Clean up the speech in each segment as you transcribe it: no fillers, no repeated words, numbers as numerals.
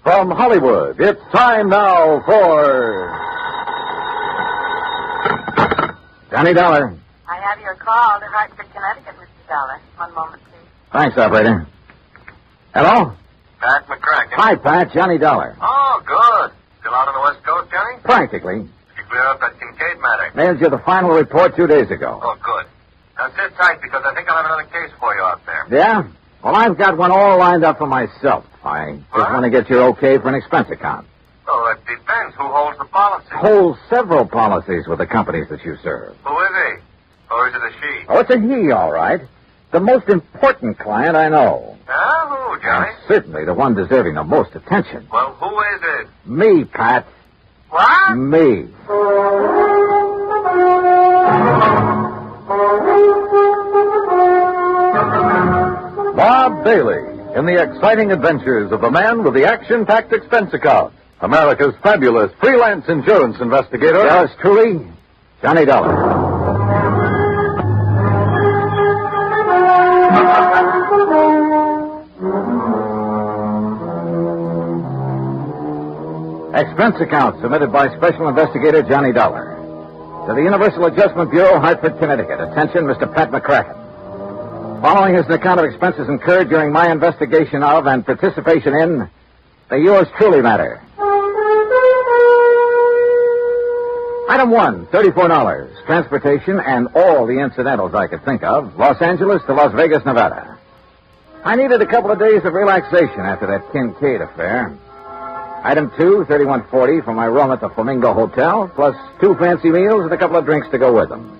From Hollywood, it's time now for... Johnny Dollar. I have your call to Hartford, Connecticut, Mr. Dollar. One moment, please. Thanks, operator. Hello? Pat McCracken. Hi, Pat. Johnny Dollar. Oh, good. Still out on the West Coast, Johnny? Practically. You clear up that Kincaid matter? Mailed you the final report 2 days ago. Oh, good. Now sit tight because I think I'll have another case for you out there. Yeah? Well, I've got one all lined up for myself. I just want to get your okay for an expense account. Oh, that depends. Who holds the policy? Hold several policies with the companies that you serve. Who is he? Or is it a she? Oh, it's a he, all right. The most important client I know. Who, Johnny? And certainly the one deserving the most attention. Well, who is it? Me, Pat. What? Me. Bob Bailey, in the exciting adventures of the man with the action-packed expense account. America's fabulous freelance insurance investigator. Yours truly, Johnny Dollar. Expense account submitted by Special Investigator Johnny Dollar. To the Universal Adjustment Bureau, Hartford, Connecticut. Attention, Mr. Pat McCracken. Following is an account of expenses incurred during my investigation of and participation in the yours truly matter. Item 1, $34. Transportation and all the incidentals I could think of. Los Angeles to Las Vegas, Nevada. I needed a couple of days of relaxation after that Kincaid affair. Item 2, $31.40 for my room at the Flamingo Hotel, plus 2 fancy meals and a couple of drinks to go with them.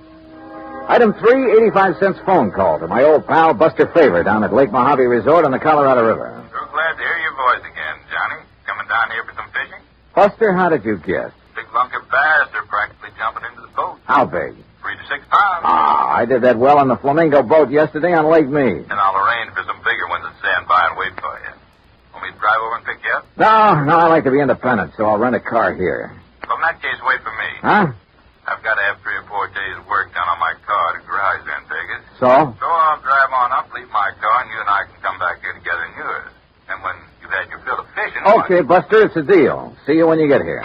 Item 3, 85 cents phone call to my old pal Buster Favor down at Lake Mojave Resort on the Colorado River. So glad to hear your voice again, Johnny. Coming down here for some fishing? Buster, how did you guess? Big bunker bass are practically jumping into the boat. How big? 3 to 6 pounds. I did that well on the Flamingo boat yesterday on Lake Mead. And I'll arrange for some bigger ones that stand by and wait for you. Want me to drive over and pick you up? No, I like to be independent, so I'll rent a car here. Well, in that case, wait for me. Huh? I've got to have 3 or 4 days work done on my car at a garage there in Vegas. So? So I'll drive on up, leave my car, and you and I can come back here together in yours. And when you've had your fill of fishing... Okay, Buster, it's a deal. See you when you get here.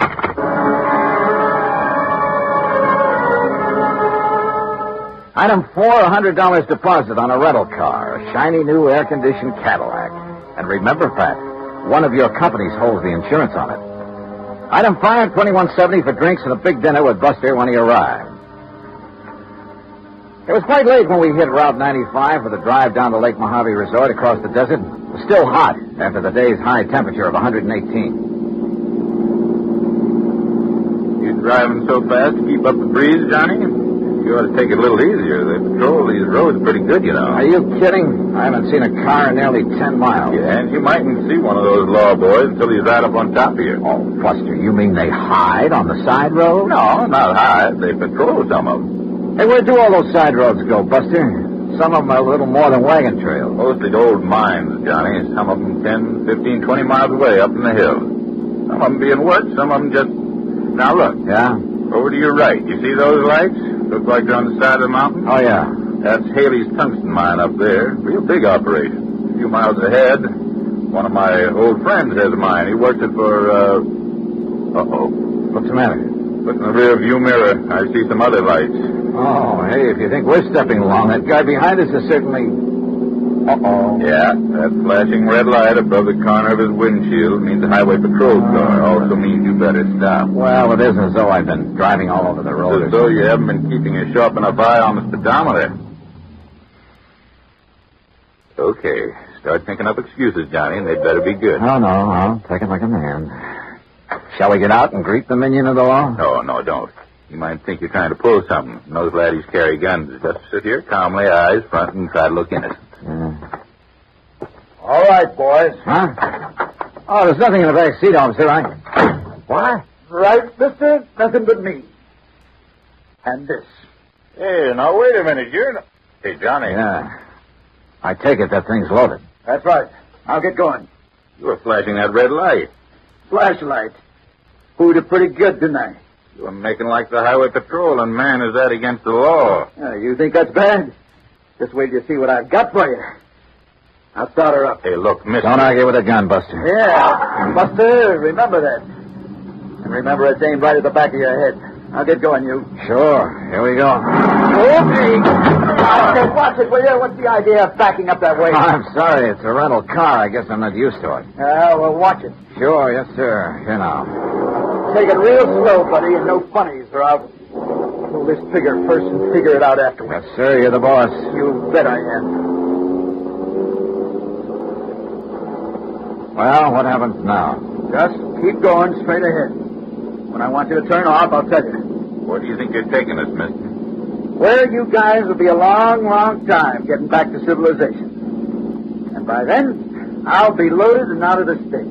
Item 4, $100 deposit on a rental car, a shiny new air-conditioned Cadillac. And remember, Pat, one of your companies holds the insurance on it. Item 5, $21.70 for drinks and a big dinner with Buster when he arrived. It was quite late when we hit Route 95 for the drive down to Lake Mojave Resort across the desert. It was still hot after the day's high temperature of 118. You driving so fast to keep up the breeze, Johnny? You ought to take it a little easier. They patrol these roads pretty good, you know. Are you kidding? I haven't seen a car in nearly 10 miles. Yeah, and you mightn't see one of those law boys until he's right up on top of you. Oh, Buster, you mean they hide on the side road? No, not hide. They patrol some of them. Hey, where do all those side roads go, Buster? Some of them are a little more than wagon trails. Mostly to old mines, Johnny. Some of them 10, 15, 20 miles away up in the hills. Some of them being worked, some of them just... Now, look. Yeah? Over to your right. You see those lights? Look like they're on the side of the mountain? Oh, yeah. That's Haley's tungsten mine up there. Real big operation. A few miles ahead, one of my old friends has a mine. He worked it for, Uh-oh. What's the matter? Look in the rear view mirror. I see some other lights. Oh, hey, if you think we're stepping along, that guy behind us is certainly... Uh-oh. Yeah, that flashing red light above the corner of his windshield means a highway patrol car. Also means you better stop. Well, it isn't as though I've been driving all over the road. As though you haven't been keeping a sharp enough eye on the speedometer. Okay, start thinking up excuses, Johnny, and they'd better be good. Oh, no, I'll take it like a man. Shall we get out and greet the minion of the law? No, don't. You might think you're trying to pull something. Those laddies carry guns. Just sit here calmly, eyes front, and try to look innocent. All right, boys. Huh? Oh, there's nothing in the back seat, officer. What? Right, mister? Nothing but me. And this. Hey, now, wait a minute. You're not... Hey, Johnny. Yeah. I take it that thing's loaded. That's right. I'll get going. You were flashing that red light. Flashlight. Food it pretty good tonight. You were making like the highway patrol, and man, is that against the law. You think that's bad? Just wait till you see what I've got for you. I'll start her up. Hey, look, mister. Don't argue with a gun, Buster. Yeah, Buster, remember that. And remember it's aimed right at the back of your head. I'll get going, you. Sure. Here we go. Okay. Watch it, will you? What's the idea of backing up that way? I'm sorry. It's a rental car. I guess I'm not used to it. Well, watch it. Sure. Yes, sir. Here now. Take it real slow, buddy, and no funnies, or I'll pull this trigger first and figure it out afterwards. Yes, sir. You're the boss. You bet I am. Well, what happens now? Just keep going straight ahead. When I want you to turn off, I'll tell you. Where do you think you're taking us, mister? Where you guys will be a long, long time getting back to civilization. And by then, I'll be loaded and out of the state.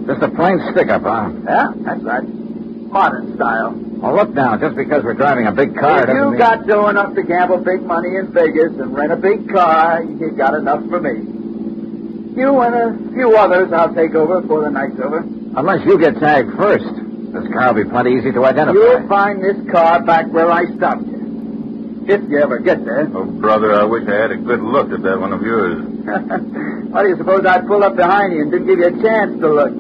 Just a plain stick-up, huh? Yeah, that's right. Modern style. Well, look now. Just because we're driving a big car If doesn't you mean... got dough enough to gamble big money in Vegas and rent a big car, you got enough for me. You and a few others I'll take over before the night's over. Unless you get tagged first. This car will be plenty easy to identify. You'll find this car back where I stopped you. If you ever get there. Oh, brother, I wish I had a good look at that one of yours. Why do you suppose I pulled up behind you and didn't give you a chance to look?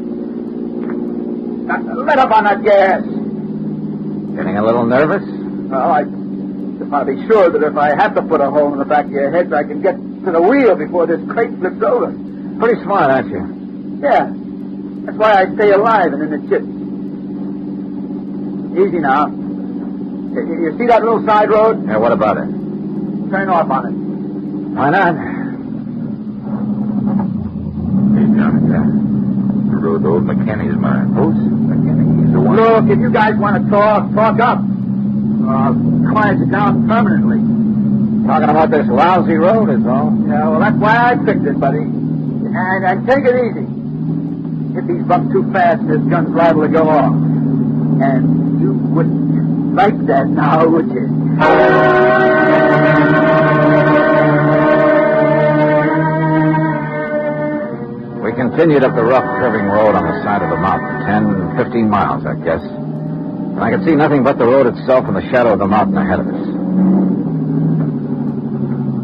Now, let up on that gas. Getting a little nervous? Well, I just want to be sure that if I have to put a hole in the back of your heads, I can get to the wheel before this crate flips over. Pretty smart, aren't you? Yeah. That's why I stay alive and in the chips. Easy now. You see that little side road? Yeah, what about it? Turn off on it. Why not? Hey, John. The road to old McKinney's mine. Who's? McKinney. He's the one. Look, if you guys want to talk up. Quiet you down permanently. Talking about this lousy road is all. Yeah, well, that's why I picked it, buddy. And take it easy. Hit these bumps too fast, this gun's liable to go off. And you wouldn't like that now, would you? We continued up the rough, curving road on the side of the mountain, 10, 15 miles, I guess. And I could see nothing but the road itself and the shadow of the mountain ahead of us.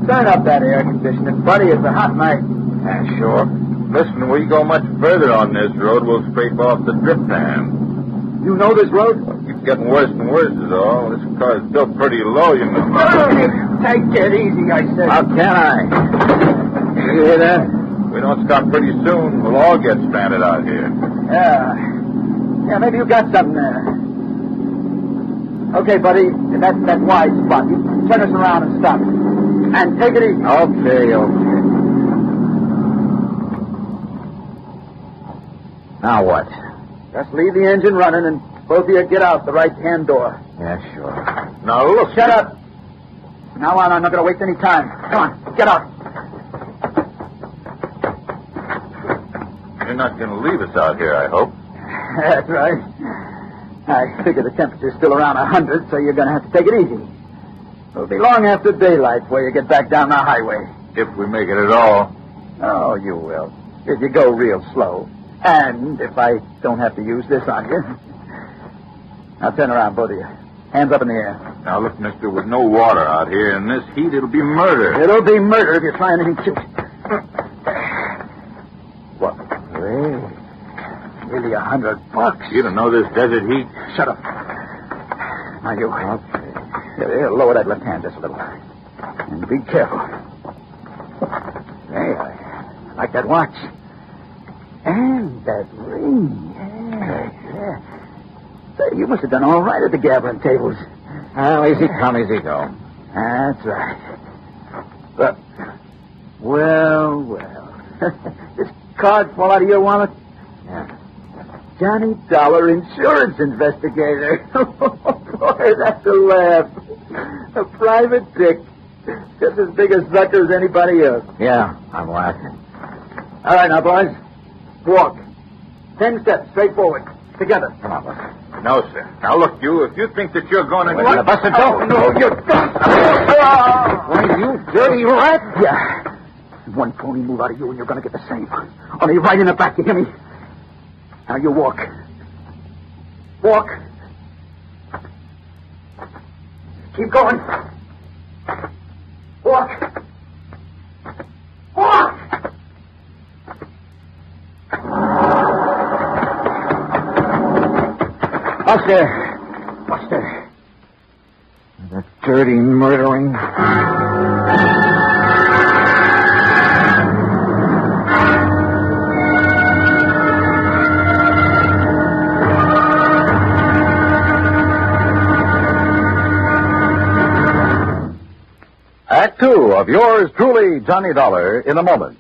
Turn up that air conditioning, buddy. It's a hot night. Yeah, sure. Listen, we go much further on this road, we'll scrape off the drip pan. You know this road? Keeps getting worse and worse is all. This car's built pretty low, you know. Take it easy, I said. How can I? You hear that? We don't stop pretty soon, we'll all get stranded out here. Yeah, maybe you got something there. Okay, buddy, that's that wide spot. You turn us around and stop. And take it easy. Okay. Now what? Just leave the engine running and both of you get out the right-hand door. Yeah, sure. Now, look. Shut up. From now on, I'm not going to waste any time. Come on, get out. You're not going to leave us out here, I hope. That's right. I figure the temperature's still around 100, so you're going to have to take it easy. It'll be long after daylight before you get back down the highway. If we make it at all. Oh, you will. If you go real slow. And if I don't have to use this on you. Now turn around, both of you. Hands up in the air. Now, look, mister, with no water out here in this heat, it'll be murder. It'll be murder if you try anything cute. What? Hey. Really $100. You don't know this desert heat? Shut up. Now you. Okay. Here, lower that left hand just a little. And be careful. Hey, I like that watch. And that ring. Yeah. Say, you must have done all right at the gambling tables. Well, easy come, easy go. That's right. But, well. This card fall out of your wallet? Yeah. Johnny Dollar insurance investigator. Boy, that's a laugh. A private dick. Just as big a sucker as anybody else. Yeah, I'm laughing. All right, now, boys. Walk. 10 steps straight forward. Together. Come on, Buster. No, sir. Now, look, if you think that you're going to... What? Buster, don't. No, you don't. Why, you dirty rat. Yeah. One phony move out of you and you're going to get the same. Only right in the back, you hear me? Now you walk. Walk. Keep going. Walk. Walk. Buster. The dirty murdering... Act two of yours truly, Johnny Dollar, in a moment.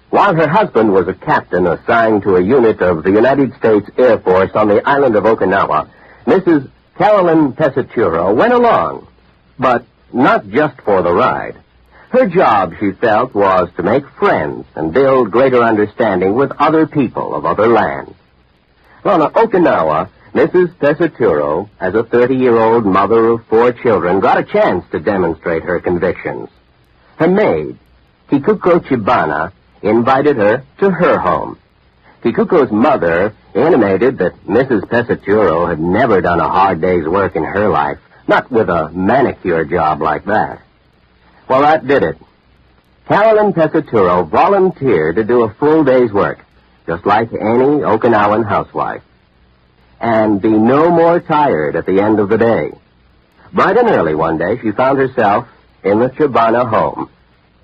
While her husband was a captain assigned to a unit of the United States Air Force on the island of Okinawa, Mrs. Carolyn Pesaturo went along, but not just for the ride. Her job, she felt, was to make friends and build greater understanding with other people of other lands. Well, on Okinawa, Mrs. Pesaturo, as a 30-year-old mother of 4 children, got a chance to demonstrate her convictions. Her maid, Kikuko Chibana, invited her to her home. Kikuko's mother intimated that Mrs. Pesaturo had never done a hard day's work in her life, not with a manicure job like that. Well, that did it. Carolyn Pesaturo volunteered to do a full day's work, just like any Okinawan housewife, and be no more tired at the end of the day. Bright and early one day, she found herself in the Chibana home.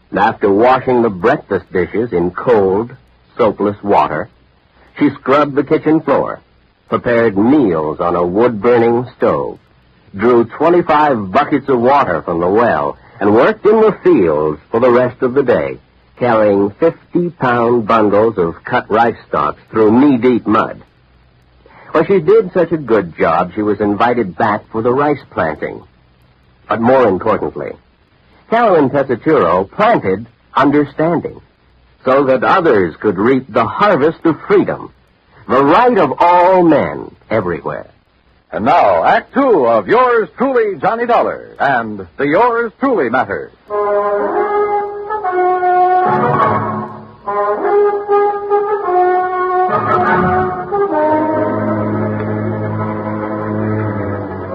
And after washing the breakfast dishes in cold, soapless water, she scrubbed the kitchen floor, prepared meals on a wood-burning stove, drew 25 buckets of water from the well, and worked in the fields for the rest of the day, carrying 50-pound bundles of cut rice stalks through knee-deep mud. Well, she did such a good job, she was invited back for the rice planting. But more importantly, Carolyn Pesaturo planted understanding so that others could reap the harvest of freedom, the right of all men everywhere. And now, Act two of yours truly, Johnny Dollar, and the Yours Truly Matter.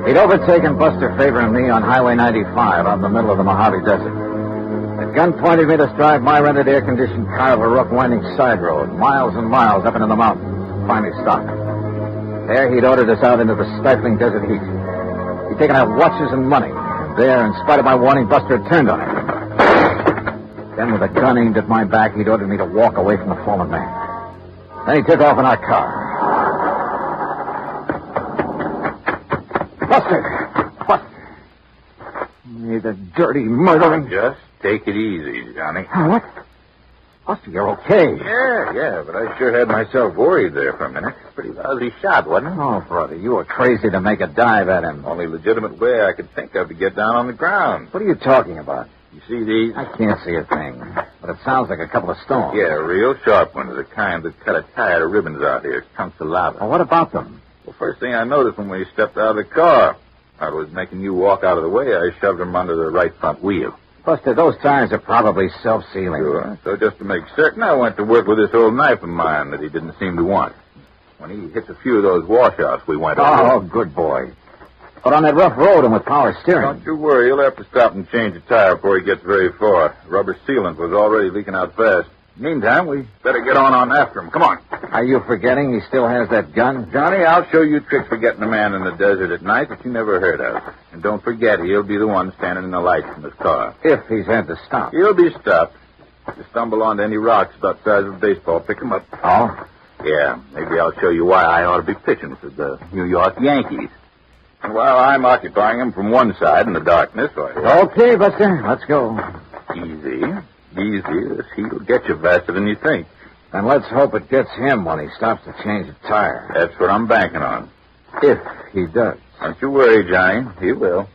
He'd overtaken Buster Favor and me on Highway 95 out in the middle of the Mojave Desert. The gun pointed me to drive my rented air-conditioned car up a rough winding side road, miles and miles up into the mountains. Finally stopped. There, he'd ordered us out into the stifling desert heat. He'd taken out watches and money. And there, in spite of my warning, Buster had turned on him. Then, with a gun aimed at my back, he'd ordered me to walk away from the fallen man. Then he took off in our car. Buster! You the dirty murdering... Just take it easy, Johnny. What? Buster, you're okay. Yeah, but I sure had myself worried there for a minute. Pretty lousy shot, wasn't it? Oh, brother, you were crazy to make a dive at him. Only legitimate way I could think of to get down on the ground. What are you talking about? You see these? I can't see a thing, but it sounds like a couple of stones. Yeah, real sharp ones, the kind that cut a tie of ribbons out here, chunks of lava. Well, what about them? Well, first thing I noticed when we stepped out of the car, I was making you walk out of the way, I shoved them under the right front wheel. Buster, those tires are probably self-sealing. Sure. So just to make certain, I went to work with this old knife of mine that he didn't seem to want. When he hits a few of those washouts, we went over. Oh, good boy. But on that rough road and with power steering. Don't you worry. He'll have to stop and change the tire before he gets very far. Rubber sealant was already leaking out fast. Meantime, we better get on after him. Come on. Are you forgetting he still has that gun? Johnny, I'll show you tricks for getting a man in the desert at night that you never heard of. And don't forget, he'll be the one standing in the lights in his car. If he's had to stop. He'll be stopped. If you stumble onto any rocks about the size of a baseball, pick him up. Oh? Yeah, maybe I'll show you why I ought to be pitching for the New York Yankees. And while I'm occupying him from one side in the darkness, Okay, Buster, let's go. Easy. He'll get you faster than you think. And let's hope it gets him when he stops to change the tire. That's what I'm banking on. If he does. Don't you worry, Johnny. He will.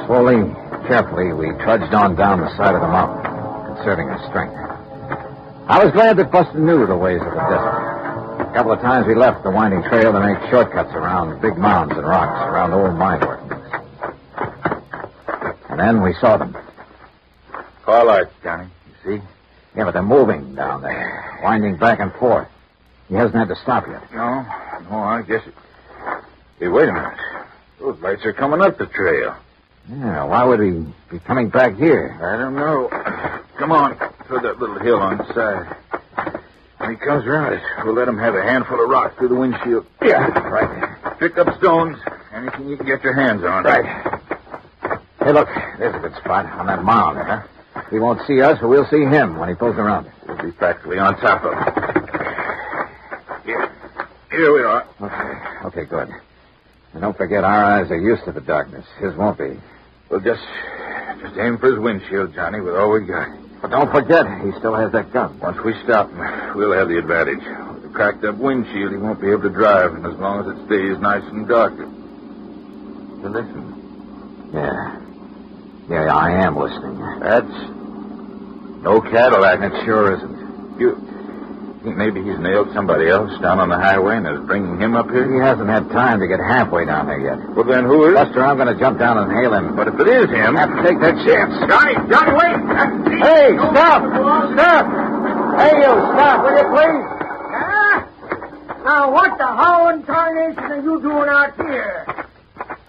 Slowly, carefully, we trudged on down the side of the mountain, conserving our strength. I was glad that Buster knew the ways of the desert. A couple of times we left the winding trail to make shortcuts around big mounds and rocks, around old mine workings. And then we saw them. Car lights, Johnny. You see? Yeah, but they're moving down there, winding back and forth. He hasn't had to stop yet. No, I guess it... Hey, wait a minute. Those lights are coming up the trail. Yeah, why would he be coming back here? I don't know. Come on, toward that little hill on the side. When he comes around, we'll let him have a handful of rock through the windshield. Yeah, right. Pick up stones, anything you can get your hands on. Right. Hey, look, there's a good spot on that mound, huh? He won't see us, but we'll see him when he pulls around. We'll be practically on top of him. Here we are. Okay, good. And don't forget, our eyes are used to the darkness. His won't be. We'll just aim for his windshield, Johnny, with all we got. But don't forget, he still has that gun. Once we stop him, we'll have the advantage. With a cracked up windshield, he won't be able to drive, and as long as it stays nice and dark. You listen. Yeah, I am listening. That's no Cadillac. It sure isn't. You think maybe he's nailed somebody else down on the highway and is bringing him up here? He hasn't had time to get halfway down there yet. Well, then who is? Buster, I'm going to jump down and hail him. But if it is him... I have to take that chance. Johnny, wait! Hey, stop! Stop! Hey, you, stop, will you, please? Now, what the howling tarnation are you doing out here?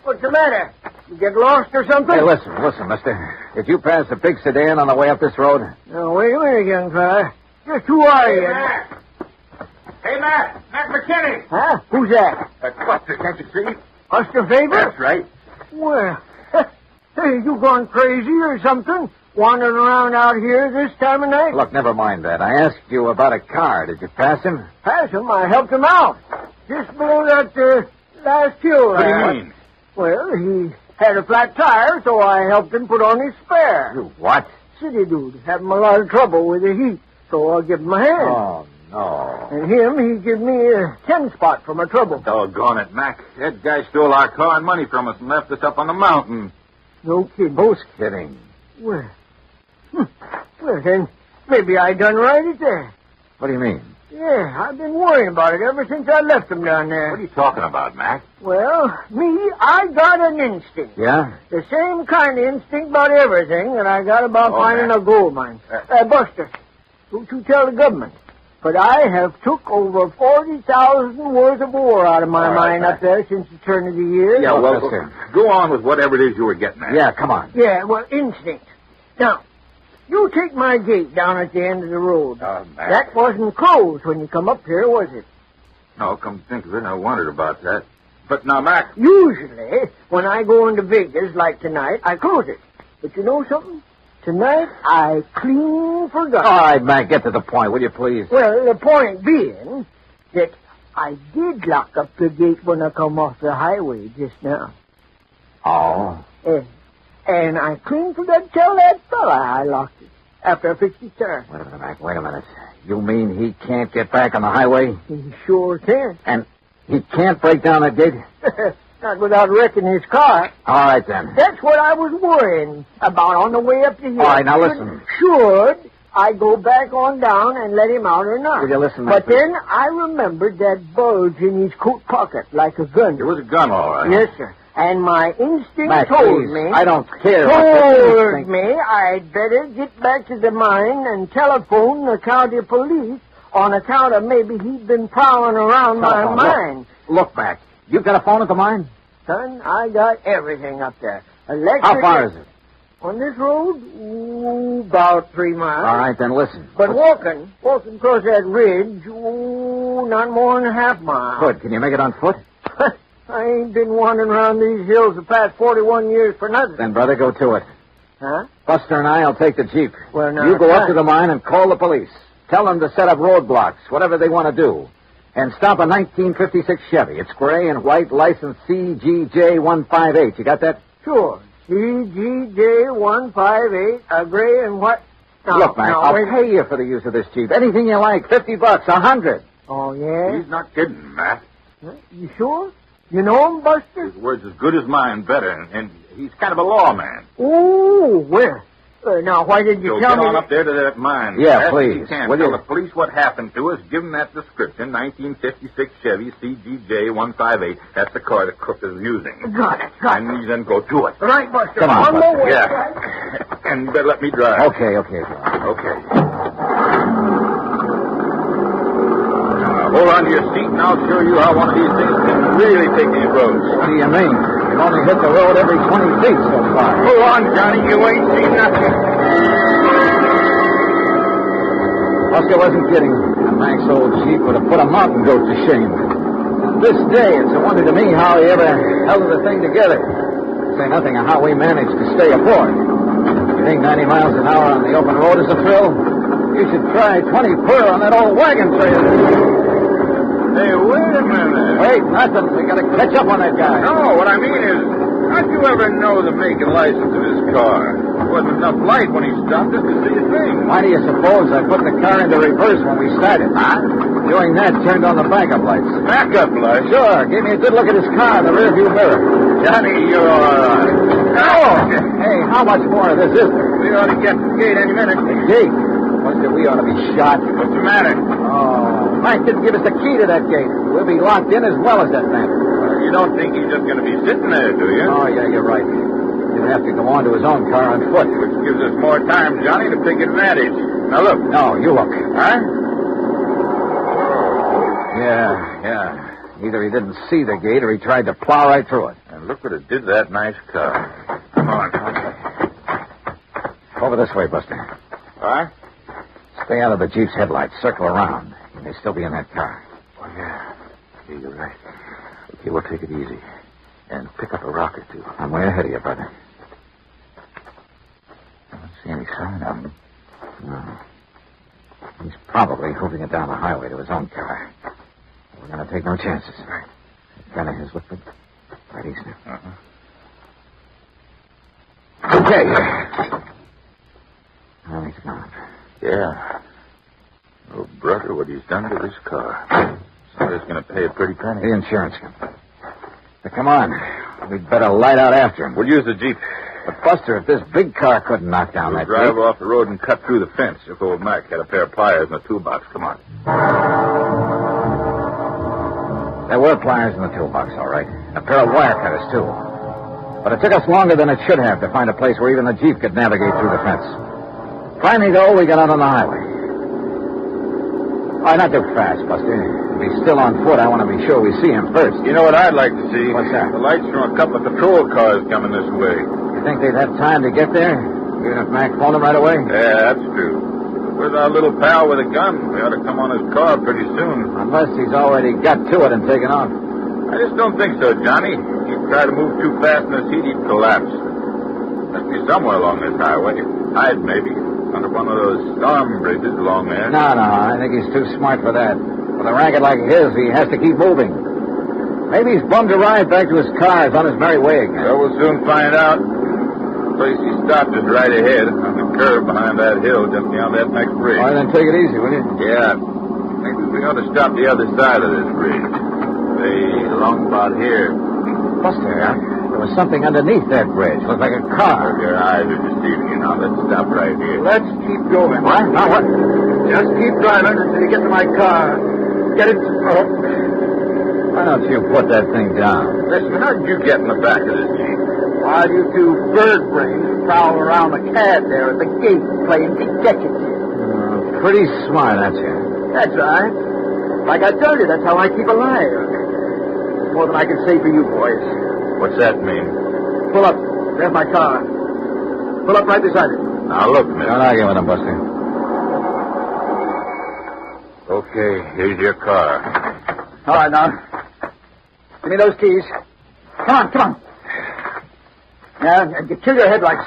What's the matter? You get lost or something? Hey, listen, mister. Did you pass a big sedan on the way up this road? No, wait a minute, young fella. Just who are you? Hey, Matt McKinney. Huh? Who's that? That's Buster, can't you see? Buster Faber? That's right. Well, hey, you gone crazy or something? Wandering around out here this time of night? Look, never mind that. I asked you about a car. Did you pass him? Pass him? I helped him out. Just below that last hill. What do you mean? Well, he had a flat tire, so I helped him put on his spare. You what? City dude, having a lot of trouble with the heat, so I give him a hand. Oh, no. And him, he give me a 10 spot for my trouble. Doggone it, Mac. That guy stole our car and money from us and left us up on the mountain. No kidding. Who's kidding? Well, well, then, maybe I done right at that. What do you mean? Yeah, I've been worrying about it ever since I left him down there. What are you talking about, Mac? Well, I got an instinct. Yeah? The same kind of instinct about everything that I got about finding Mac. a gold mine. Buster, don't you tell the government. But I have took over 40,000 worth of ore out of my mine up there since the turn of the year. Yeah, well, Buster. go on with whatever it is you were getting at. Yeah, come on. Yeah, well, instinct. Now, you take my gate down at the end of the road. Mac. That wasn't closed when you come up here, was it? No, come to think of it, I wondered about that. But now, Mac... Usually, when I go into Vegas like tonight, I close it. But you know something? Tonight, I clean forgot. All right, Mac, get to the point, will you please? Well, the point being that I did lock up the gate when I come off the highway just now. Oh? And I clean forgot to tell that fella I locked it after I fixed his tire. Wait a minute, Mac, wait a minute. You mean he can't get back on the highway? He sure can. And he can't break down that gate? Not without wrecking his car. All right, then. That's what I was worrying about on the way up the hill. All right, now listen. Should I go back on down and let him out or not? Will you listen, Mac? But then I remembered that bulge in his coat pocket like a gun. It was a gun, all right. Yes, sir. And my instinct Mac, told please, me... I don't care. Told me I'd better get back to the mine and telephone the county police on account of maybe he'd been prowling around my mine. Look, Mac, you've got a phone at the mine? Son, I got everything up there. Electric... How far is it? On this road? About 3 miles. All right, then listen. But walking across that ridge, not more than a half mile. Good. Can you make it on foot? I ain't been wandering around these hills the past 41 years for nothing. Then, brother, go to it. Huh? Buster and I'll take the Jeep. Well, now, you go up to the mine and call the police. Tell them to set up roadblocks, whatever they want to do. And stop a 1956 Chevy. It's gray and white, license CGJ158. You got that? Sure. CGJ158, a gray and white... No, Look, Mac, no, I'll wait. pay you for the use of this Jeep. Anything you like. $50, $100. Oh, yeah? He's not kidding, Matt. Huh? You sure? You know him, Buster? His word's as good as mine, better, and he's kind of a lawman. Oh, where? Now, why did you So tell get me... on up there to that mine. Yeah, Ask please. If you can. Will Tell you? the police what happened to us. Give them that description, 1956 Chevy CGJ158. That's the car the crook is using. Got it. And you then go to it. Right, Buster. Come on, my Buster. way. Yeah. And better let me drive. Okay, John. Okay. Hold on to your seat, and I'll show you how one of these things can really take these roads. What do you mean? You've only hit the road every 20 feet so far. Hold on, Johnny. You ain't seen nothing. Buster wasn't kidding. Mack's old Jeep would have put a mountain goat to shame. This day, it's a wonder to me how he ever held the thing together. To say nothing of how we managed to stay aboard. You think 90 miles an hour on the open road is a thrill? You should try 20 per on that old wagon trail. Hey, wait a minute. Wait, nothing. We gotta catch up on that guy. No, what I mean is, how'd you ever know the make and license of his car? There wasn't enough light when he stopped just to see a thing. Why do you suppose I put the car into reverse when we started? Huh? Doing that turned on the backup lights. Backup light? Sure. Gave me a good look at his car in the rearview mirror. Johnny, you're all right. Oh! Hey, how much more of this is there? We ought to get to the gate any minute. The gate? Buster, we ought to be shot. What's the matter? Oh, Mike didn't give us the key to that gate. We'll be locked in as well as that man. You don't think he's just going to be sitting there, do you? Oh, yeah, you're right. He'd have to go on to his own car on foot. Which gives us more time, Johnny, to take advantage. Now, look. No, you look. Huh? Yeah. Either he didn't see the gate or he tried to plow right through it. And look what it did to that nice car. Come on. Over this way, Buster. Huh? Stay out of the Jeep's headlights. Circle around. You may still be in that car. Oh, yeah. Yeah, you're right. Okay, we'll take it easy. And pick up a rock or two. I'm way ahead of you, brother. I don't see any sign of him. No. He's probably hoofing it down the highway to his own car. We're going to take no chances. Right. Gun of his, look good. Right easy. Uh-huh. Okay. Oh, he's gone. Yeah. Oh, brother, what he's done to this car. Somebody's going to pay a pretty penny. The insurance company. Now, come on. We'd better light out after him. We'll use the Jeep. But, Buster, if this big car couldn't knock down We'll that drive gate... off the road and cut through the fence if old Mac had a pair of pliers in the toolbox. Come on. There were pliers in the toolbox, all right. A pair of wire cutters, too. But it took us longer than it should have to find a place where even the Jeep could navigate through the fence. Finally, though, we got out on the highway. All right, not too fast, Buster. If he's still on foot, I want to be sure we see him first. You know what I'd like to see? What's that? The lights from a couple of patrol cars coming this way. You think they'd have time to get there? Even if Mac phoned him right away? Yeah, that's true. Where's our little pal with a gun? We ought to come on his car pretty soon. Unless he's already got to it and taken off. I just don't think so, Johnny. He'd try to move too fast in this heat, he'd collapse. Must be somewhere along this highway. Hide, maybe. Under one of those storm bridges along there. No, I think he's too smart for that. With a racket like his, he has to keep moving. Maybe he's bummed a ride back to his car. He's on his merry way again. Well, we'll soon find out. The place he stopped is right ahead, on the curve behind that hill just beyond that next bridge. All right, then take it easy, will you? Yeah. Maybe we ought to stop the other side of this bridge. Say, along about here. Buster, there was something underneath that bridge. Looked like a car. Your eyes are deceiving you now. Let's stop right here. Let's keep going. What? Now what? Just keep driving until you get to my car. Get it. Oh. Why don't you put that thing down? Listen, how did you get in the back of this Jeep? While you two bird brains prowl around the cab there at the gate playing detective. Pretty smart, aren't you? That's right. Like I told you, that's how I keep alive. It's more than I can say for you boys. What's that mean? Pull up. There's my car. Pull up right beside it. Now, look, mister. Don't argue with him, Buster. Okay, here's your car. All right, now. Give me those keys. Come on. Now, kill your headlights.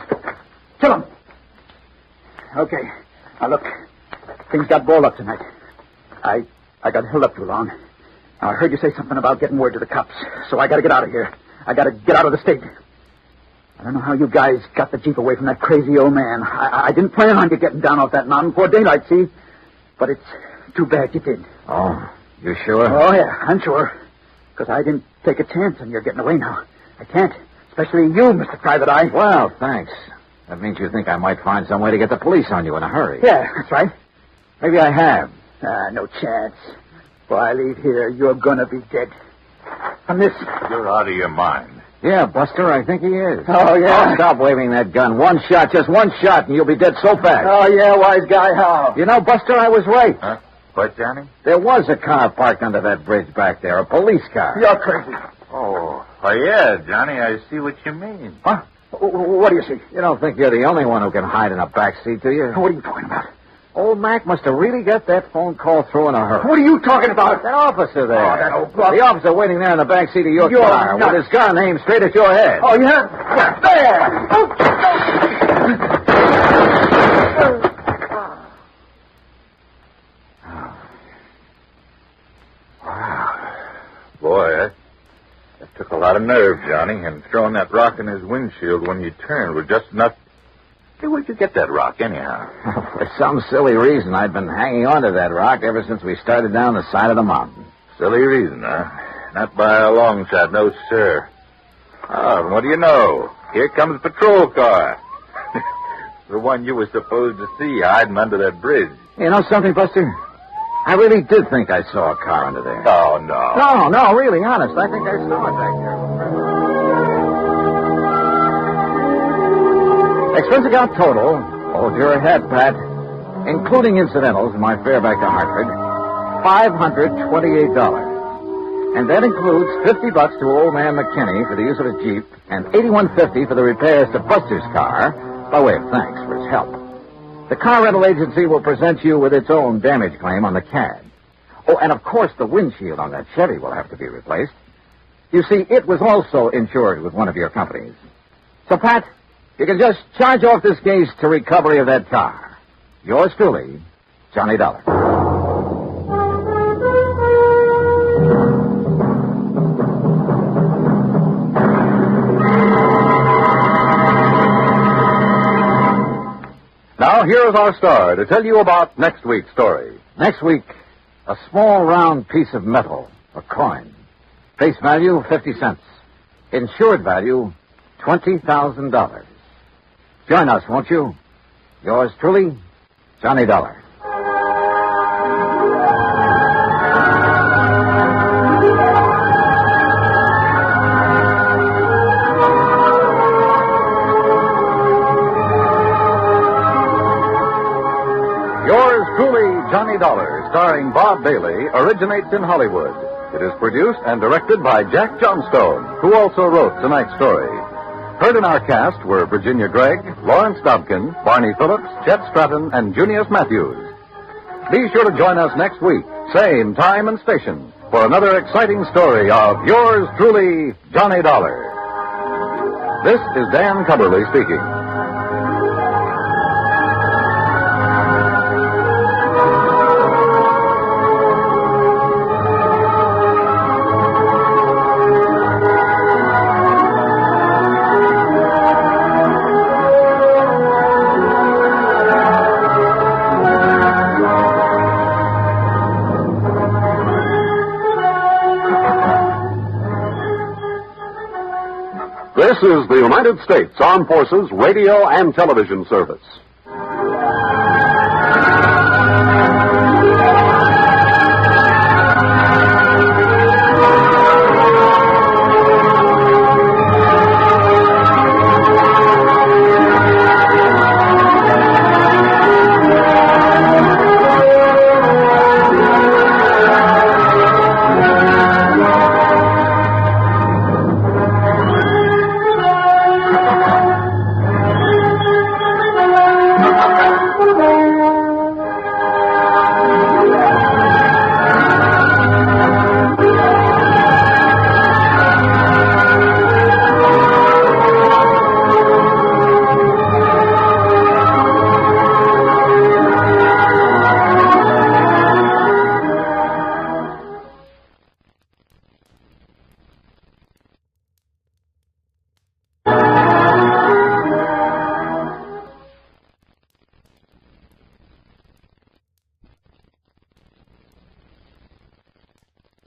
Kill them. Okay. Now, look. Things got balled up tonight. I got held up too long. Now, I heard you say something about getting word to the cops, so I got to get out of here. I got to get out of the state. I don't know how you guys got the Jeep away from that crazy old man. I didn't plan on you getting down off that mountain before daylight, see? But it's too bad you did. Oh, you sure? Oh, yeah, I'm sure. Because I didn't take a chance on your getting away now. I can't. Especially you, Mr. Private Eye. Well, thanks. That means you think I might find some way to get the police on you in a hurry. Yeah, that's right. Maybe I have. No chance. Before I leave here, you're gonna be dead. From this. You're out of your mind. Yeah, Buster, I think he is. Oh, yeah? Oh, stop waving that gun. One shot, just one shot, and you'll be dead so fast. Oh, yeah, wise guy, how? You know, Buster, I was right. Huh? What, Johnny? There was a car parked under that bridge back there, a police car. You're crazy. Oh, yeah, Johnny, I see what you mean. Huh? What do you see? You don't think you're the only one who can hide in a back seat, do you? What are you talking about? Old Mac must have really got that phone call through in a hurry. What are you talking about? That officer there. Oh, that old bluff. The officer waiting there in the back seat of your You're car nuts. with his gun aimed straight at your head. Oh, yeah? There! Boy, that took a lot of nerve, Johnny, and throwing that rock in his windshield when you turned was just enough. Hey, where'd you get that rock, anyhow? For some silly reason, I'd been hanging on to that rock ever since we started down the side of the mountain. Silly reason, huh? Not by a long shot, no, sir. Oh, what do you know? Here comes a patrol car. The one you were supposed to see hiding under that bridge. You know something, Buster? I really did think I saw a car under there. Oh, no. No, really, honest. I think I saw it back there. Expense account total, hold your head, Pat, including incidentals and my fare back to Hartford, $528. And that includes $50 to old man McKinney for the use of his Jeep and $81.50 for the repairs to Buster's car by way of thanks for his help. The car rental agency will present you with its own damage claim on the CAD. Oh, and of course the windshield on that Chevy will have to be replaced. You see, it was also insured with one of your companies. So, Pat, you can just charge off this case to recovery of that car. Yours truly, Johnny Dollar. Now, here is our star to tell you about next week's story. Next week, a small round piece of metal, a coin. Face value, 50 cents. Insured value, $20,000. Join us, won't you? Yours truly, Johnny Dollar. Yours truly, Johnny Dollar, starring Bob Bailey, originates in Hollywood. It is produced and directed by Jack Johnstone, who also wrote tonight's story. Heard in our cast were Virginia Gregg, Lawrence Dobkin, Barney Phillips, Chet Stratton, and Junius Matthews. Be sure to join us next week, same time and station, for another exciting story of yours truly, Johnny Dollar. This is Dan Cubberly speaking. This is the United States Armed Forces Radio and Television Service.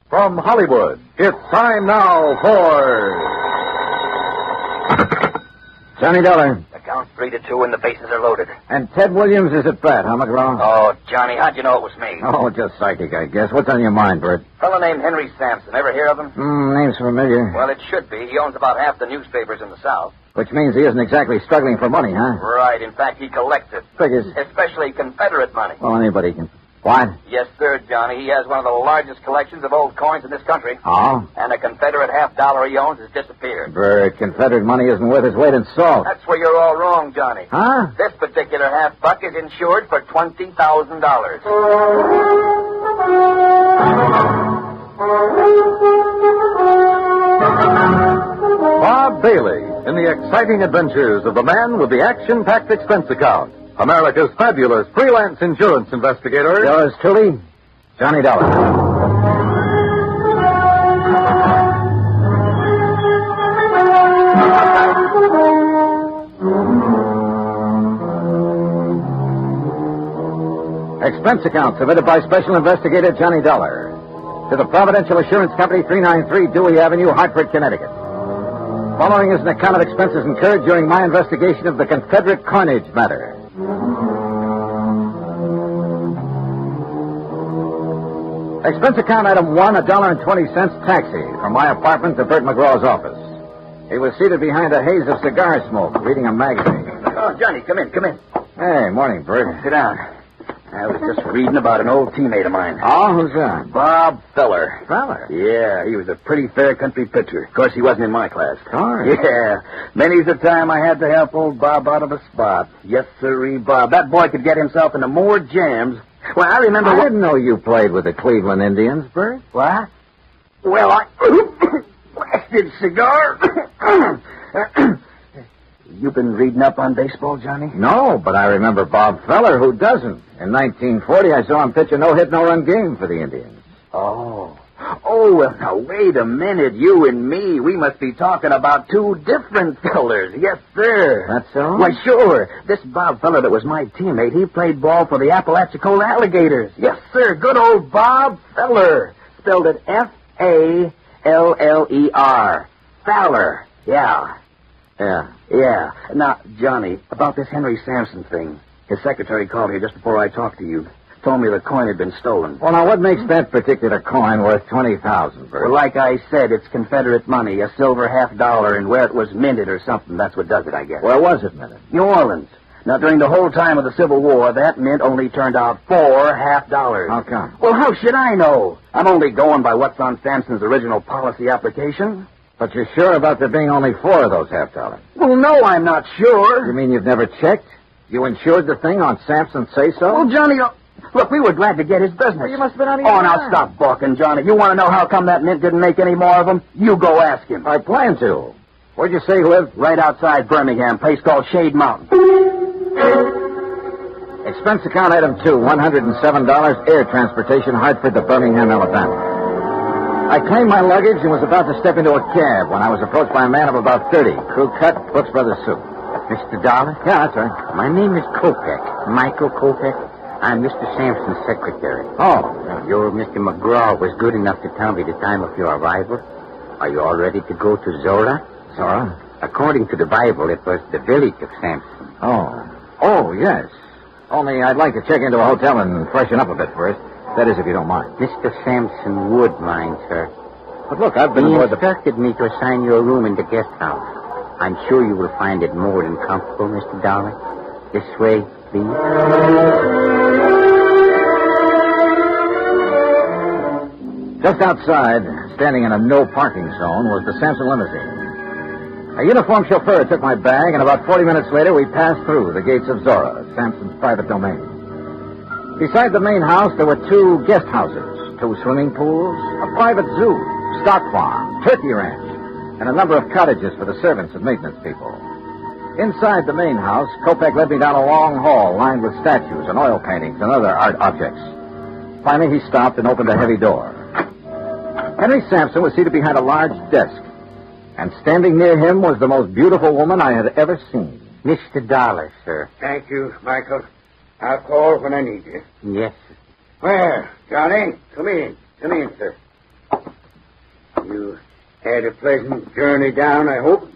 From Hollywood, it's time now for Johnny Dollar. The count's 3-2 and the bases are loaded. And Ted Williams is at bat, huh, McGraw? Oh, Johnny, how'd you know it was me? Oh, just psychic, I guess. What's on your mind, Bert? Fellow named Henry Sampson. Ever hear of him? Name's familiar. Well, it should be. He owns about half the newspapers in the South. Which means he isn't exactly struggling for money, huh? Right. In fact, he collects it. Figures. Especially Confederate money. Well, anybody can. What? Yes, sir, Johnny. He has one of the largest collections of old coins in this country. Oh? And a Confederate $50 he owns has disappeared. Bert, Confederate money isn't worth its weight in salt. That's where you're all wrong, Johnny. Huh? This particular $50 is insured for $20,000. Bob Bailey in the exciting adventures of the man with the action-packed expense account. America's fabulous freelance insurance investigator. Yours truly, Johnny Dollar. Expense account submitted by Special Investigator Johnny Dollar to the Providential Assurance Company, 393 Dewey Avenue, Hartford, Connecticut. Following is an account of expenses incurred during my investigation of the Confederate coinage matter. Expense account item 1, $1.20 taxi from my apartment to Bert McGraw's office. He was seated behind a haze of cigar smoke, reading a magazine. Oh, Johnny, come in. Hey, morning, Bert. Sit down. I was just reading about an old teammate of mine. Oh, who's that? Bob Feller. Feller? Yeah, he was a pretty fair country pitcher. Of course, he wasn't in my class. Sorry. Yeah. Many's the time I had to help old Bob out of a spot. Yes, sirree, Bob. That boy could get himself into more jams. Well, I remember... I didn't know you played with the Cleveland Indians, Bert. What? Well, I... Blasted cigar. You been reading up on baseball, Johnny? No, but I remember Bob Feller. Who doesn't? In 1940, I saw him pitch a no-hit, no-run game for the Indians. Oh. Oh, well, now, wait a minute. You and me, we must be talking about two different fellers. Yes, sir. That's so? Why, sure. This Bob Feller that was my teammate, he played ball for the Apalachicola Alligators. Yes, sir. Good old Bob Feller. Spelled it Faller. Feller. Yeah. Yeah. Yeah. Now, Johnny, about this Henry Sampson thing. His secretary called here just before I talked to you. Told me the coin had been stolen. Well, now, what makes that particular coin worth $20,000, Bert? Well, like I said, it's Confederate money, a silver $50, and where it was minted or something. That's what does it, I guess. Where was it minted? New Orleans. Now, during the whole time of the Civil War, that mint only turned out $4 $50. How come? Well, how should I know? I'm only going by what's on Sampson's original policy application. But you're sure about there being only 4 of those $50? Well, no, I'm not sure. You mean you've never checked? You insured the thing on Sampson's say-so? Well, Johnny, look, we were glad to get his business. Well, you must have been out of your Oh, now mind. stop balking, Johnny. You want to know how come that mint didn't make any more of them? You go ask him. I plan to. Where'd you say he lived? Right outside Birmingham, place called Shade Mountain. Expense account item 2, $107, air transportation, Hartford to Birmingham, Alabama. I claimed my luggage and was about to step into a cab when I was approached by a man of about 30, crew cut, Brooks Brothers suit. Mr. Dollar? Yeah, that's right. My name is Kopek, Michael Kopek. I'm Mr. Sampson's secretary. Oh. Your Mr. McGraw was good enough to tell me the time of your arrival. Are you all ready to go to Zora? Zora? According to the Bible, it was the village of Sampson. Oh, yes. Only I'd like to check into a hotel and freshen up a bit first. That is, if you don't mind. Mr. Sampson would mind, sir. But look, I've been He aboard the... instructed me to assign you a room in the guest house. I'm sure you will find it more than comfortable, Mr. Dollar. This way, please. Just outside, standing in a no-parking zone, was the Sampson limousine. A uniformed chauffeur took my bag, and about 40 minutes later, we passed through the gates of Zora, Sampson's private domain. Beside the main house, there were 2 guest houses, 2 swimming pools, a private zoo, stock farm, turkey ranch, and a number of cottages for the servants and maintenance people. Inside the main house, Kopek led me down a long hall lined with statues and oil paintings and other art objects. Finally, he stopped and opened a heavy door. Henry Sampson was seated behind a large desk, and standing near him was the most beautiful woman I had ever seen. Mr. Dollar, sir. Thank you, Michael. I'll call when I need you. Yes, sir. Well, Johnny, come in. Come in, sir. You had a pleasant journey down, I hope?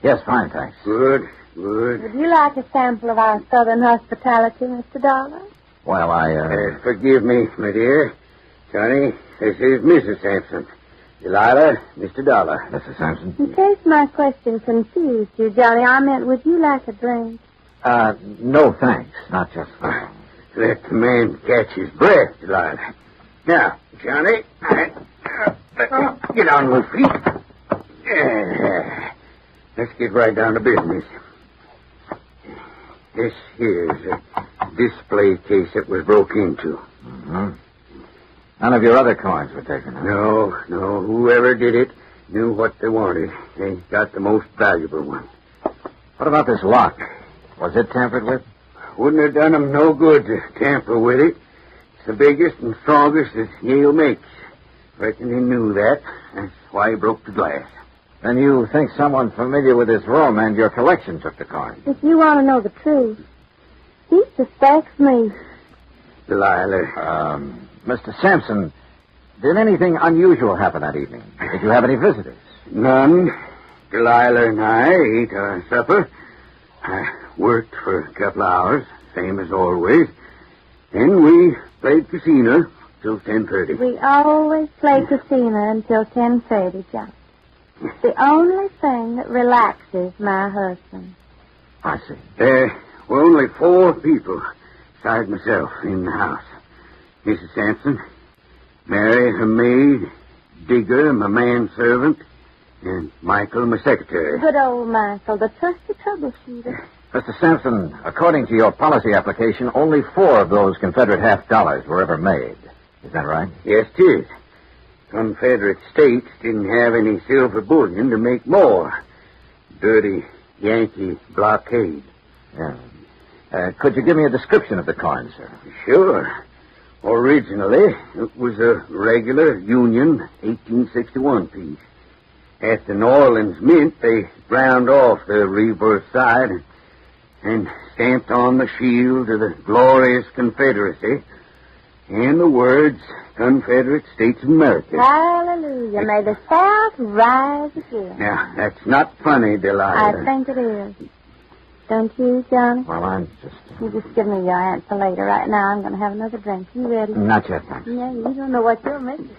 Yes, fine, thanks. Good, good. Would you like a sample of our southern hospitality, Mr. Dollar? Well, Forgive me, my dear. Johnny, this is Mrs. Sampson. Delilah, Mr. Dollar. Mrs. Sampson? In case my question confused you, Johnny, I meant, would you like a drink? No, thanks. Not just now. let the man catch his breath, Delilah. Now, Johnny, get on your feet. Let's get right down to business. This here's a display case that was broke into. Mm-hmm. None of your other coins were taken, huh? No. Whoever did it knew what they wanted. They got the most valuable one. What about this lock? Was it tampered with? Wouldn't have done them no good to tamper with it. It's the biggest and strongest that Yale makes. Reckon he knew that. That's why he broke the glass. Then you think someone familiar with this room and your collection took the coin? If you want to know the truth, he suspects me. Delilah. Mr. Sampson, did anything unusual happen that evening? Did you have any visitors? None. Delilah and I ate our supper. I worked for a couple of hours, same as always. Then we played casino till 10:30. We always play casino until 10:30, John. It's the only thing that relaxes my husband. I see. There were only 4 people besides myself in the house. Mrs. Sampson, Mary, her maid, Digger, my manservant, and Michael, my secretary. Good old Michael, the trusty troubleshooter. Mr. Sampson, according to your policy application, only 4 of those Confederate $half were ever made. Is that right? Yes, 'tis. Confederate states didn't have any silver bullion to make more. Dirty Yankee blockade. Yeah. Could you give me a description of the coin, sir? Sure. Originally, it was a regular Union 1861 piece. At the New Orleans Mint, they ground off the reverse side and stamped on the shield of the glorious Confederacy and the words Confederate States of America. Hallelujah. May the South rise again. Now, that's not funny, Delilah. I think it is. Don't you, Johnny? Well, I'm just... You just give me your answer later. Right now, I'm going to have another drink. You ready? Not yet, thanks. Yeah, you don't know what you're missing.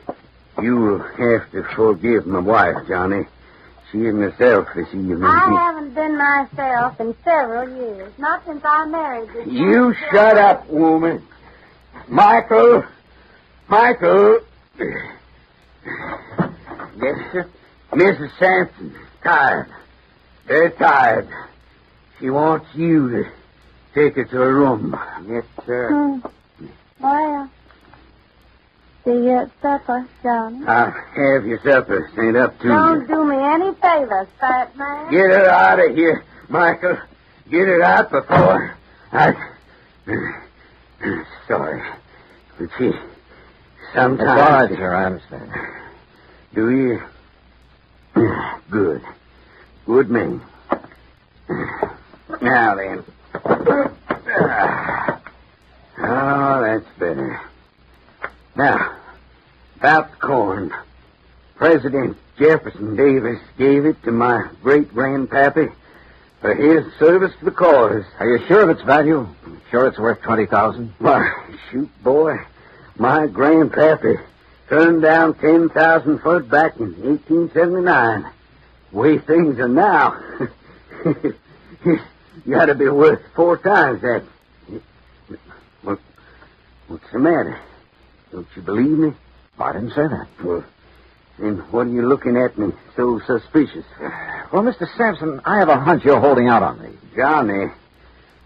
You'll have to forgive my wife, Johnny. She isn't herself this evening. I haven't been myself in several years. Not since I married this You shut up, woman. Michael. Yes, sir? Mrs. Sampson, tired. Very tired. She wants you to take her to her room. Yes, sir. Well, see you at supper, Johnny. I'll have your supper sent up to Don't you. do me any favors, fat man. Get her out of here, Michael. Get her out before Sorry. But see, sometimes... It's all right, sir, I understand. Do you? Good. Good man. Now then. Oh, that's better. Now, about the corn. President Jefferson Davis gave it to my great-grandpappy for his service to the cause. Are you sure of its value? Sure it's worth $20,000? Why, shoot, boy. My grandpappy turned down 10,000 for it back in 1879. Way things are now. You ought to be worth 4 times that. What's the matter? Don't you believe me? I didn't say that. Well, then what are you looking at me so suspicious for? Well, Mr. Sampson, I have a hunch you're holding out on me. Johnny,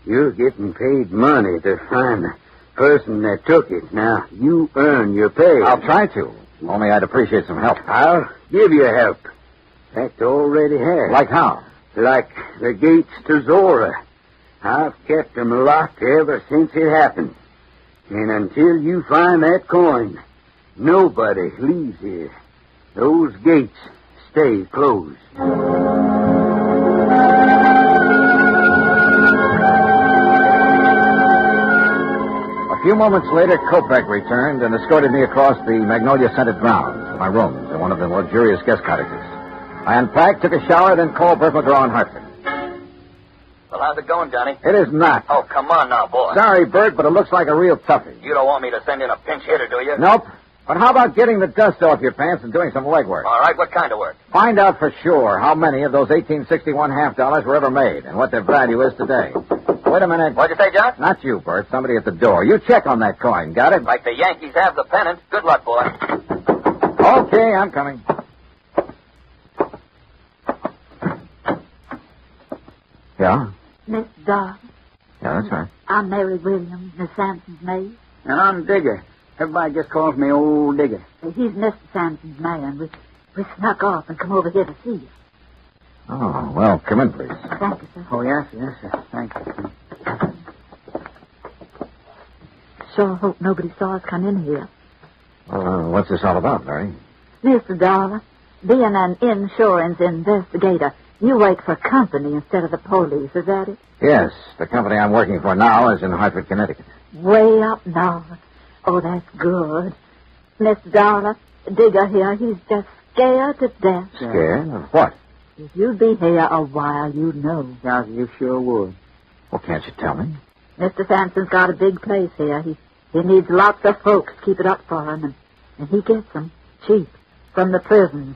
you're getting paid money to find the person that took it. Now, you earn your pay. I'll try to. Only I'd appreciate some help. I'll give you help. That already has. Like how? Like the gates to Zora. I've kept them locked ever since it happened. And until you find that coin, nobody leaves here. Those gates stay closed. A few moments later, Kopek returned and escorted me across the magnolia-scented grounds to my rooms in one of the luxurious guest cottages. I unpacked, took a shower, then called Bert McGraw in Hartford. Well, how's it going, Johnny? It is not. Oh, come on now, boy. Sorry, Bert, but it looks like a real toughie. You don't want me to send in a pinch hitter, do you? Nope. But how about getting the dust off your pants and doing some legwork? All right, what kind of work? Find out for sure how many of those 1861 $half were ever made and what their value is today. Wait a minute. What'd you say, John? Not you, Bert. Somebody at the door. You check on that coin. Got it? Like the Yankees have the pennant. Good luck, boy. Okay, I'm coming. Yeah? Miss Dark. Yeah, that's right. I'm Mary Williams, Miss Sampson's maid. And I'm Digger. Everybody just calls me Old Digger. He's Mr. Sampson's man. We snuck off and come over here to see you. Oh, well, come in, please. Thank you, sir. Oh, yes, sir. Thank you. Sure hope nobody saw us come in here. What's this all about, Mary? Mr. Dollar, being an insurance investigator, you work for company instead of the police, is that it? Yes, the company I'm working for now is in Hartford, Connecticut. Way up north. Oh, that's good. Mr. Dollar, Digger here, he's just scared to death. Scared? Of what? If you'd be here a while, you'd know. Yeah, you sure would. Well, can't you tell me? Mr. Sampson's got a big place here. He needs lots of folks to keep it up for him, and he gets them cheap from the prisons.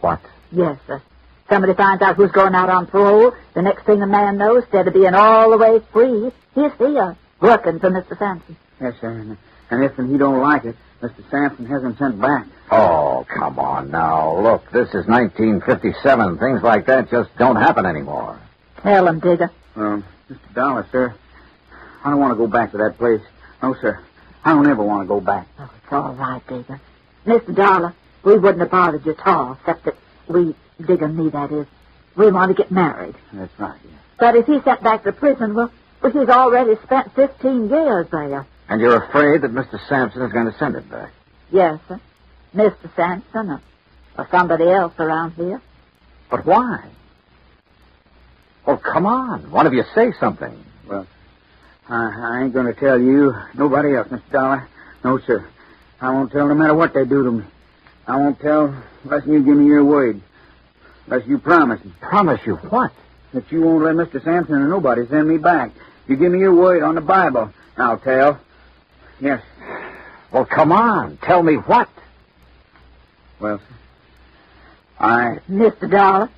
What? Yes, sir. Somebody finds out who's going out on parole. The next thing a man knows, instead of being all the way free, he's here, working for Mr. Sampson. Yes, sir. And if he don't like it, Mr. Sampson has him sent back. Oh, come on now. Look, this is 1957. Things like that just don't happen anymore. Tell him, Digger. Mr. Dollar, sir, I don't want to go back to that place. No, sir. I don't ever want to go back. Oh, it's all right, Digger. Mr. Dollar, we wouldn't have bothered you at all, except that Digger and me, that is, we want to get married. That's right, yes. But if he's sent back to prison, well, he's already spent 15 years there. And you're afraid that Mr. Sampson is going to send it back? Yes, sir. Mr. Sampson or somebody else around here. But why? Oh, come on. One of you say something. Well, I ain't going to tell you, nobody else, Mr. Dollar. No, sir. I won't tell no matter what they do to me. I won't tell unless you give me your word. Unless you promise me. Promise you what? That you won't let Mr. Sampson or nobody send me back. You give me your word on the Bible. I'll tell. Yes. Well, come on. Tell me what? Well, sir, Mr. Dollar,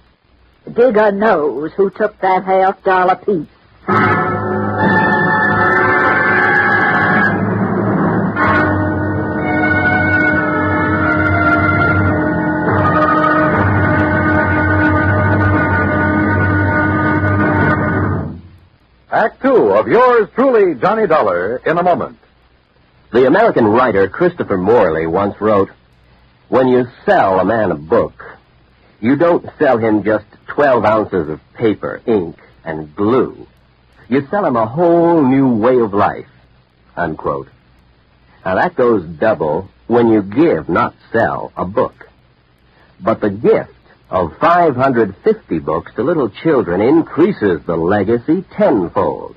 Digger knows who took that $50 piece. Act two of yours truly, Johnny Dollar, in a moment. The American writer Christopher Morley once wrote, "When you sell a man a book, you don't sell him just 12 ounces of paper, ink, and glue. You sell him a whole new way of life," unquote. Now that goes double when you give, not sell, a book. But the gift of 550 books to little children increases the legacy tenfold.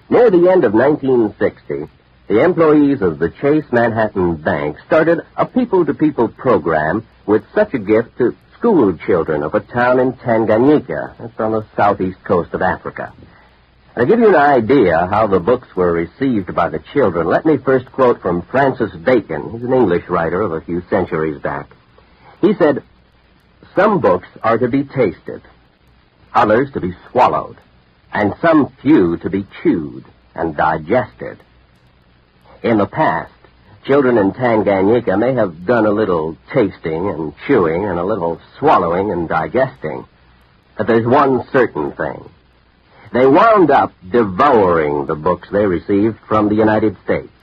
Near the end of 1960, the employees of the Chase Manhattan Bank started a people-to-people program with such a gift to school children of a town in Tanganyika. That's on the southeast coast of Africa. To give you an idea how the books were received by the children, let me first quote from Francis Bacon. He's an English writer of a few centuries back. He said, "Some books are to be tasted, others to be swallowed, and some few to be chewed and digested." In the past, children in Tanganyika may have done a little tasting and chewing and a little swallowing and digesting. But there's one certain thing. They wound up devouring the books they received from the United States.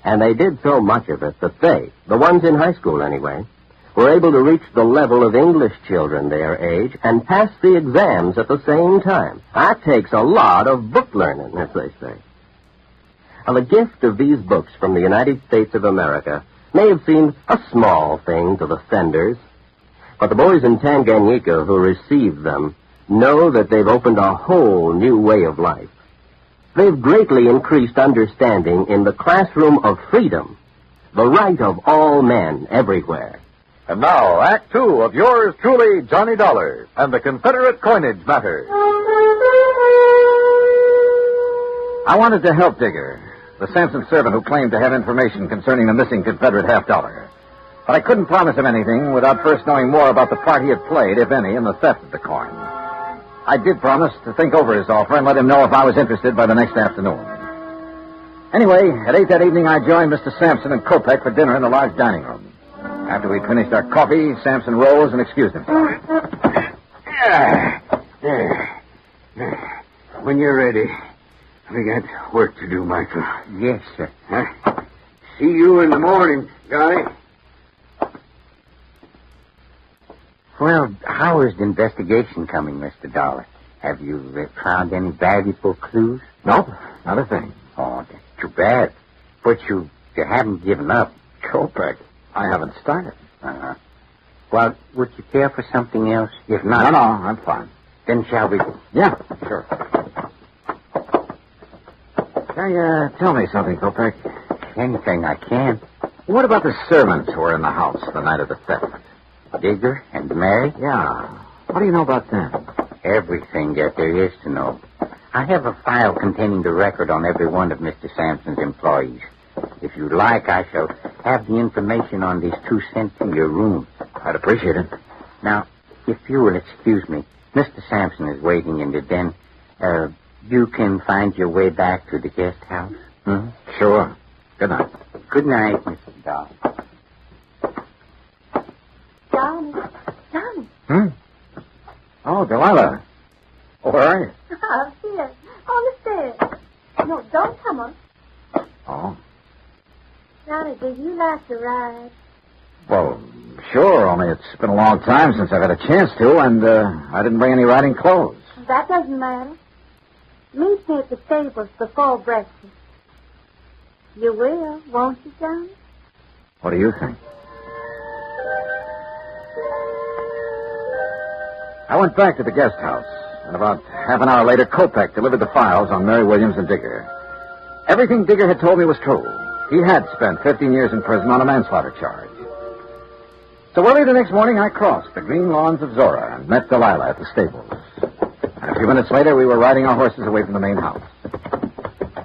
And they did so much of it that they, the ones in high school anyway, were able to reach the level of English children their age and pass the exams at the same time. That takes a lot of book learning, as they say. Now, the gift of these books from the United States of America may have seemed a small thing to the senders, but the boys in Tanganyika who received them know that they've opened a whole new way of life. They've greatly increased understanding in the classroom of freedom, the right of all men everywhere. And now, Act two of yours truly, Johnny Dollar, and the Confederate coinage matter. I wanted to help Digger, the Sampson servant who claimed to have information concerning the missing Confederate $50. But I couldn't promise him anything without first knowing more about the part he had played, if any, in the theft of the coin. I did promise to think over his offer and let him know if I was interested by the next afternoon. Anyway, at 8 that evening, I joined Mr. Sampson and Kopek for dinner in the large dining room. After we'd finished our coffee, Sampson rose and excused himself. When you're ready, we got work to do, Michael. Yes, sir. Huh? See you in the morning, Johnny. Well, how is the investigation coming, Mr. Dollar? Have you found any valuable clues? Nope, not a thing. Oh, that's too bad. But you haven't given up. Kopek, I haven't started. Uh-huh. Well, would you care for something else? If not... No, I'm fine. Then shall we... Yeah, sure. Say, tell me something, Kopek. Anything I can. What about the servants who were in the house the night of the theft? Digger and Mary? Yeah. What do you know about them? Everything that there is to know. I have a file containing the record on every one of Mr. Sampson's employees. If you'd like, I shall have the information on these two sent to your room. I'd appreciate it. Now, if you will excuse me, Mr. Sampson is waiting in the den. You can find your way back to the guest house? Mm-hmm. Sure. Good night. Good night, Mr. Dollar. Johnny. Oh, Delilah. Oh, where are you? Oh, here. On the stairs. No, don't come on. Oh. Johnny, do you like to ride? Well, sure, only it's been a long time since I've had a chance to, and I didn't bring any riding clothes. That doesn't matter. Meet me at the stables before breakfast. You will, won't you, Johnny? What do you think? I went back to the guest house, and about half an hour later, Kopek delivered the files on Mary Williams and Digger. Everything Digger had told me was true. He had spent 15 years in prison on a manslaughter charge. So early the next morning, I crossed the green lawns of Zora and met Delilah at the stables. And a few minutes later, we were riding our horses away from the main house.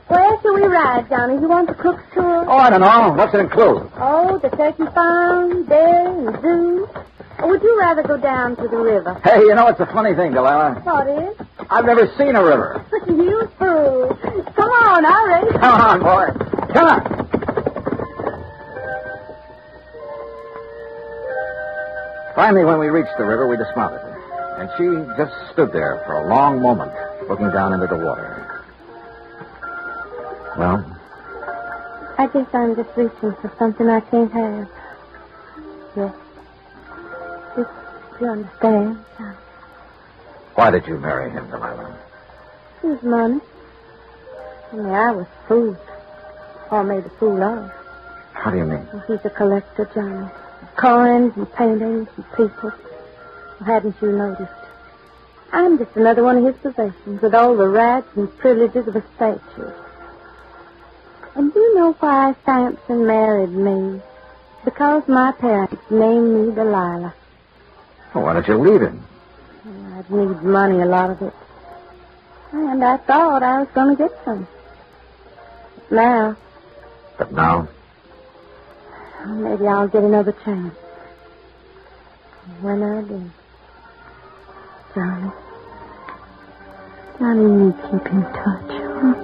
Where shall we ride, Johnny? You want the cook's tour? Oh, I don't know. What's it include? Oh, the turkey farm, dairy, and zoo. Or would you rather go down to the river? Hey, you know, it's a funny thing, Delilah. What is? I've never seen a river. You fool. Come on, hurry. Come on, boy. Come on. Finally, when we reached the river, we dismounted. And she just stood there for a long moment, looking down into the water. Well? I guess I'm just reaching for something I can't have. Yes. You understand? Why did you marry him, Delilah? His money. I was fooled. Or made a fool of. How do you mean? He's a collector, Johnny. Coins and paintings and people. Hadn't you noticed? I'm just another one of his possessions with all the rights and privileges of a statue. And do you know why Sampson married me? Because my parents named me Delilah. Well, why don't you leave him? I'd need money, a lot of it. And I thought I was going to get some. But now? Maybe I'll get another chance. When I do. Johnny, you keep in touch, huh?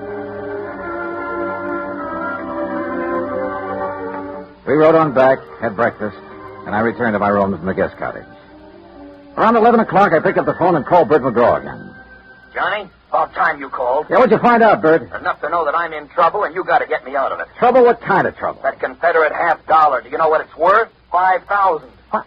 We rode on back, had breakfast, and I returned to my rooms in the guest cottage. Around 11 o'clock, I picked up the phone and called Bert McGraw again. Johnny, about time you called. Yeah, what'd you find out, Bert? Enough to know that I'm in trouble, and you got to get me out of it. Trouble? What kind of trouble? That Confederate $50. Do you know what it's worth? $5,000. What?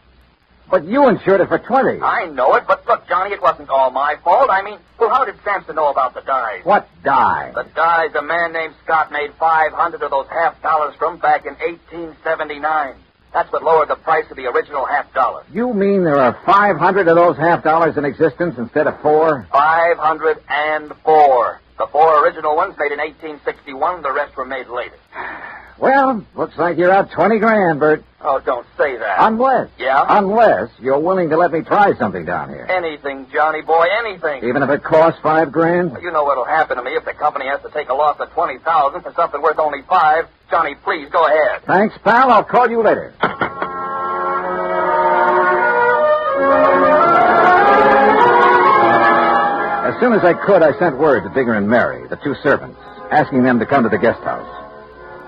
But you insured it for 20. I know it, but look, Johnny, it wasn't all my fault. Well, how did Sampson know about the dies? What die? The dies a man named Scott made 500 of those $50 from back in 1879. That's what lowered the price of the original $50. You mean there are 500 of those $50 in existence instead of 4? 504. The 4 original ones made in 1861. The rest were made later. Well, looks like you're out 20 grand, Bert. Oh, don't say that. Unless. Yeah? Unless you're willing to let me try something down here. Anything, Johnny boy, anything. Even if it costs $5 grand? Well, you know what'll happen to me if the company has to take a loss of $20,000 for something worth only $5. Johnny, please, go ahead. Thanks, pal. I'll call you later. As soon as I could, I sent word to Digger and Mary, the two servants, asking them to come to the guest house.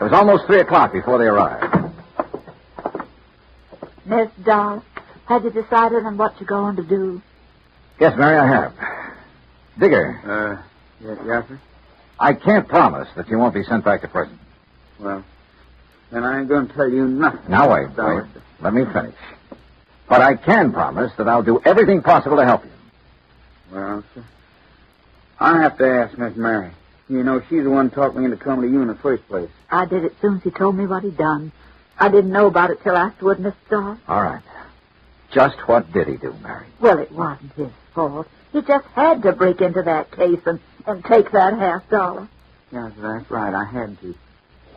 It was almost 3 o'clock before they arrived. Miss Dollar, have you decided on what you're going to do? Yes, Mary, I have. Digger. Yes, sir? I can't promise that you won't be sent back to prison. Well, then I ain't going to tell you nothing. Now, wait. Let me finish. But I can promise that I'll do everything possible to help you. Well, sir, I have to ask Miss Mary. You know, she's the one talked me into coming to you in the first place. I did it soon as he told me what he'd done. I didn't know about it till afterward, Miss Dollar. All right. Just what did he do, Mary? Well, it wasn't his fault. He just had to break into that case and take that $50. Yes, that's right. I had to.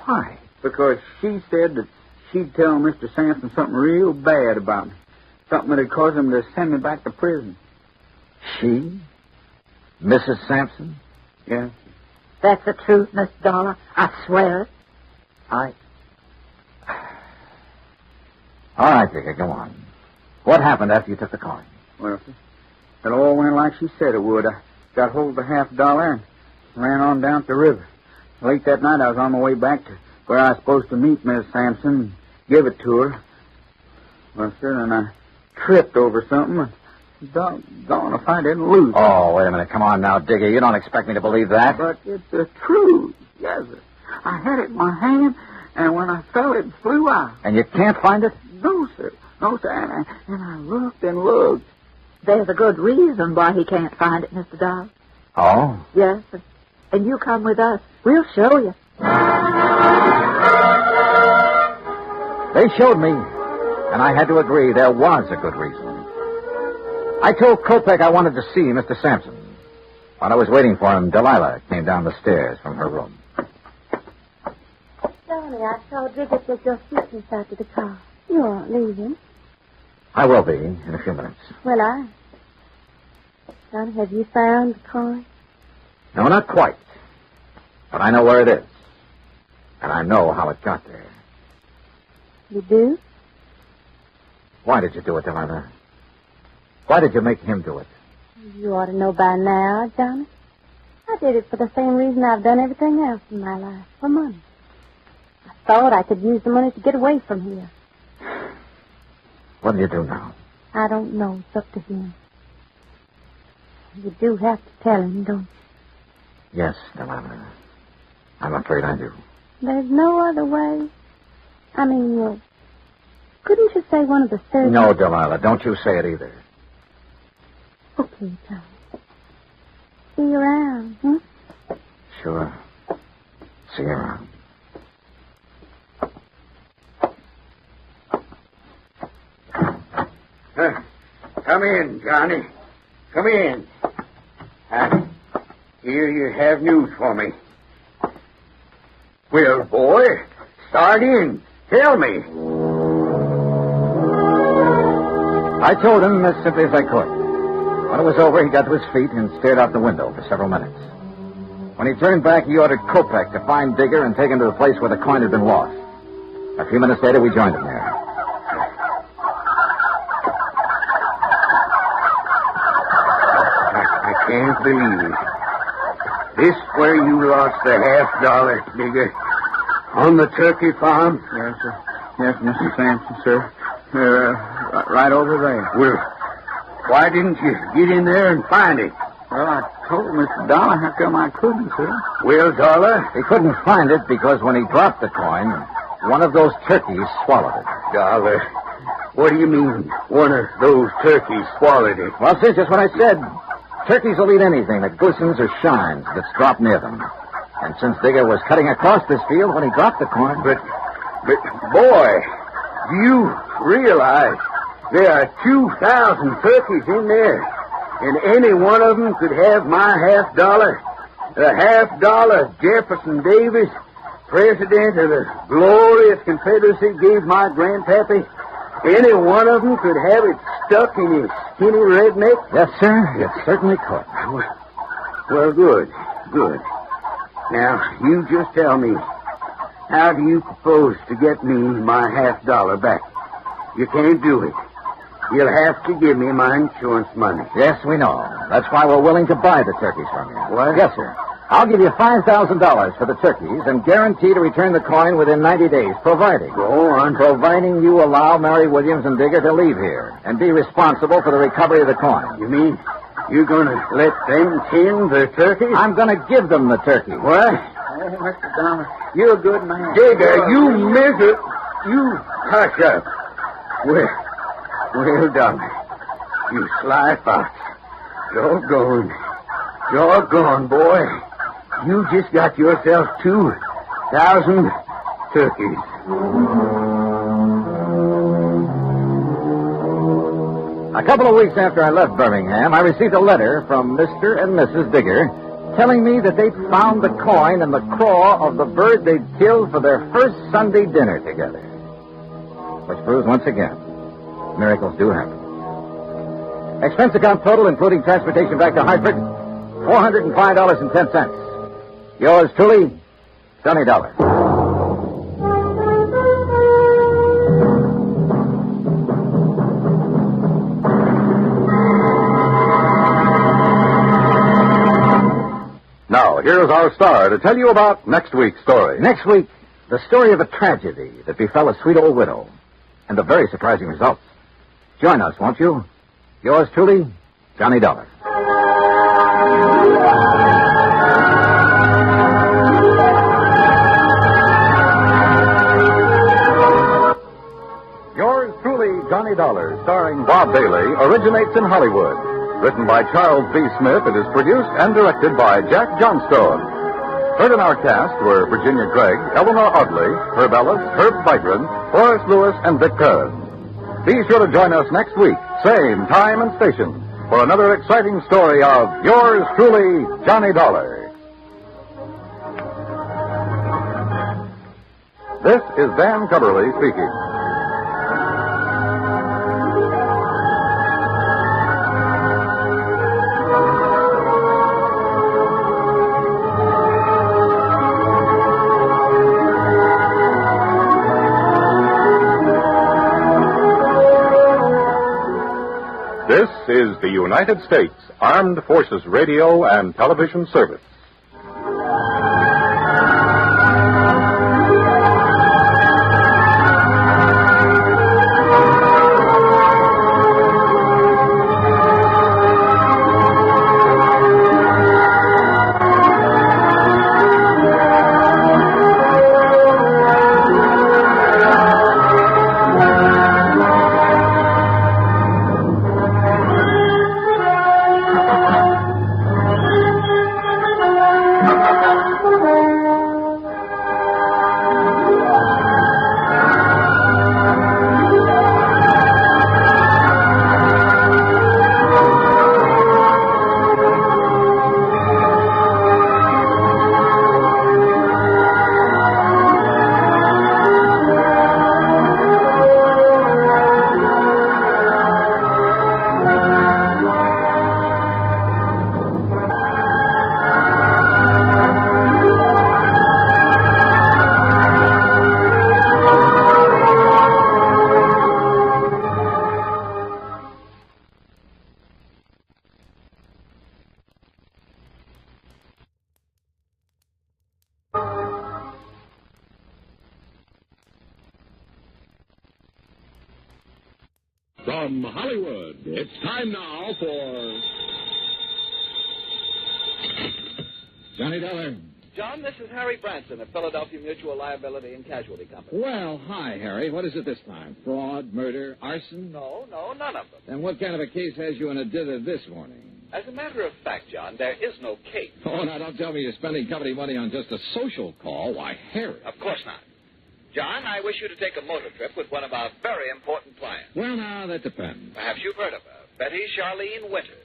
Why? Because she said that she'd tell Mr. Sampson something real bad about me. Something that'd cause him to send me back to prison. She? Mrs. Sampson? Yes. That's the truth, Miss Dollar. I swear it. All right, Digger, go on. What happened after you took the coin? Well, sir, it all went like she said it would. I got hold of the $50 and ran on down to the river. Late that night, I was on my way back to where I was supposed to meet Miss Sampson and give it to her. Well, sir, and I tripped over something and doggone if I didn't lose. Oh, wait a minute. Come on now, Digger. You don't expect me to believe that. But it's the truth. Yes, sir. I had it in my hand, and when I fell, it flew out. And you can't find it? No, sir. No, sir. And I looked and looked. There's a good reason why he can't find it, Mr. Dollar. Oh? Yes, sir. And you come with us. We'll show you. They showed me, and I had to agree there was a good reason. I told Kopek I wanted to see Mr. Sampson. While I was waiting for him, Delilah came down the stairs from her room. Johnny, I saw Digger take your suitcase out to the car. You aren't leaving. I will be in a few minutes. Well, Johnny, have you found the coin? No, not quite. But I know where it is. And I know how it got there. You do? Why did you do it, Delilah? Why did you make him do it? You ought to know by now, Johnny. I did it for the same reason I've done everything else in my life, for money. I thought I could use the money to get away from here. What'll you do now? I don't know. It's up to him. You do have to tell him, don't you? Yes, Delilah. I'm afraid I do. There's no other way. I mean, couldn't you say one of the surgeons? No, Delilah, don't you say it either. Okay, Johnny. See you around, hmm? Sure. See you around. Come in, Johnny. Come in. Here you have news for me. Well, boy, start in. Tell me. I told him as simply as I could. When it was over, he got to his feet and stared out the window for several minutes. When he turned back, he ordered Kopek to find Digger and take him to the place where the coin had been lost. A few minutes later, we joined him there. I can't believe it. This where you lost the $50, Digger? On the turkey farm? Yes, sir. Yes, Mr. Sampson, sir. Right over there. Well, why didn't you get in there and find it? Well, I told Mr. Dollar how come I couldn't, sir. Well, Dollar? He couldn't find it because when he dropped the coin, one of those turkeys swallowed it. Dollar, what do you mean, one of those turkeys swallowed it? Well, sir, just what I said. Turkeys will eat anything that glistens or shines that's dropped near them. And since Digger was cutting across this field when he dropped the coin... But, boy, do you realize there are 2,000 turkeys in there, and any one of them could have my $50. The $50 Jefferson Davis, president of the glorious Confederacy, gave my grandpappy. Any one of them could have it stuck in his skinny redneck. Yes, sir, it certainly could. Well, good. Now, you just tell me, how do you propose to get me my $50 back? You can't do it. you'll have to give me my insurance money. Yes, we know. That's why we're willing to buy the turkeys from you. What? Yes, sir. I'll give you $5,000 for the turkeys and guarantee to return the coin within 90 days, providing. Go on. Providing you allow Mary Williams and Digger to leave here and be responsible for the recovery of the coin. You mean you're going to let them tin the turkeys? I'm going to give them the turkey. What? Oh, Mr. Dollar, you're a good man. Digger, you miser... You hush up. Well done. You sly fox. Doggone, boy. You just got yourself 2,000 turkeys. A couple of weeks after I left Birmingham, I received a letter from Mr. and Mrs. Digger telling me that they'd found the coin in the craw of the bird they'd killed for their first Sunday dinner together. Which proves once again, miracles do happen. Expense account total, including transportation back to Hartford, $405.10. Yours truly, Johnny Dollar. Now, here's our star to tell you about next week's story. Next week, the story of a tragedy that befell a sweet old widow, and the very surprising results. Join us, won't you? Yours truly, Johnny Dollar. Yours truly, Johnny Dollar, starring Bob Bailey, originates in Hollywood. Written by Charles B. Smith, it is produced and directed by Jack Johnstone. Heard in our cast were Virginia Gregg, Eleanor Audley, Herb Ellis, Herb Vigran, Horace Lewis, and Vic Kearns. Be sure to join us next week, same time and station, for another exciting story of Yours truly, Johnny Dollar. This is Dan Cubberly speaking. This is the United States Armed Forces Radio and Television Service. From Hollywood, it's time now for Johnny Dollar. John, this is Harry Branson of Philadelphia Mutual Liability and Casualty Company. Well, hi, Harry. What is it this time? Fraud, murder, arson? No, none of them. Then what kind of a case has you in a dither this morning? As a matter of fact, John, there is no case. Oh, now don't tell me you're spending company money on just a social call. Why, Harry. Of course not. John, I wish you to take a motor trip with one of our very important clients. Well, now, that depends. Perhaps you've heard of her, Betty Charlene Winters.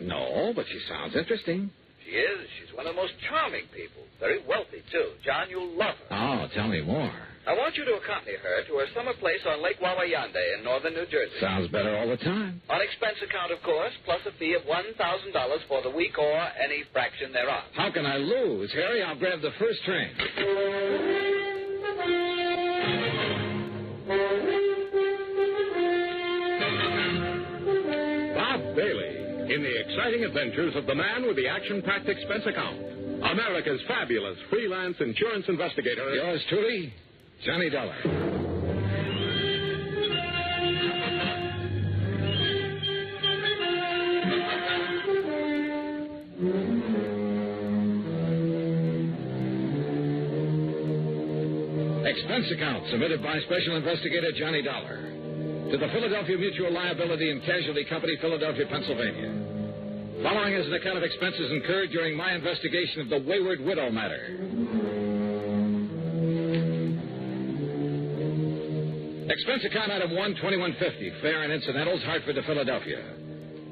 No, but she sounds interesting. She is. She's one of the most charming people. Very wealthy, too. John, you'll love her. Oh, tell me more. I want you to accompany her to her summer place on Lake Wawayande in northern New Jersey. Sounds better all the time. On expense account, of course, plus a fee of $1,000 for the week or any fraction thereof. How can I lose? Harry, I'll grab the first train. exciting adventures of the man with the action-packed expense account. America's fabulous freelance insurance investigator. Yours truly, Johnny Dollar. Expense account submitted by Special Investigator Johnny Dollar to the Philadelphia Mutual Liability and Casualty Company, Philadelphia, Pennsylvania. Following is an account of expenses incurred during my investigation of the Wayward Widow matter. Expense account item 12150, fare and incidentals, Hartford to Philadelphia.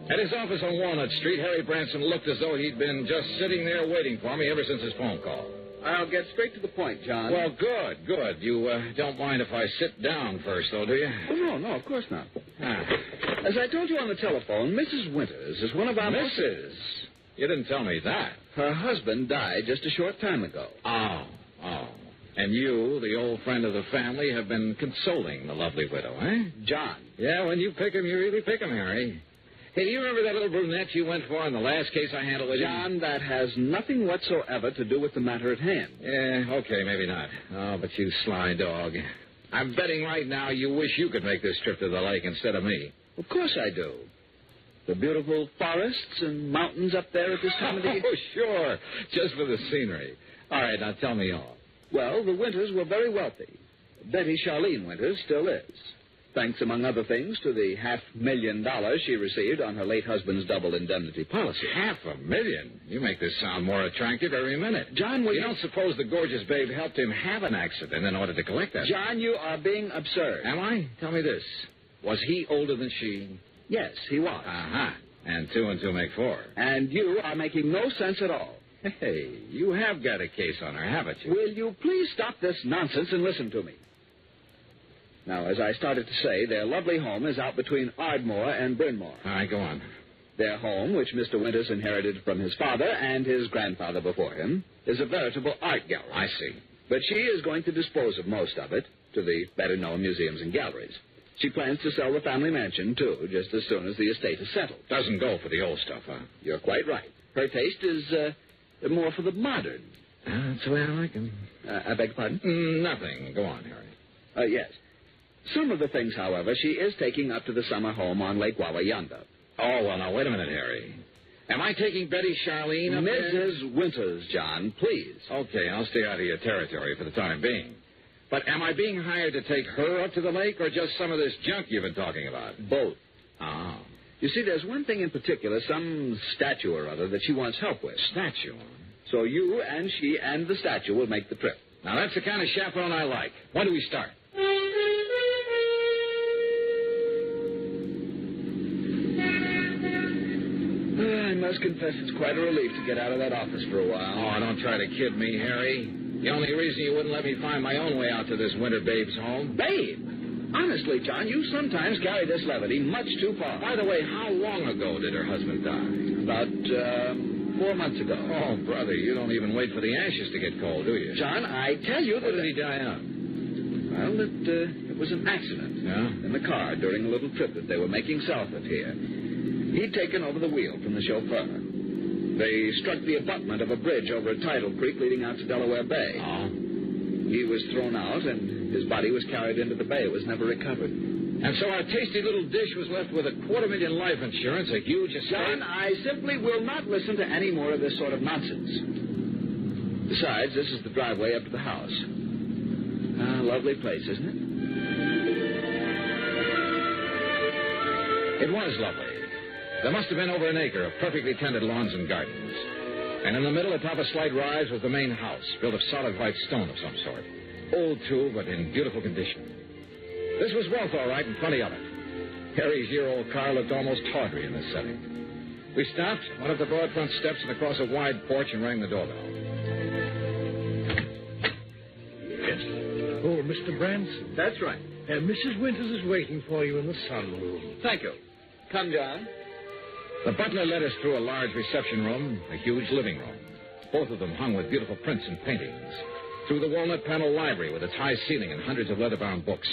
At his office on Walnut Street, Harry Branson looked as though he'd been just sitting there waiting for me ever since his phone call. I'll get straight to the point, John. Well, good. You don't mind if I sit down first, though, do you? Oh, no, of course not. As I told you on the telephone, Mrs. Winters is one of our... Mrs.? You didn't tell me that. Her husband died just a short time ago. Oh. And you, the old friend of the family, have been consoling the lovely widow, eh? John. Yeah, when you pick 'em, you really pick 'em, Harry. Hey, do you remember that little brunette you went for in the last case I handled with you? John, that has nothing whatsoever to do with the matter at hand. Yeah, okay, maybe not. Oh, but you sly dog. I'm betting right now you wish you could make this trip to the lake instead of me. Of course I do. The beautiful forests and mountains up there at this time of the year. Oh, sure. Just for the scenery. All right, now tell me all. Well, the Winters were very wealthy. Betty Charlene Winters still is. Thanks, among other things, to the $500,000 she received on her late husband's double indemnity policy. $500,000? You make this sound more attractive every minute. John, you don't suppose the gorgeous babe helped him have an accident in order to collect that? John, you are being absurd. Am I? Tell me this. Was he older than she? Yes, he was. Uh-huh. And 2 and 2 make 4. And you are making no sense at all. Hey, you have got a case on her, haven't you? Will you please stop this nonsense and listen to me? Now, as I started to say, their lovely home is out between Ardmore and Bryn Mawr. All right, go on. Their home, which Mr. Winters inherited from his father and his grandfather before him, is a veritable art gallery. I see. But she is going to dispose of most of it to the better-known museums and galleries. She plans to sell the family mansion, too, just as soon as the estate is settled. Doesn't go for the old stuff, huh? You're quite right. Her taste is more for the modern. That's the way I like him. I beg your pardon? Nothing. Go on, Harry. Yes. Some of the things, however, she is taking up to the summer home on Lake Wawayanda. Oh, well, now, wait a minute, Harry. Am I taking Betty Charlene up there? Mrs. Winters, John, please. Okay, I'll stay out of your territory for the time being. But am I being hired to take her up to the lake or just some of this junk you've been talking about? Both. Oh. You see, there's one thing in particular, some statue or other that she wants help with. Statue? So you and she and the statue will make the trip. Now, that's the kind of chaperone I like. When do we start? I must confess it's quite a relief to get out of that office for a while. Oh, don't try to kid me, Harry. The only reason you wouldn't let me find my own way out to this winter babe's home. Babe! Honestly, John, you sometimes carry this levity much too far. By the way, how long ago did her husband die? About 4 months ago. Oh, brother, you don't even wait for the ashes to get cold, do you? John, I tell you that... What did he die of? Well, it was an accident. Yeah? In the car during a little trip that they were making south of here. He'd taken over the wheel from the chauffeur. They struck the abutment of a bridge over a tidal creek leading out to Delaware Bay. Oh. He was thrown out, and his body was carried into the bay. It was never recovered. And so our tasty little dish was left with $250,000 life insurance, a huge estate. John, I simply will not listen to any more of this sort of nonsense. Besides, this is the driveway up to the house. Lovely place, isn't it? It was lovely. There must have been over an acre of perfectly tended lawns and gardens. And in the middle, atop a slight rise, was the main house, built of solid white stone of some sort. Old, too, but in beautiful condition. This was wealth, all right, and plenty of it. Harry's year-old car looked almost tawdry in this setting. We stopped, went up the broad front steps and across a wide porch and rang the doorbell. Yes. Oh, Mr. Branson? That's right. Mrs. Winters is waiting for you in the sunroom. Thank you. Come, John. The butler led us through a large reception room, a huge living room. Both of them hung with beautiful prints and paintings. Through the walnut panel library with its high ceiling and hundreds of leather-bound books.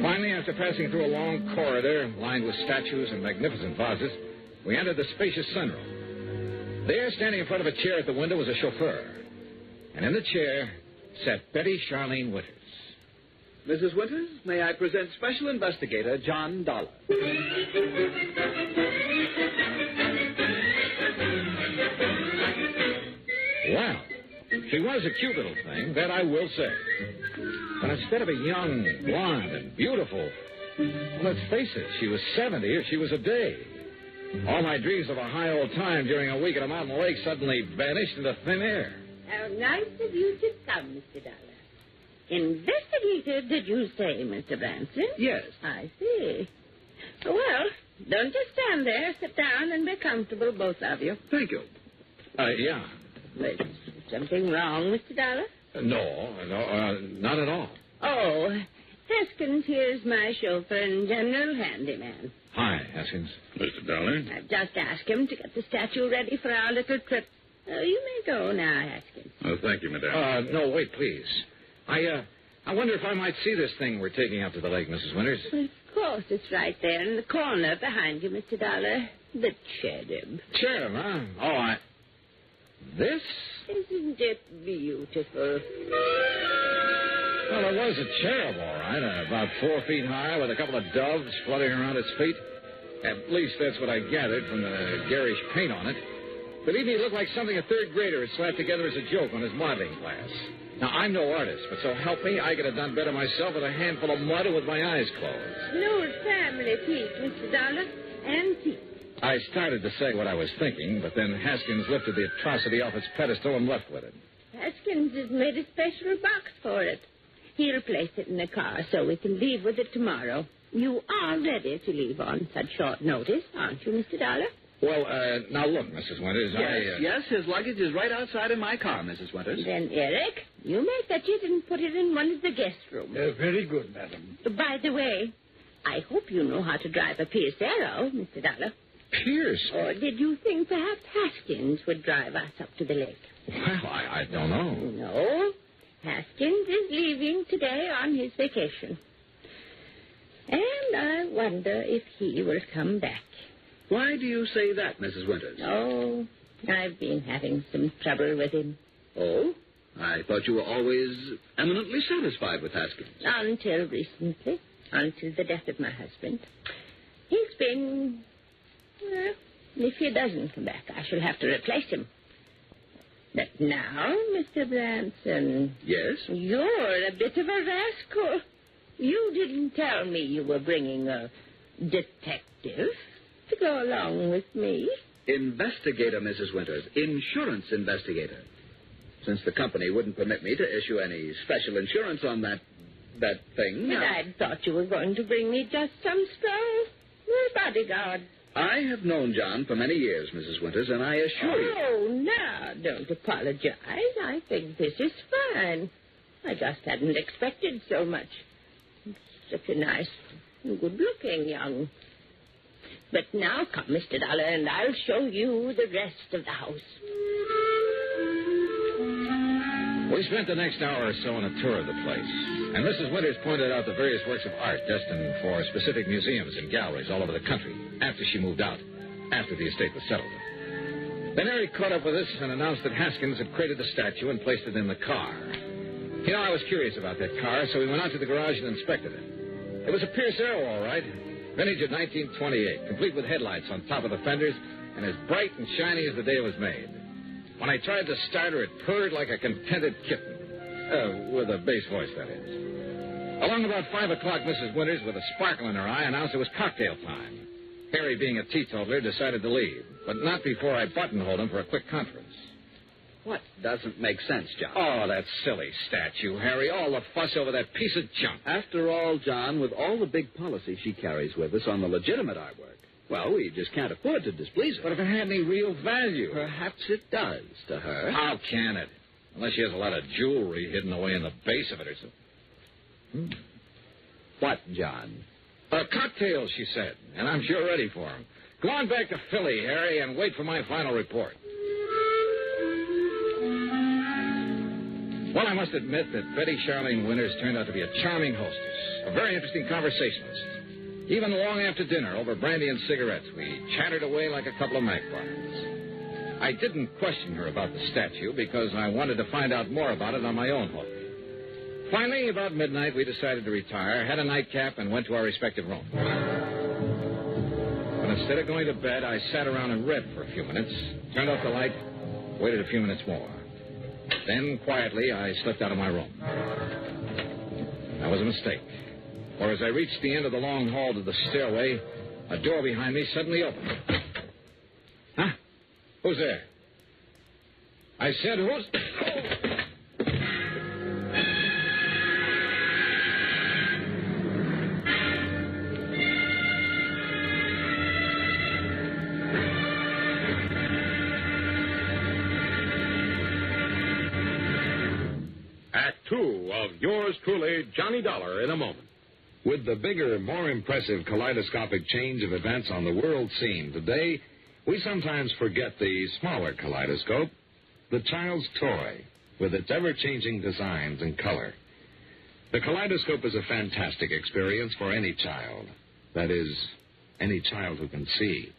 Finally, after passing through a long corridor lined with statues and magnificent vases, we entered the spacious sunroom. There, standing in front of a chair at the window, was a chauffeur. And in the chair sat Betty Charlene Winters. Mrs. Winters, may I present Special Investigator John Dollar. Well, she was a cute little thing, that I will say. But instead of a young, blonde, and beautiful, well, let's face it, she was 70 if she was a day. All my dreams of a high old time during a week at a mountain lake suddenly vanished into thin air. How nice of you to come, Mr. Dollar. Investigator, did you say, Mr. Branson? Yes. I see. Well, don't just stand there. Sit down and be comfortable, both of you. Thank you. Yeah. Is something wrong, Mr. Dollar? No, not at all. Oh, Haskins here's my chauffeur and general handyman. Hi, Haskins. Mr. Dollar? I've just asked him to get the statue ready for our little trip. You may go now, Haskins. Oh, thank you, madame. No, wait, please. I wonder if I might see this thing we're taking out to the lake, Mrs. Winters. Well, of course, it's right there in the corner behind you, Mr. Dollar. The cherub. Cherub, huh? Oh, This? Isn't it beautiful? Well, it was a cherub, all right. About 4 feet high with a couple of doves fluttering around its feet. At least that's what I gathered from the garish paint on it. Believe me, it looked like something a third grader had slapped together as a joke on his modeling class. Now, I'm no artist, but so help me, I could have done better myself with a handful of mud and with my eyes closed. An old family piece, Mr. Dollar. Antique. I started to say what I was thinking, but then Haskins lifted the atrocity off its pedestal and left with it. Haskins has made a special box for it. He'll place it in the car so we can leave with it tomorrow. You are ready to leave on such short notice, aren't you, Mr. Dollar? Well, now look, Mrs. Winters, Yes, his luggage is right outside in my car, Mrs. Winters. Then, Eric, you may fetch it and put it in one of the guest rooms. Very good, madam. By the way, I hope you know how to drive a Pierce Arrow, Mr. Dollar. Pierce? Or did you think perhaps Haskins would drive us up to the lake? Well, I don't know. No. Haskins is leaving today on his vacation. And I wonder if he will come back. Why do you say that, Mrs. Winters? Oh, I've been having some trouble with him. Oh? I thought you were always eminently satisfied with Haskins. Until recently. Until the death of my husband. He's been... Well, if he doesn't come back, I shall have to replace him. But now, Mr. Branson... Yes? You're a bit of a rascal. You didn't tell me you were bringing a detective to go along with me. Investigator, Mrs. Winters. Insurance investigator. Since the company wouldn't permit me to issue any special insurance on that thing... But I thought you were going to bring me just some strong bodyguard. I have known John for many years, Mrs. Winters, and I assure you... Oh, now, don't apologize. I think this is fine. I just hadn't expected so much. Such a nice, good-looking young... But now come, Mr. Dollar, and I'll show you the rest of the house. We spent the next hour or so on a tour of the place, and Mrs. Winters pointed out the various works of art destined for specific museums and galleries all over the country after she moved out, after the estate was settled. Then Eric caught up with us and announced that Haskins had created the statue and placed it in the car. You know, I was curious about that car, so we went out to the garage and inspected it. It was a Pierce Arrow, all right. Vintage of 1928, complete with headlights on top of the fenders and as bright and shiny as the day it was made. When I tried to start her, it purred like a contented kitten. With a bass voice, that is. Along about 5 o'clock, Mrs. Winters, with a sparkle in her eye, announced it was cocktail time. Harry, being a teetotaler, decided to leave, but not before I buttonholed him for a quick conference. What doesn't make sense, John? Oh, that silly statue, Harry. All the fuss over that piece of junk. After all, John, with all the big policy she carries with us on the legitimate artwork, well, we just can't afford to displease her. But if it had any real value... Perhaps it does to her. How can it? Unless she has a lot of jewelry hidden away in the base of it or something. What, John? Cocktails, she said, and I'm sure ready for them. Go on back to Philly, Harry, and wait for my final report. Well, I must admit that Betty Charlene Winters turned out to be a charming hostess, a very interesting conversationalist. Even long after dinner, over brandy and cigarettes, we chattered away like a couple of magpies. I didn't question her about the statue because I wanted to find out more about it on my own hook. Finally, about midnight, we decided to retire, had a nightcap, and went to our respective rooms. But instead of going to bed, I sat around and read for a few minutes, turned off the light, waited a few minutes more. Then, quietly, I slipped out of my room. That was a mistake. For as I reached the end of the long hall to the stairway, a door behind me suddenly opened. Huh? Who's there? I said, who's... Act 2 of yours truly, Johnny Dollar, in a moment. With the bigger, more impressive kaleidoscopic change of events on the world scene today, we sometimes forget the smaller kaleidoscope, the child's toy, with its ever-changing designs and color. The kaleidoscope is a fantastic experience for any child. That is, any child who can see.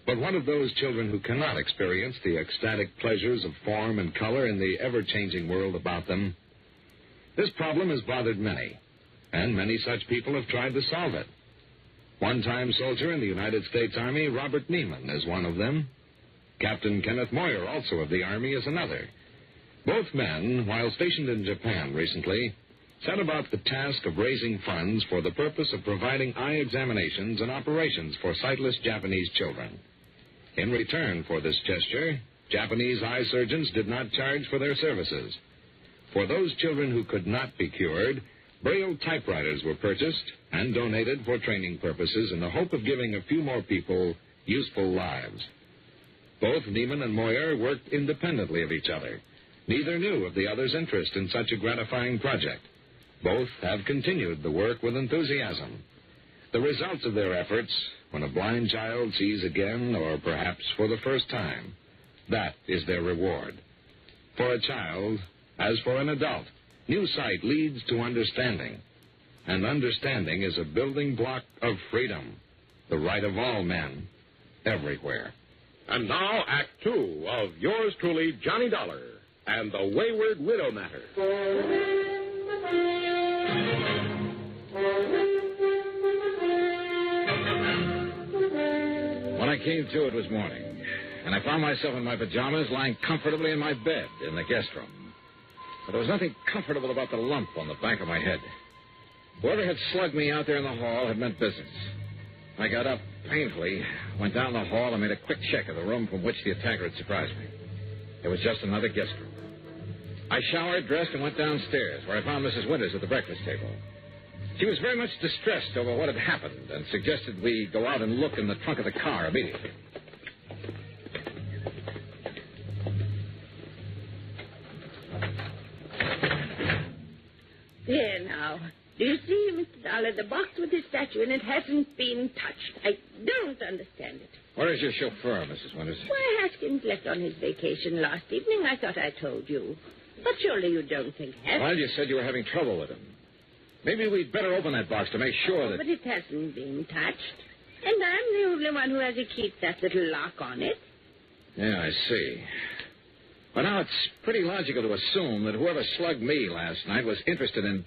But what of those children who cannot experience the ecstatic pleasures of form and color in the ever-changing world about them? This problem has bothered many, and many such people have tried to solve it. One-time soldier in the United States Army, Robert Neiman, is one of them. Captain Kenneth Moyer, also of the Army, is another. Both men, while stationed in Japan recently, set about the task of raising funds for the purpose of providing eye examinations and operations for sightless Japanese children. In return for this gesture, Japanese eye surgeons did not charge for their services. For those children who could not be cured, Braille typewriters were purchased and donated for training purposes in the hope of giving a few more people useful lives. Both Neiman and Moyer worked independently of each other. Neither knew of the other's interest in such a gratifying project. Both have continued the work with enthusiasm. The results of their efforts, when a blind child sees again, or perhaps for the first time, that is their reward. For a child, as for an adult, new sight leads to understanding. And understanding is a building block of freedom, the right of all men, everywhere. And now, Act 2 of yours truly, Johnny Dollar, and the Wayward Widow Matter. When I came to, it was morning, and I found myself in my pajamas lying comfortably in my bed in the guest room. But there was nothing comfortable about the lump on the back of my head. Whoever had slugged me out there in the hall had meant business. I got up painfully, went down the hall, and made a quick check of the room from which the attacker had surprised me. It was just another guest room. I showered, dressed, and went downstairs, where I found Mrs. Winters at the breakfast table. She was very much distressed over what had happened and suggested we go out and look in the trunk of the car immediately. There now. Do you see, Mr. Dollar, the box with his statue in it hasn't been touched. I don't understand it. Where is your chauffeur, Mrs. Winters? Why, Haskins left on his vacation last evening. I thought I told you. But surely you don't think Haskins... Well, you said you were having trouble with him. Maybe we'd better open that box to make sure that... But it hasn't been touched. And I'm the only one who has to keep that little lock on it. Yeah, I see. But now it's pretty logical to assume that whoever slugged me last night was interested in...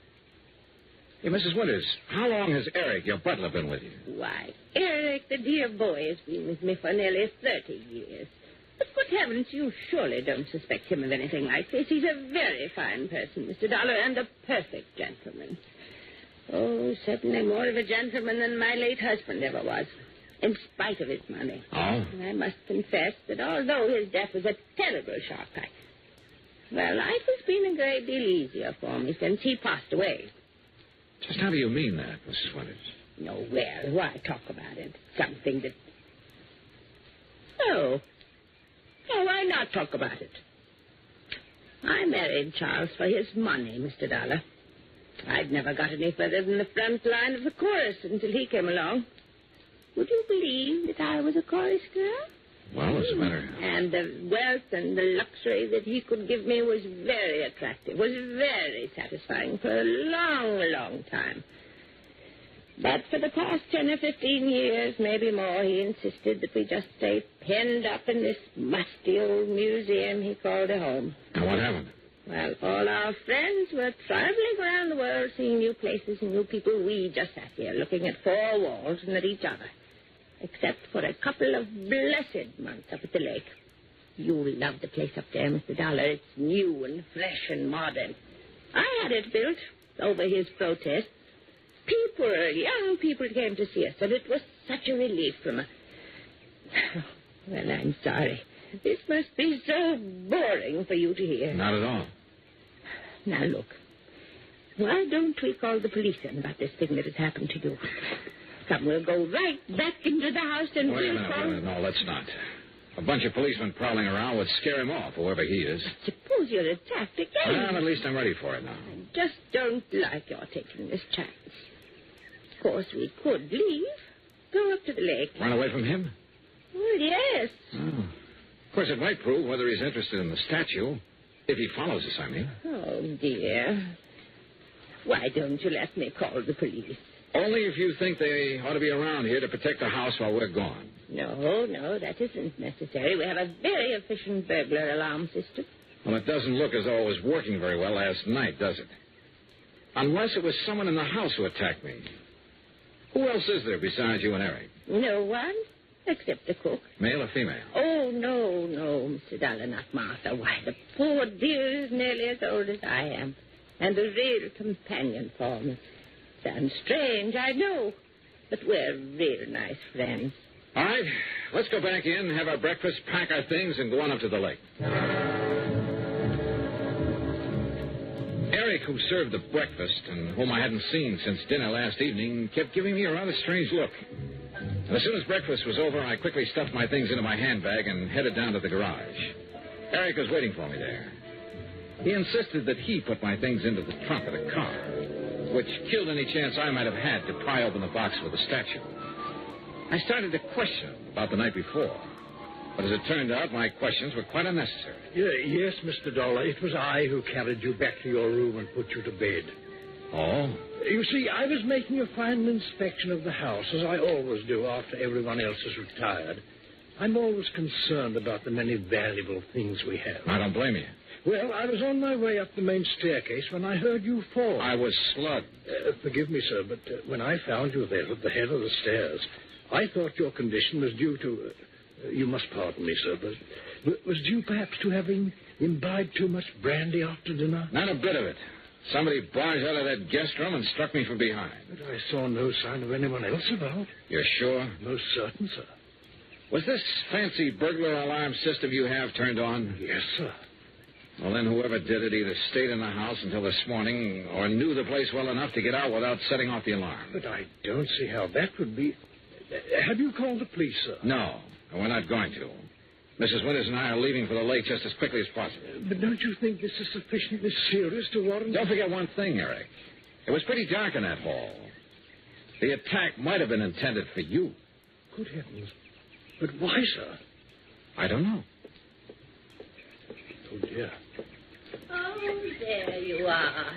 Hey, Mrs. Winters, how long has Eric, your butler, been with you? Why, Eric, the dear boy, has been with me for nearly 30 years. But good heavens, you surely don't suspect him of anything like this. He's a very fine person, Mr. Dollar, and a perfect gentleman. Oh, certainly more of a gentleman than my late husband ever was, in spite of his money. Oh? I must confess that although his death was a terrible shock, life has been a great deal easier for me since he passed away. Just how do you mean that, Mrs. Winters? No, well, why talk about it? Something that... Oh, why not talk about it? I married Charles for his money, Mr. Dollar. I'd never got any further than the front line of the chorus until he came along. Would you believe that I was a chorus girl? Well, as a matter... And the wealth and the luxury that he could give me was very attractive, was very satisfying for a long, long time. But for the past 10 or 15 years, maybe more, he insisted that we just stay penned up in this musty old museum he called a home. And what happened? Well, all our friends were traveling around the world, seeing new places and new people. We just sat here looking at four walls and at each other. Except for a couple of blessed months up at the lake. You'll love the place up there, Mr. Dollar. It's new and fresh and modern. I had it built over his protest. People, young people came to see us, and it was such a relief from a... Well, I'm sorry. This must be so boring for you to hear. Not at all. Now, look. Why don't we call the police in about this thing that has happened to you? Come, we'll go right back into the house and... Wait a minute. No, let's not. A bunch of policemen prowling around would scare him off, whoever he is. Suppose you're attacked again. Well, at least I'm ready for it now. I just don't like your taking this chance. Of course, we could leave. Go up to the lake. Run away from him? Well, yes. Oh. Of course, it might prove whether he's interested in the statue. If he follows us, I mean. Oh, dear. Why don't you let me call the police? Only if you think they ought to be around here to protect the house while we're gone. No, that isn't necessary. We have a very efficient burglar alarm system. Well, it doesn't look as though it was working very well last night, does it? Unless it was someone in the house who attacked me. Who else is there besides you and Eric? No one, except the cook. Male or female? Oh, no, Mr. Dollar, not Martha. Why, the poor dear is nearly as old as I am. And a real companion for me. Sounds strange, I know. But we're real nice friends. All right, let's go back in, have our breakfast, pack our things, and go on up to the lake. Eric, who served the breakfast, and whom I hadn't seen since dinner last evening, kept giving me a rather strange look. And as soon as breakfast was over, I quickly stuffed my things into my handbag and headed down to the garage. Eric was waiting for me there. He insisted that he put my things into the trunk of the car, which killed any chance I might have had to pry open the box with the statue. I started to question him about the night before. But as it turned out, my questions were quite unnecessary. Yes, Mr. Dollar, it was I who carried you back to your room and put you to bed. Oh? You see, I was making a final inspection of the house, as I always do after everyone else has retired. I'm always concerned about the many valuable things we have. I don't blame you. Well, I was on my way up the main staircase when I heard you fall. I was slugged. Forgive me, sir, but when I found you there at the head of the stairs, I thought your condition was due to... you must pardon me, sir, but was due perhaps to having imbibed too much brandy after dinner? Not a bit of it. Somebody barged out of that guest room and struck me from behind. But I saw no sign of anyone else about. You're sure? Most certain, sir. Was this fancy burglar alarm system you have turned on? Yes, sir. Well, then whoever did it either stayed in the house until this morning or knew the place well enough to get out without setting off the alarm. But I don't see how that would be... Have you called the police, sir? No, and we're not going to. Mrs. Winters and I are leaving for the lake just as quickly as possible. But don't you think this is sufficiently serious to warrant... Don't forget one thing, Eric. It was pretty dark in that hall. The attack might have been intended for you. Good heavens. But why, sir? I don't know. Oh, dear. Oh, there you are.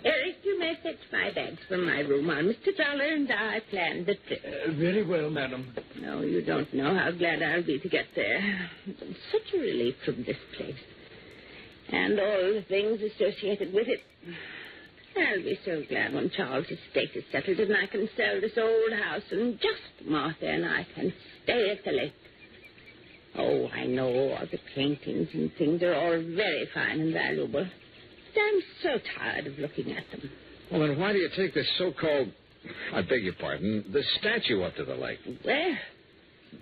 Eric, you may fetch my bags from my room while Mr. Dollar and I planned the trip. Very well, madam. No, you don't know how glad I'll be to get there. It's such a relief from this place. And all the things associated with it. I'll be so glad when Charles' estate is settled and I can sell this old house and just Martha and I can stay at the lake. Oh, I know all the paintings and things are all very fine and valuable. But I'm so tired of looking at them. Well, then why do you take this so-called, I beg your pardon, the statue up to the lake? Well,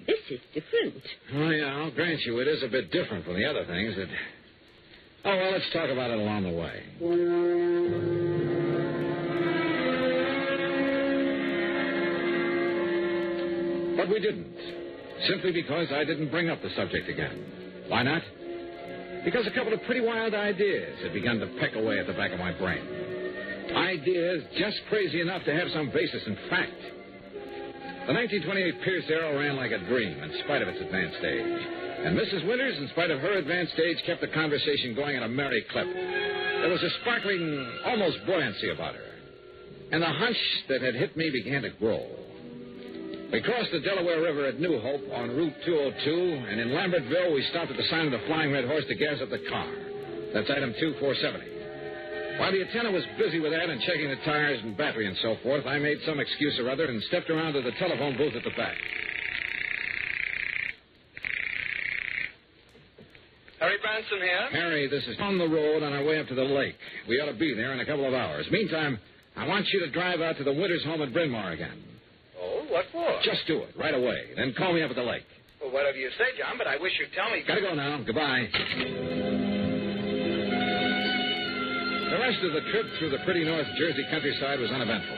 this is different. Oh, yeah, I'll grant you it is a bit different from the other things that... Oh, well, let's talk about it along the way. But we didn't. Simply because I didn't bring up the subject again. Why not? Because a couple of pretty wild ideas had begun to peck away at the back of my brain. Ideas just crazy enough to have some basis in fact. The 1928 Pierce Arrow ran like a dream in spite of its advanced age. And Mrs. Winters, in spite of her advanced age, kept the conversation going at a merry clip. There was a sparkling, almost buoyancy about her. And the hunch that had hit me began to grow. We crossed the Delaware River at New Hope on Route 202, and in Lambertville, we stopped at the sign of the Flying Red Horse to gas up the car. That's item 2470. While the attendant was busy with that and checking the tires and battery and so forth, I made some excuse or other and stepped around to the telephone booth at the back. Harry Branson here. Harry, this is on the road on our way up to the lake. We ought to be there in a couple of hours. Meantime, I want you to drive out to the Winters home at Bryn Mawr again. Oh, what for? Just do it, right away. Then call me up at the lake. Well, whatever you say, John, but I wish you'd tell me... Gotta go now. Goodbye. The rest of the trip through the pretty North Jersey countryside was uneventful.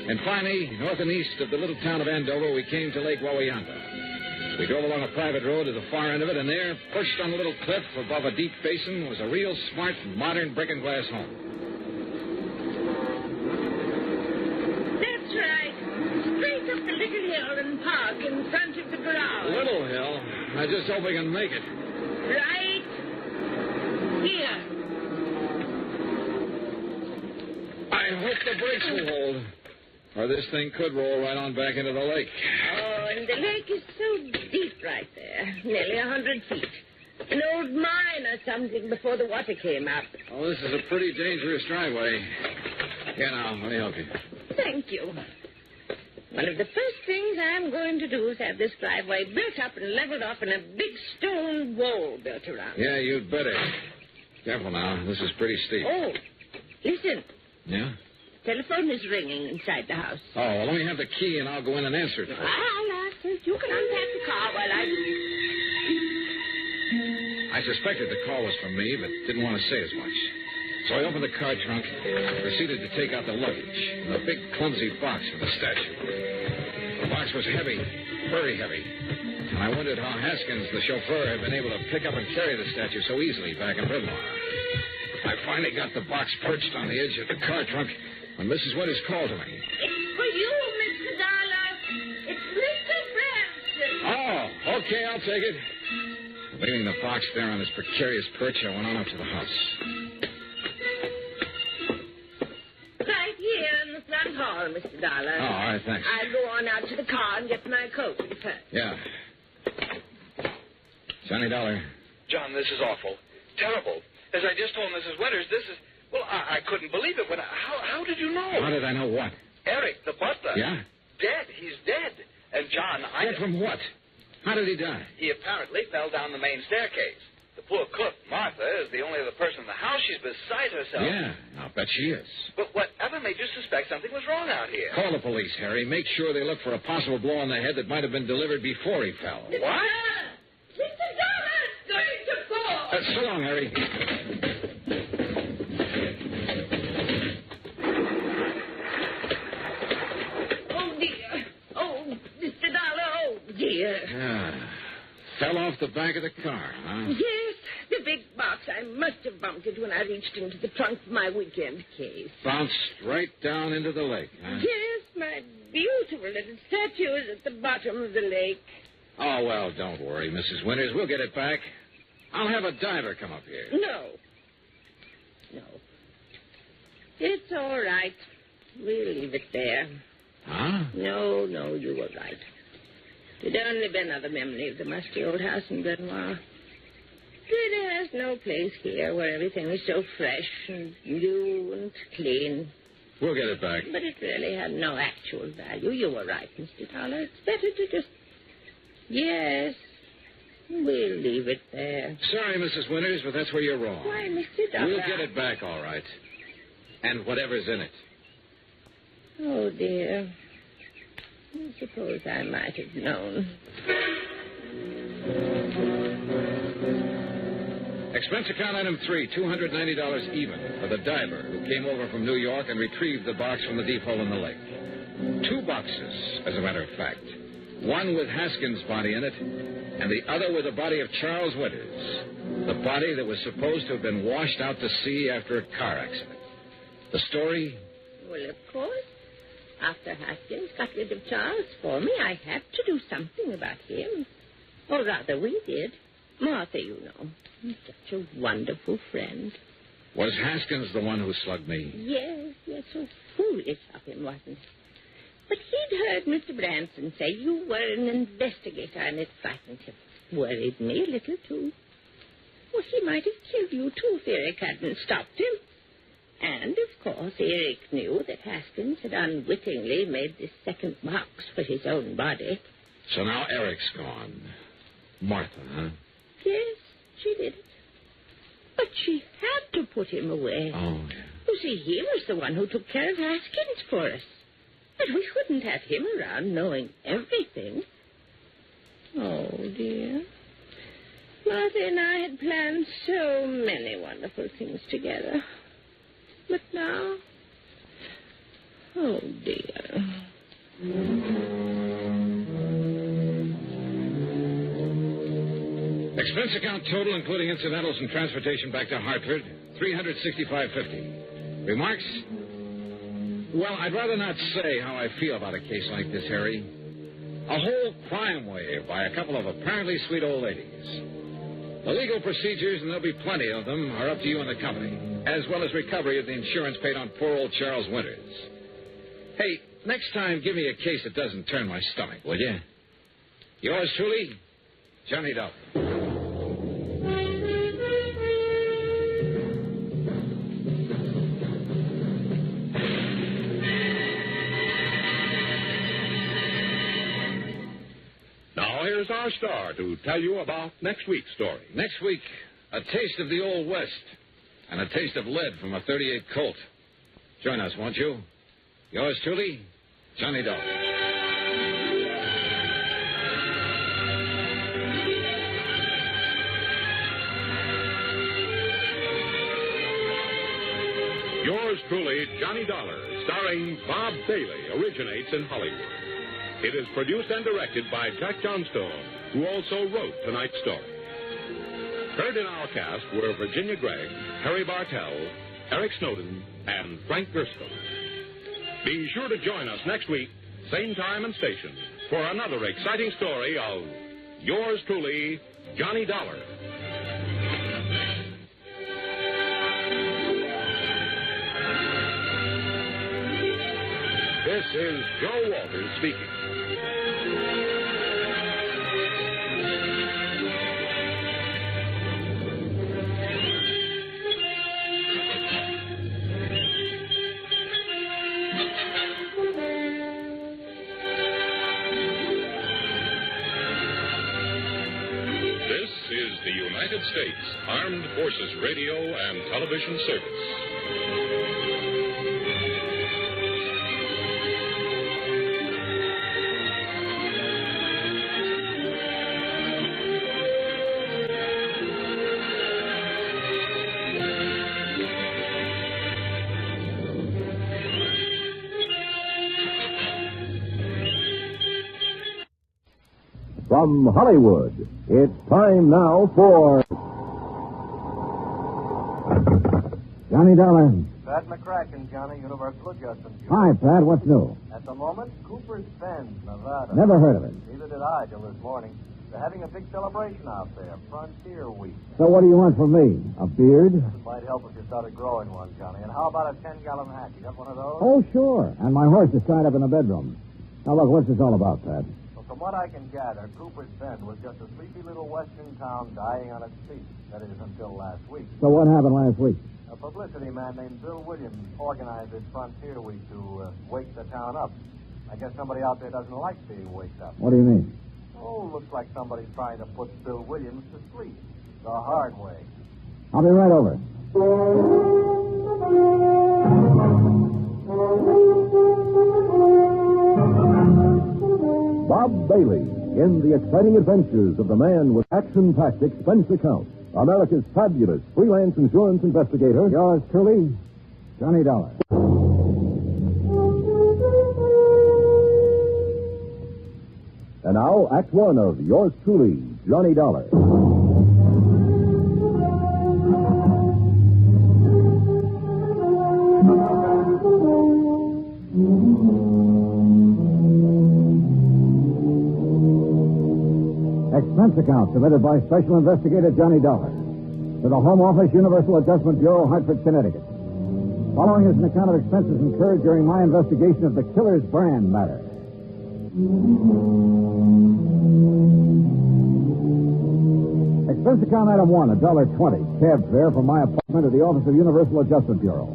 And finally, north and east of the little town of Andover, we came to Lake Wawayanda. We drove along a private road to the far end of it, and there, perched on a little cliff above a deep basin, was a real smart, modern brick and glass home. That's right. Straight up the little hill and park in front of the garage. Little hill? I just hope we can make it. Right here. I hope the brakes will hold, or this thing could roll right on back into the lake. Oh, and the lake is so deep right there, nearly 100 feet. An old mine or something before the water came up. Oh, this is a pretty dangerous driveway. Here now, let me help you. Thank you. One of the first things I'm going to do is have this driveway built up and leveled off and a big stone wall built around. Yeah, you'd better. Careful now, this is pretty steep. Oh, listen. Yeah? Telephone is ringing inside the house. Oh, well, let me have the key and I'll go in and answer it. I'll answer it. You can unpack the car while I suspected the call was from me, but didn't want to say as much. So I opened the car trunk, proceeded to take out the luggage, and a big, clumsy box with a statue. The box was heavy, very heavy, and I wondered how Haskins, the chauffeur, had been able to pick up and carry the statue so easily back in Bryn Mawr. I finally got the box perched on the edge of the car trunk when Mrs. Winters called to me. It's for you, Mr. Dollar. It's Mr. Branson. Oh, okay, I'll take it. Leaving the box there on its precarious perch, I went on up to the house. Right here in the front hall, Mr. Dollar. Oh, all right, thanks. I'll go on out to the car and get my coat first. Yeah. Johnny Dollar. John, this is awful. Terrible. As I just told Mrs. Winters, this is... Well, I couldn't believe it. How did you know? How did I know what? Eric, the butler. Yeah? Dead. He's dead. And John, Dead from what? How did he die? He apparently fell down the main staircase. The poor cook, Martha, is the only other person in the house. She's beside herself. Yeah, I'll bet she is. But whatever made you suspect something was wrong out here? Call the police, Harry. Make sure they look for a possible blow on the head that might have been delivered before he fell. What? Mr. Dollar's going to fall. So long, Harry. Oh, dear. Oh, Mr. Dollar. Oh, dear. Fell off the back of the car, huh? Yes, the big box. I must have bumped it when I reached into the trunk of my weekend case. Bounced right down into the lake, huh? Yes, my beautiful little statue is at the bottom of the lake. Oh, well, don't worry, Mrs. Winters. We'll get it back. I'll have a diver come up here. No. It's all right. We'll leave it there. Huh? No, you were right. It'd only be another memory of the musty old house in Bryn Mawr. It has no place here where everything is so fresh and new and clean. We'll get it back. But it really had no actual value. You were right, Mr. Dollar. It's better to just... Yes, we'll leave it there. Sorry, Mrs. Winters, but that's where you're wrong. Why, Mr. Dollar? We'll get it back, all right. And whatever's in it. Oh, dear. I suppose I might have known. Expense account item 3, $290 even for the diver who came over from New York and retrieved the box from the deep hole in the lake. 2 boxes, as a matter of fact. One with Haskins' body in it, and the other with the body of Charles Winters, the body that was supposed to have been washed out to sea after a car accident. The story? Well, of course. After Haskins got rid of Charles for me, I had to do something about him. Or rather, we did. Martha, you know. Such a wonderful friend. Was Haskins the one who slugged me? Yes, so foolish of him, wasn't it? But he'd heard Mr. Branson say you were an investigator, and it frightened him. Worried me a little, too. Well, he might have killed you, too, if Eric hadn't stopped him. And, of course, Eric knew that Haskins had unwittingly made this second box for his own body. So now Eric's gone. Martha, huh? Yes, she did it. But she had to put him away. Oh, yeah. You see, he was the one who took care of Haskins for us. But we couldn't have him around knowing everything. Oh, dear. Martha and I had planned so many wonderful things together. But now... Oh, dear. Expense account total, including incidentals and transportation back to Hartford, $365.50. Remarks? Well, I'd rather not say how I feel about a case like this, Harry. A whole crime wave by a couple of apparently sweet old ladies. The legal procedures, and there'll be plenty of them, are up to you and the company, as well as recovery of the insurance paid on poor old Charles Winters. Hey, next time, give me a case that doesn't turn my stomach, will you? Yours truly, Johnny Dollar. Here's our star to tell you about next week's story. Next week, a taste of the Old West and a taste of lead from a .38 Colt. Join us, won't you? Yours truly, Johnny Dollar. Yours truly, Johnny Dollar, starring Bob Bailey, originates in Hollywood. It is produced and directed by Jack Johnstone, who also wrote tonight's story. Heard in our cast were Virginia Gregg, Harry Bartell, Eric Snowden, and Frank Gerstle. Be sure to join us next week, same time and station, for another exciting story of Yours truly, Johnny Dollar. This is Joe Walters speaking. This is the United States Armed Forces Radio and Television Service. From Hollywood, it's time now for Johnny Dollar. Pat McCracken, Johnny, Universal Adjustment. Hi, Pat. What's new? At the moment, Cooper's Bend, Nevada. Never heard of it. Neither did I till this morning. They're having a big celebration out there, Frontier Week. So what do you want from me? A beard? It might help if you started growing one, Johnny. And how about a 10-gallon hack? You got one of those? Oh, sure. And my horse is tied up in the bedroom. Now, look, what's this all about, Pat? Well, from what I can gather, Cooper's Bend was just a sleepy little western town dying on its feet. That is, until last week. So what happened last week? A publicity man named Bill Williams organized this Frontier Week to wake the town up. I guess somebody out there doesn't like being waked up. What do you mean? Oh, looks like somebody's trying to put Bill Williams to sleep. The hard way. I'll be right over. Bob Bailey in the exciting adventures of the man with action-packed expense account. America's fabulous freelance insurance investigator. Yours truly, Johnny Dollar. And now, Act One of Yours Truly, Johnny Dollar. Expense account submitted by Special Investigator Johnny Dollar to the Home Office, Universal Adjustment Bureau, Hartford, Connecticut. Following is an account of expenses incurred during my investigation of the killer's brand matter. Expense account item 1, $1.20. Cab fare from my apartment to the Office of Universal Adjustment Bureau.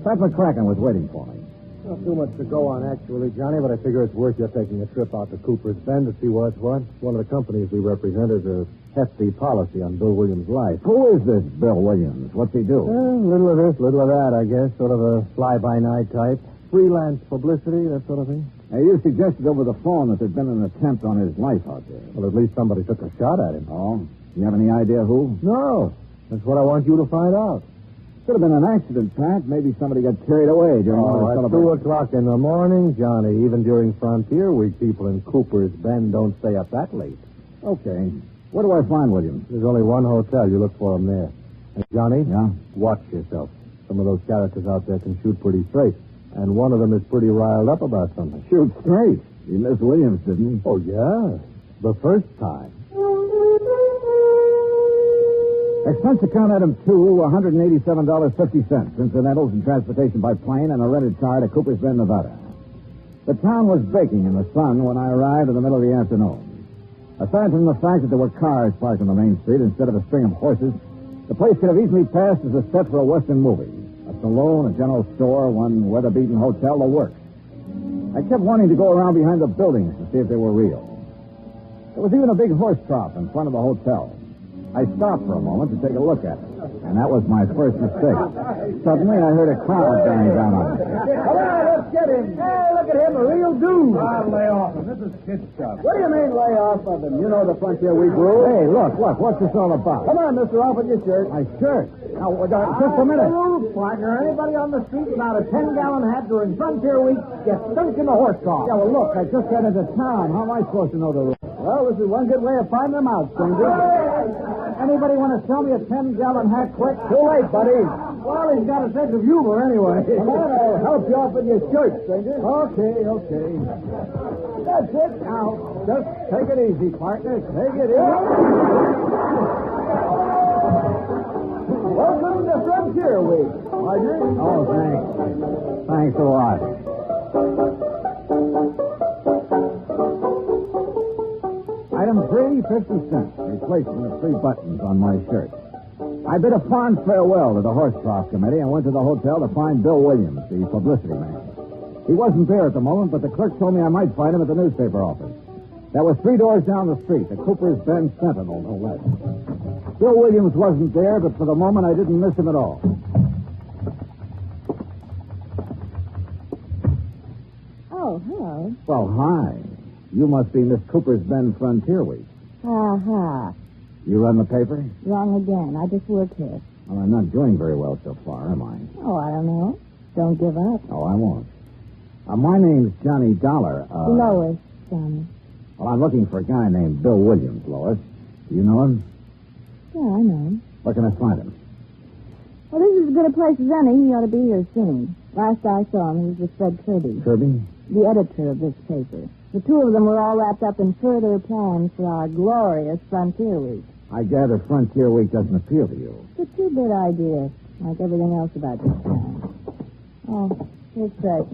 Pat McCracken was waiting for me. Not too much to go on, actually, Johnny, but I figure it's worth you taking a trip out to Cooper's Bend to see what's what. One of the companies we represent is a hefty policy on Bill Williams' life. Who is this Bill Williams? What's he do? Little of this, little of that, I guess. Sort of a fly-by-night type. Freelance publicity, that sort of thing. Now, you suggested over the phone that there'd been an attempt on his life out there. Well, at least somebody took a shot at him. Oh? You have any idea who? No. That's what I want you to find out. Could have been an accident, Pat. Maybe somebody got carried away during one of the at celebrations. 2 o'clock in the morning, Johnny. Even during Frontier Week, people in Cooper's Bend don't stay up that late. Okay. Where do I find Williams? There's only one hotel. You look for him there. And Johnny? Yeah? Watch yourself. Some of those characters out there can shoot pretty straight. And one of them is pretty riled up about something. Shoot straight. He missed Williams, didn't he? Oh, yeah. The first time. Expense account item 2, $187.50. Incidentals and transportation by plane and a rented car to Cooper's Bend, Nevada. The town was baking in the sun when I arrived in the middle of the afternoon. Aside from the fact that there were cars parked on the main street instead of a string of horses, the place could have easily passed as a set for a Western movie. A saloon, a general store, one weather-beaten hotel, the works. I kept wanting to go around behind the buildings to see if they were real. There was even a big horse trough in front of the hotel. I stopped for a moment to take a look at it, and that was my first mistake. Suddenly, I heard a crowd bearing down on me. Come on, let's get him. Hey, look at him, a real dude. I'll lay off him. This is kid stuff. What do you mean, lay off of him? You know the Frontier Week rule. Hey, look, what's this all about? Come on, mister, off with your shirt. My shirt? Now, just a minute. The rules, partner. Anybody on the street without a 10-gallon hat during Frontier Week gets sunk in the horse trough. Yeah, well, look, I just got into town. How am I supposed to know the rules? Well, this is one good way of finding them out, stranger. Anybody want to sell me a 10-gallon hat quick? Too late, buddy. Well, he's got a sense of humor anyway. Come on, I'll help you off with your shirt, stranger. Okay. That's it. Now, Just take it easy, partner. Take it easy. welcome to Frontier Week, partner. Oh, thanks. Thanks a lot. Item 3, 50 cents. Replacement of 3 buttons on my shirt. I bid a fond farewell to the horse trough committee and went to the hotel to find Bill Williams, the publicity man. He wasn't there at the moment, but the clerk told me I might find him at the newspaper office. That was 3 doors down the street, the Cooper's Bend Sentinel, no less. Bill Williams wasn't there, but for the moment I didn't miss him at all. Oh, hello. Well, hi. You must be Miss Cooper's Bend Frontier Week. Uh-huh. You run the paper? Wrong again. I just work here. Well, I'm not doing very well so far, am I? Oh, I don't know. Don't give up. Oh, I won't. My name's Johnny Dollar. Lois, Johnny. Well, I'm looking for a guy named Bill Williams, Lois. Do you know him? Yeah, I know him. Where can I find him? Well, this is as good a place as any. He ought to be here soon. Last I saw him, he was with Fred Kirby. Kirby? The editor of this paper. The two of them were all wrapped up in further plans for our glorious Frontier Week. I gather Frontier Week doesn't appeal to you. It's a two-bit idea, like everything else about this town. Oh, here's Fred.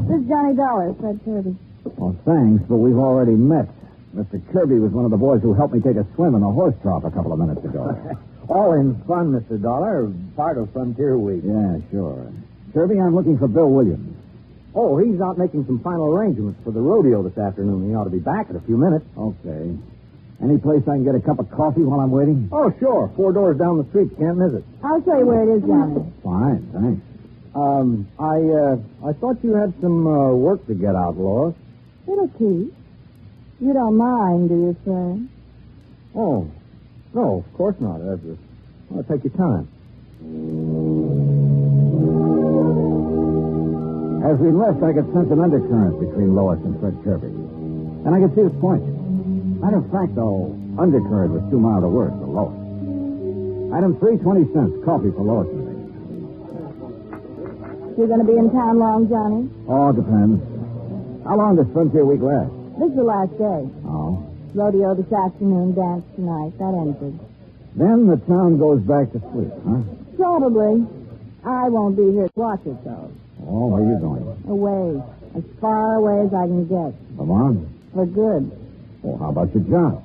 This is Johnny Dollar, Fred Kirby. Well, thanks, but we've already met. Mr. Kirby was one of the boys who helped me take a swim in the horse trough a couple of minutes ago. All in fun, Mr. Dollar. Part of Frontier Week. Yeah, sure. Kirby, I'm looking for Bill Williams. Oh, he's out making some final arrangements for the rodeo this afternoon. He ought to be back in a few minutes. Okay. Any place I can get a cup of coffee while I'm waiting? Oh, sure. 4 doors down the street. Can't miss it. I'll show you where it is, Johnny. Fine, thanks. I thought you had some work to get out, Lois. Little Keith. You don't mind, do you, sir? Oh, no, of course not. Well, take your time. As we left, I could sense an undercurrent between Lois and Fred Kirby. And I could see his point. Matter of fact, though, undercurrent was too mild a word for Lois. Item 3, 20 cents. Coffee for Lois and me. You going to be in town long, Johnny? Oh, it depends. How long does Frontier Week last? This is the last day. Oh. Rodeo this afternoon, dance tonight. That ended. Then the town goes back to sleep, huh? Probably. I won't be here to watch it, though. Oh, where are you going? Away. As far away as I can get. Come on. For good. Well, how about your job?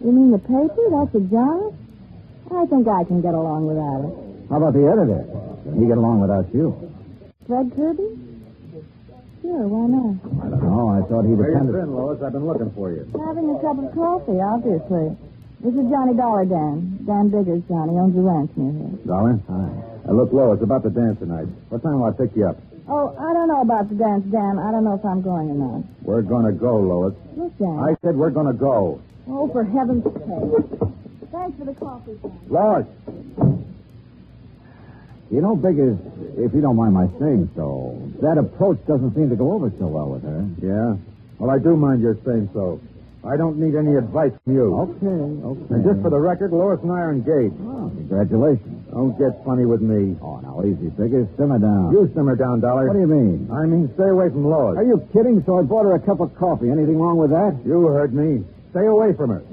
You mean the paper? That's a job? I think I can get along without it. How about the editor? Can he get along without you? Fred Kirby? Sure, why not? I don't know. I thought he depended... Where you been, Lois? I've been looking for you. Having a cup of coffee, obviously. This is Johnny Dollar, Dan. Dan Biggers, Johnny. Owns a ranch near here. Dollar? Hi. Look, Lois, about the dance tonight. What time will I pick you up? Oh, I don't know about the dance, Dan. I don't know if I'm going or not. We're going to go, Lois. Look, Dan. I said we're going to go. Oh, for heaven's sake. Thanks for the coffee, Dan. Lois! You know, Biggers, if you don't mind my saying so, that approach doesn't seem to go over so well with her. Yeah? Well, I do mind your saying so. I don't need any advice from you. Okay. And just for the record, Lois and I are engaged. Oh, congratulations. Don't get funny with me. Oh, now, easy, Biggers. Simmer down. You simmer down, Dollar. What do you mean? I mean, stay away from Lois. Are you kidding? So I bought her a cup of coffee. Anything wrong with that? You heard me. Stay away from her.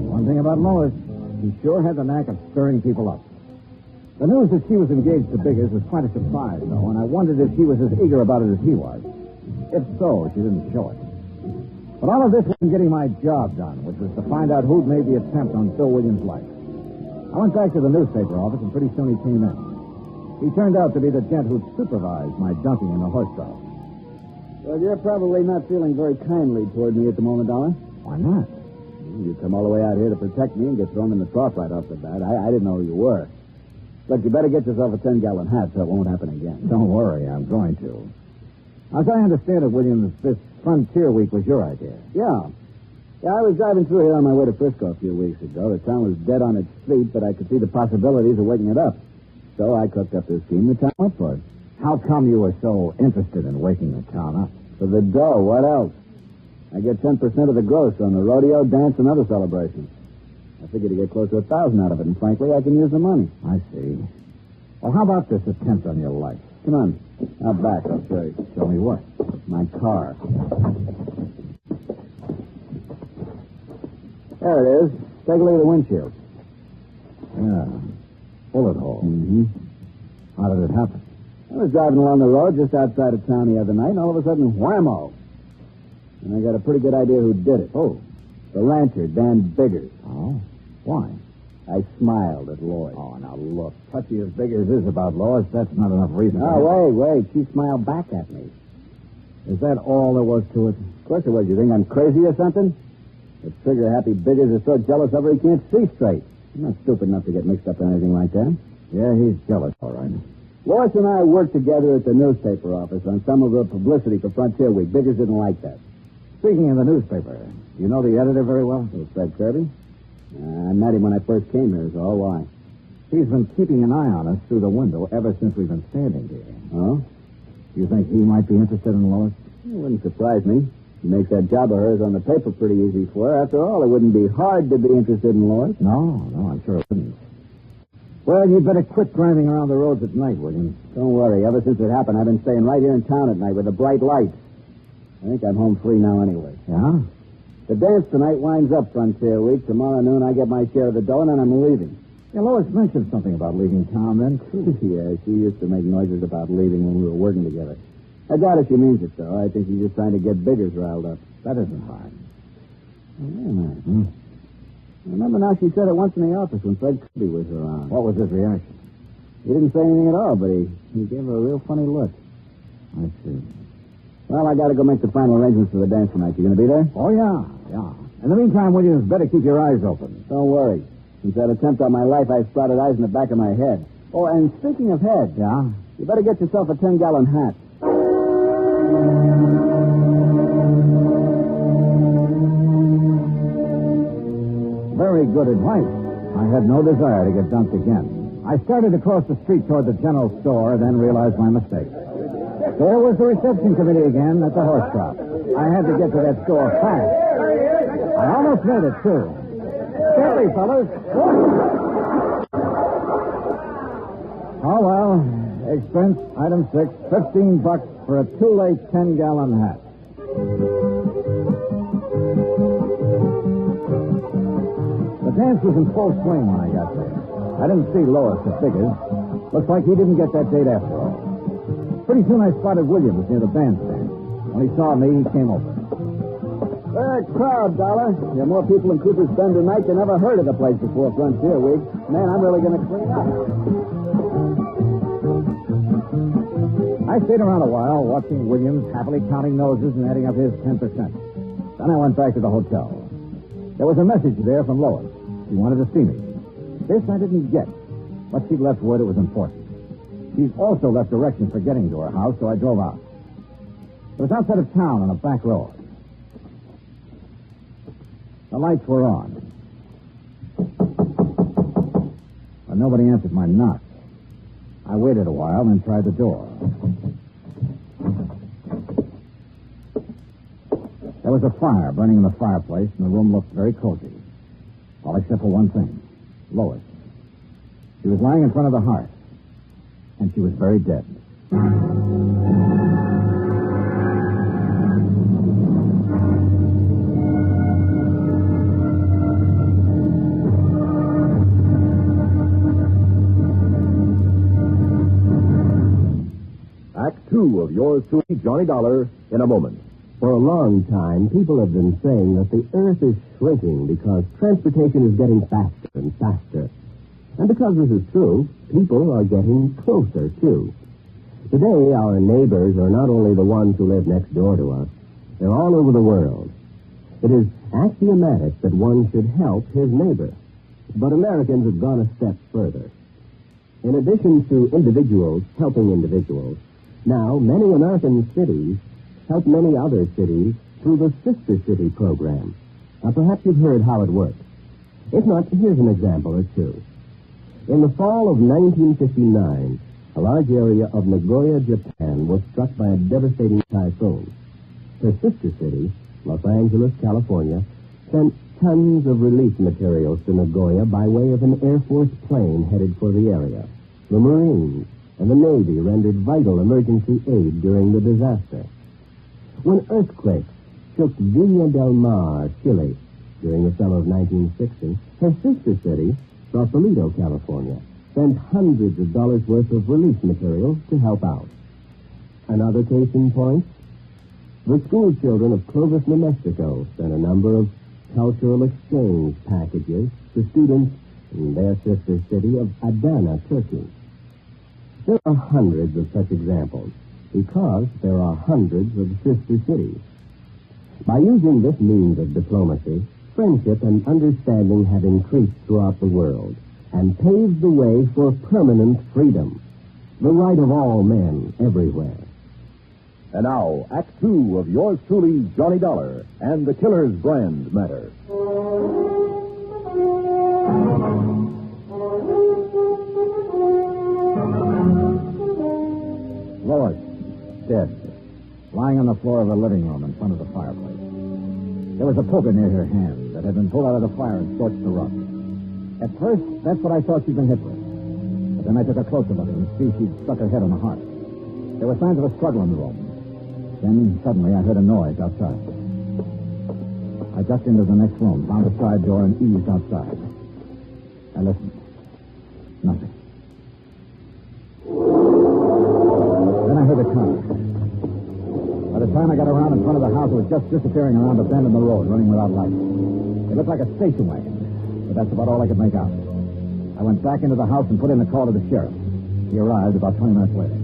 One thing about Lois, she sure had the knack of stirring people up. The news that she was engaged to Biggers was quite a surprise, though, and I wondered if she was as eager about it as he was. If so, she didn't show it. But all of this wasn't getting my job done, which was to find out who'd made the attempt on Bill Williams' life. I went back to the newspaper office, and pretty soon he came in. He turned out to be the gent who'd supervised my dunking in the horse trough. Well, you're probably not feeling very kindly toward me at the moment, Dollar. Why not? You come all the way out here to protect me and get thrown in the trough right off the bat. I didn't know who you were. Look, you better get yourself a 10-gallon hat so it won't happen again. Don't worry, I'm going to. As I understand it, Williams, this Frontier Week was your idea. Yeah, I was driving through here on my way to Frisco a few weeks ago. The town was dead on its feet, but I could see the possibilities of waking it up. So I cooked up this scheme. The town went for it. How come you were so interested in waking the town up? For the dough. What else? I get 10% of the gross on the rodeo, dance, and other celebrations. I figured to get close to 1,000 out of it, and frankly, I can use the money. I see. Well, how about this attempt on your life? Come on. Out back, I'll show you. Show me what? My car. There it is. Take a look at the windshield. Yeah. Bullet hole. Mm-hmm. How did it happen? I was driving along the road just outside of town the other night, and all of a sudden, whammo. And I got a pretty good idea who did it. Oh. The rancher, Dan Biggers. Oh? Why? I smiled at Lois. Oh, now look. Touchy as Biggers is about Lois, that's not enough reason. Oh, wait. She smiled back at me. Is that all there was to it? Of course it was. You think I'm crazy or something? The trigger-happy Biggers is so jealous of her he can't see straight. I'm not stupid enough to get mixed up in anything like that. Yeah, he's jealous, all right. Lois and I worked together at the newspaper office on some of the publicity for Frontier Week. Biggers didn't like that. Speaking of the newspaper, you know the editor very well? It was Fred Kirby. I met him when I first came here, is all. Why? He's been keeping an eye on us through the window ever since we've been standing here. Oh? You think he might be interested in Lois? It wouldn't surprise me. He makes that job of hers on the paper pretty easy for her. After all, it wouldn't be hard to be interested in Lois. No, I'm sure it wouldn't. Well, you better quit driving around the roads at night, Williams. Don't worry. Ever since it happened, I've been staying right here in town at night with the bright lights. I think I'm home free now anyway. Yeah? The dance tonight winds up Frontier Week. Tomorrow noon, I get my share of the dough, and then I'm leaving. Yeah, Lois mentioned something about leaving town then, too. Yeah, she used to make noises about leaving when we were working together. I doubt if she means it, though. I think she's just trying to get Biggers riled up. That isn't hard. Oh, wait a minute. I remember now she said it once in the office when Fred Kirby was around. What was his reaction? He didn't say anything at all, but he gave her a real funny look. I see. Well, I got to go make the final arrangements for the dance tonight. You going to be there? Oh, yeah. In the meantime, Williams, better keep your eyes open. Don't worry. Since that attempt on my life, I've sprouted eyes in the back of my head. Oh, and speaking of head, you better get yourself a 10-gallon hat. Very good advice. I had no desire to get dumped again. I started across the street toward the general store, then realized my mistake. There was the reception committee again at the horse shop. I had to get to that store fast. I almost made it, too. Steady, fellas. Oh, well. Expense, item 6, $15 for a too-late 10-gallon hat. The dance was in full swing when I got there. I didn't see Lois at Biggers. Looks like he didn't get that date after all. Pretty soon I spotted Williams near the bandstand. When he saw me, he came over. Crowd, Dollar. There are more people in Cooper's Bend tonight than ever heard of the place before Frontier Week. Man, I'm really going to clean up. I stayed around a while, watching Williams happily counting noses and adding up his 10%. Then I went back to the hotel. There was a message there from Lois. She wanted to see me. This I didn't get, but she left word it was important. She's also left directions for getting to her house, so I drove out. It was outside of town on a back road. The lights were on. But nobody answered my knock. I waited a while, then tried the door. There was a fire burning in the fireplace, and the room looked very cozy. All except for one thing. Lois. She was lying in front of the hearth, and she was very dead. Act two of yours truly, Johnny Dollar, in a moment. For a long time, people have been saying that the Earth is shrinking because transportation is getting faster and faster. And because this is true, people are getting closer, too. Today, our neighbors are not only the ones who live next door to us, they're all over the world. It is axiomatic that one should help his neighbor. But Americans have gone a step further. In addition to individuals helping individuals, now many American cities help many other cities through the Sister City program. Now, perhaps you've heard how it works. If not, here's an example or two. In the fall of 1959, a large area of Nagoya, Japan, was struck by a devastating typhoon. Her sister city, Los Angeles, California, sent tons of relief materials to Nagoya by way of an Air Force plane headed for the area. The Marines and the Navy rendered vital emergency aid during the disaster. When earthquakes shook Villa del Mar, Chile, during the summer of 1960, her sister city, Sausalito, California, sent hundreds of dollars worth of relief material to help out. Another case in point, the school children of Clovis, New Mexico, sent a number of cultural exchange packages to students in their sister city of Adana, Turkey. There are hundreds of such examples because there are hundreds of sister cities. By using this means of diplomacy, friendship and understanding have increased throughout the world and paved the way for permanent freedom, the right of all men everywhere. And now, Act two of yours truly, Johnny Dollar, and the Killer's Brand matter. Lois, dead, lying on the floor of the living room in front of the fireplace. There was a poker near her hand that had been pulled out of the fire and scorched the rug. At first, that's what I thought she'd been hit with. But then I took a closer look and see she'd struck her head on the hearth. There were signs of a struggle in the room. Then, suddenly, I heard a noise outside. I ducked into the next room, found a side door, and eased outside. I listened. Nothing. Then I heard a car. By the time I got around in front of the house, it was just disappearing around a bend in the road, running without lights. It looked like a station wagon, but that's about all I could make out. I went back into the house and put in a call to the sheriff. He arrived about 20 minutes later.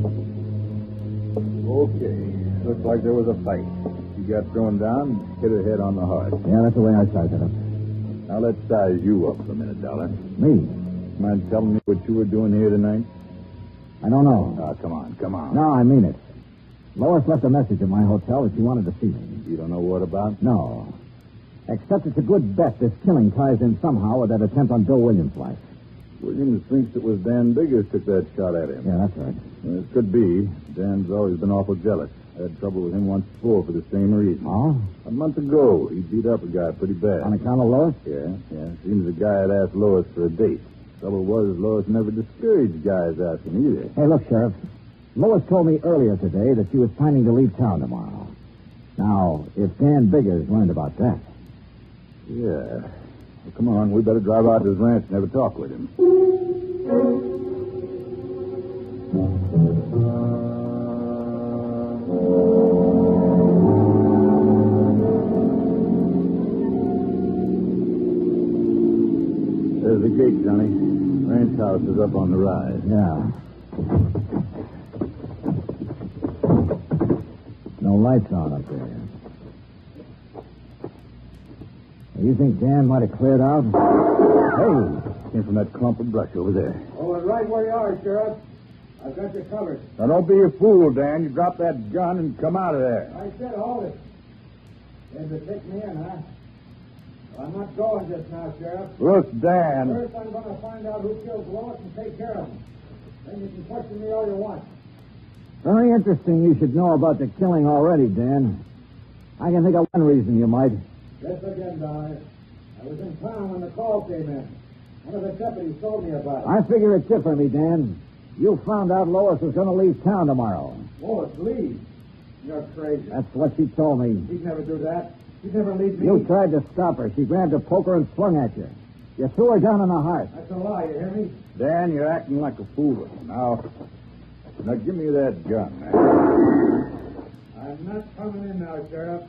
Okay. Looks like there was a fight. She got thrown down and hit her head on the heart. Yeah, that's the way I sized it up. Now let's size you up for a minute, Dollar. Me? Mind telling me what you were doing here tonight? I don't know. Oh, come on. No, I mean it. Lois left a message at my hotel that she wanted to see me. You don't know what about? No. Except it's a good bet this killing ties in somehow with that attempt on Bill Williams' life. Williams thinks it was Dan Biggers took that shot at him. Yeah, that's right. Well, it could be. Dan's always been awful jealous. I had trouble with him once before for the same reason. Oh? A month ago, he beat up a guy pretty bad. On account of Lois? Yeah. Seems the guy had asked Lois for a date. Trouble was, Lois never discouraged guys asking either. Hey, look, Sheriff. Lois told me earlier today that she was planning to leave town tomorrow. Now, if Dan Biggers learned about that... Yeah. Well, come on, we better drive out to his ranch and have a talk with him. There's the gate, Johnny. Ranch house is up on the rise. Yeah. No lights on up there. You think Dan might have cleared out? Hey, came from that clump of brush over there. Oh, and right where you are, Sheriff. I've got you covered. Now, don't be a fool, Dan. You drop that gun and come out of there. I said hold it. Came to take me in, huh? Well, I'm not going just now, Sheriff. Look, Dan. First, I'm going to find out who killed Lois and take care of him. Then you can question me all you want. Very interesting you should know about the killing already, Dan. I can think of one reason you might. Guess again, Dollar. I was in town when the call came in. One of the deputies told me about it. I figure it's it for me, Dan. You found out Lois was going to leave town tomorrow. Lois, leave? You're crazy. That's what she told me. She'd never do that. She'd never leave me. You tried to stop her. She grabbed a poker and swung at you. You threw her down in the heart. That's a lie, you hear me? Dan, you're acting like a fool. Now give me that gun, man. I'm not coming in now, Sheriff.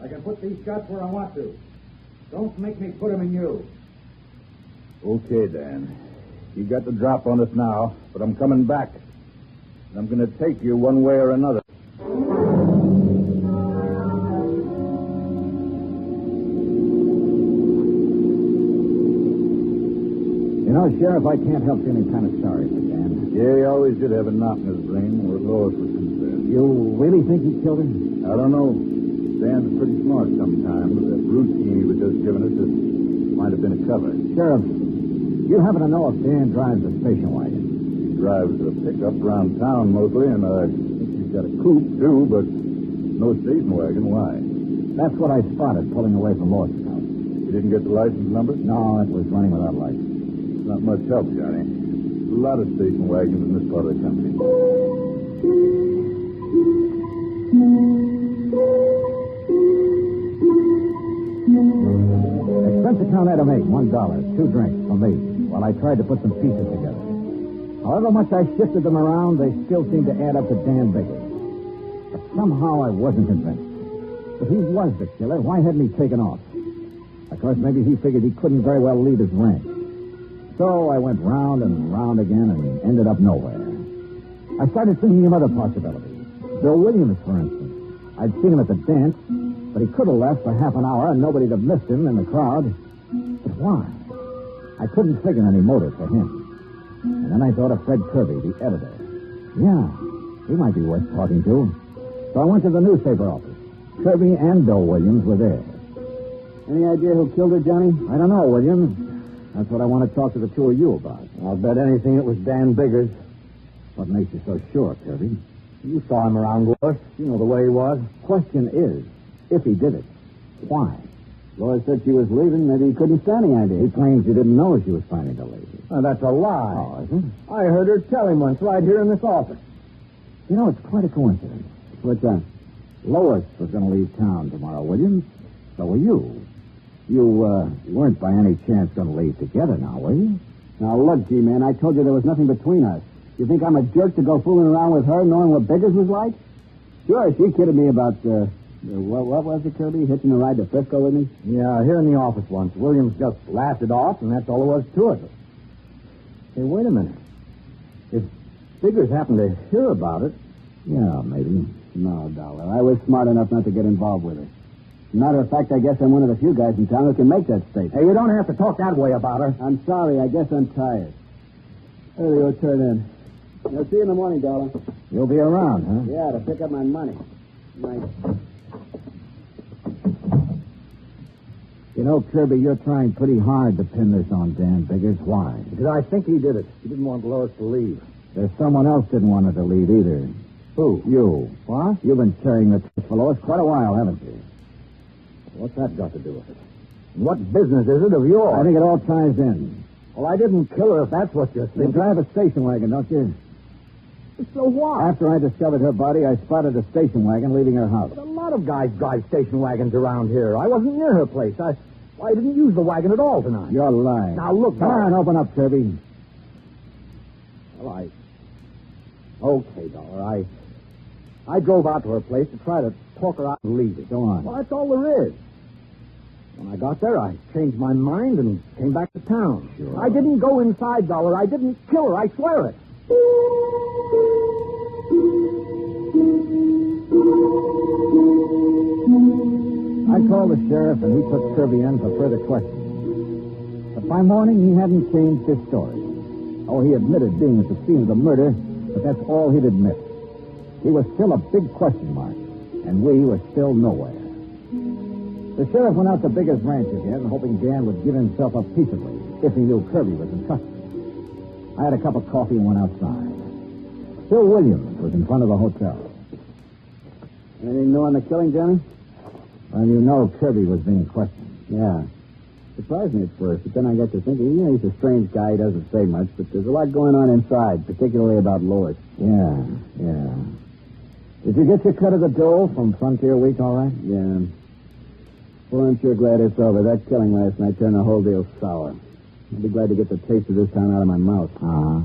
I can put these shots where I want to. Don't make me put them in you. Okay, Dan. You got the drop on us now, but I'm coming back. And I'm going to take you one way or another. You know, Sheriff, I can't help feeling kind of sorry for Dan. Yeah, he always did have a knot in his brain where Lois was concerned. You really think he killed her? I don't know. Dan's pretty smart sometimes, but that routine he was just giving us might have been a cover. Sheriff, you happen to know if Dan drives a station wagon? He drives a pickup around town mostly, and I think he's got a coupe, too, but no station wagon. Why? That's what I spotted pulling away from Lois' house. You didn't get the license number? No, it was running without lights. Not much help, Johnny. A lot of station wagons in this part of the country. Expense account item 8, $1, 2 drinks for me, while I tried to put some pieces together. However much I shifted them around, they still seemed to add up to Dan Biggers. But somehow I wasn't convinced. If he was the killer, why hadn't he taken off? Of course, maybe he figured he couldn't very well leave his ranch. So I went round and round again and ended up nowhere. I started thinking of other possibilities. Bill Williams, for instance. I'd seen him at the dance, but he could have left for half an hour and nobody'd have missed him in the crowd. But why? I couldn't figure any motive for him. And then I thought of Fred Kirby, the editor. Yeah, he might be worth talking to. So I went to the newspaper office. Kirby and Bill Williams were there. Any idea who killed her, Johnny? I don't know, Williams. That's what I want to talk to the two of you about. I'll bet anything it was Dan Biggers. What makes you so sure, Kirby? You saw him around, Lois. You know the way he was. Question is, if he did it, why? Lois said she was leaving. Maybe he couldn't stand the idea. He claims he didn't know she was planning to leave. Oh, that's a lie. Oh, is it? I heard her tell him once right here in this office. You know, it's quite a coincidence. What's that? Lois was going to leave town tomorrow, Williams. So were you. You weren't by any chance going to leave together now, were you? Now, look, G-Man, I told you there was nothing between us. You think I'm a jerk to go fooling around with her knowing what Biggers was like? Sure, she kidded me about, what was it, Kirby? Hitching a ride to Frisco with me? Yeah, here in the office once. Williams just laughed it off, and that's all there was to it. Hey, wait a minute. If Biggers happened to hear about it... Yeah, maybe. No, Dollar. I was smart enough not to get involved with her. Matter of fact, I guess I'm one of the few guys in town who can make that statement. Hey, you don't have to talk that way about her. I'm sorry. I guess I'm tired. There you go, turn in. I'll see you in the morning, Dollar. You'll be around, huh? Yeah, to pick up my money. Night. You know, Kirby, you're trying pretty hard to pin this on Dan Biggers. Why? Because I think he did it. He didn't want Lois to leave. There's someone else didn't want her to leave either. Who? You. What? You've been carrying the torch for Lois quite a while, haven't you? What's that got to do with it? What business is it of yours? I think it all ties in. Well, I didn't kill her if that's what you're You thinking. drive a station wagon, don't you? So what? After I discovered her body, I spotted a station wagon leaving her house. But a lot of guys drive station wagons around here. I wasn't near her place. Well, I didn't use the wagon at all tonight. You're lying. Now, look, Come on, open up, Kirby. Well, Okay, Dollar, I drove out to her place to try to talk her out and leave. Go on. Well, that's all there is. When I got there, I changed my mind and came back to town. Sure. I didn't go inside, Dollar. I didn't kill her. I swear it. I called the sheriff, and he took Kirby in for further questioning. But by morning, he hadn't changed his story. Oh, he admitted being at the scene of the murder, but that's all he'd admit. He was still a big question mark, and we were still nowhere. The sheriff went out to Bigger's ranch again, hoping Dan would give himself up peaceably if he knew Kirby was in custody. I had a cup of coffee and went outside. Bill Williams was in front of the hotel. Anything new on the killing, Johnny? Well, you know Kirby was being questioned. Yeah. Surprised me at first, but then I got to thinking, he's a strange guy. He doesn't say much, but there's a lot going on inside, particularly about Lois. Yeah. Did you get your cut of the dough from Frontier Week, all right? Yeah. Well, I'm sure glad it's over. That killing last night turned the whole deal sour. I'll be glad to get the taste of this town out of my mouth. Uh-huh.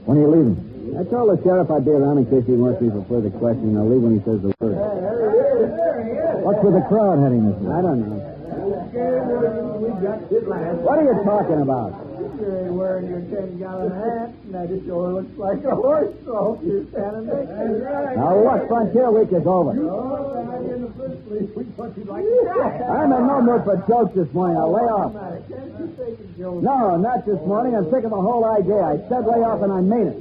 When are you leaving? I told the sheriff I'd be around in case he wants me for further questioning. I'll leave when he says the word. What's with the crowd heading this way? I don't know. What are you talking about? You ain't wearing your 10-gallon hat, and that sure looks like a horse trough you're standing next to. Now, what? Frontier Week is over. In the first place, we thought you'd like to die. I'm in no mood for jokes this morning. I'll lay off. Can't you take a joke? No, not this morning. I'm sick of the whole idea. I said lay off, and I mean it.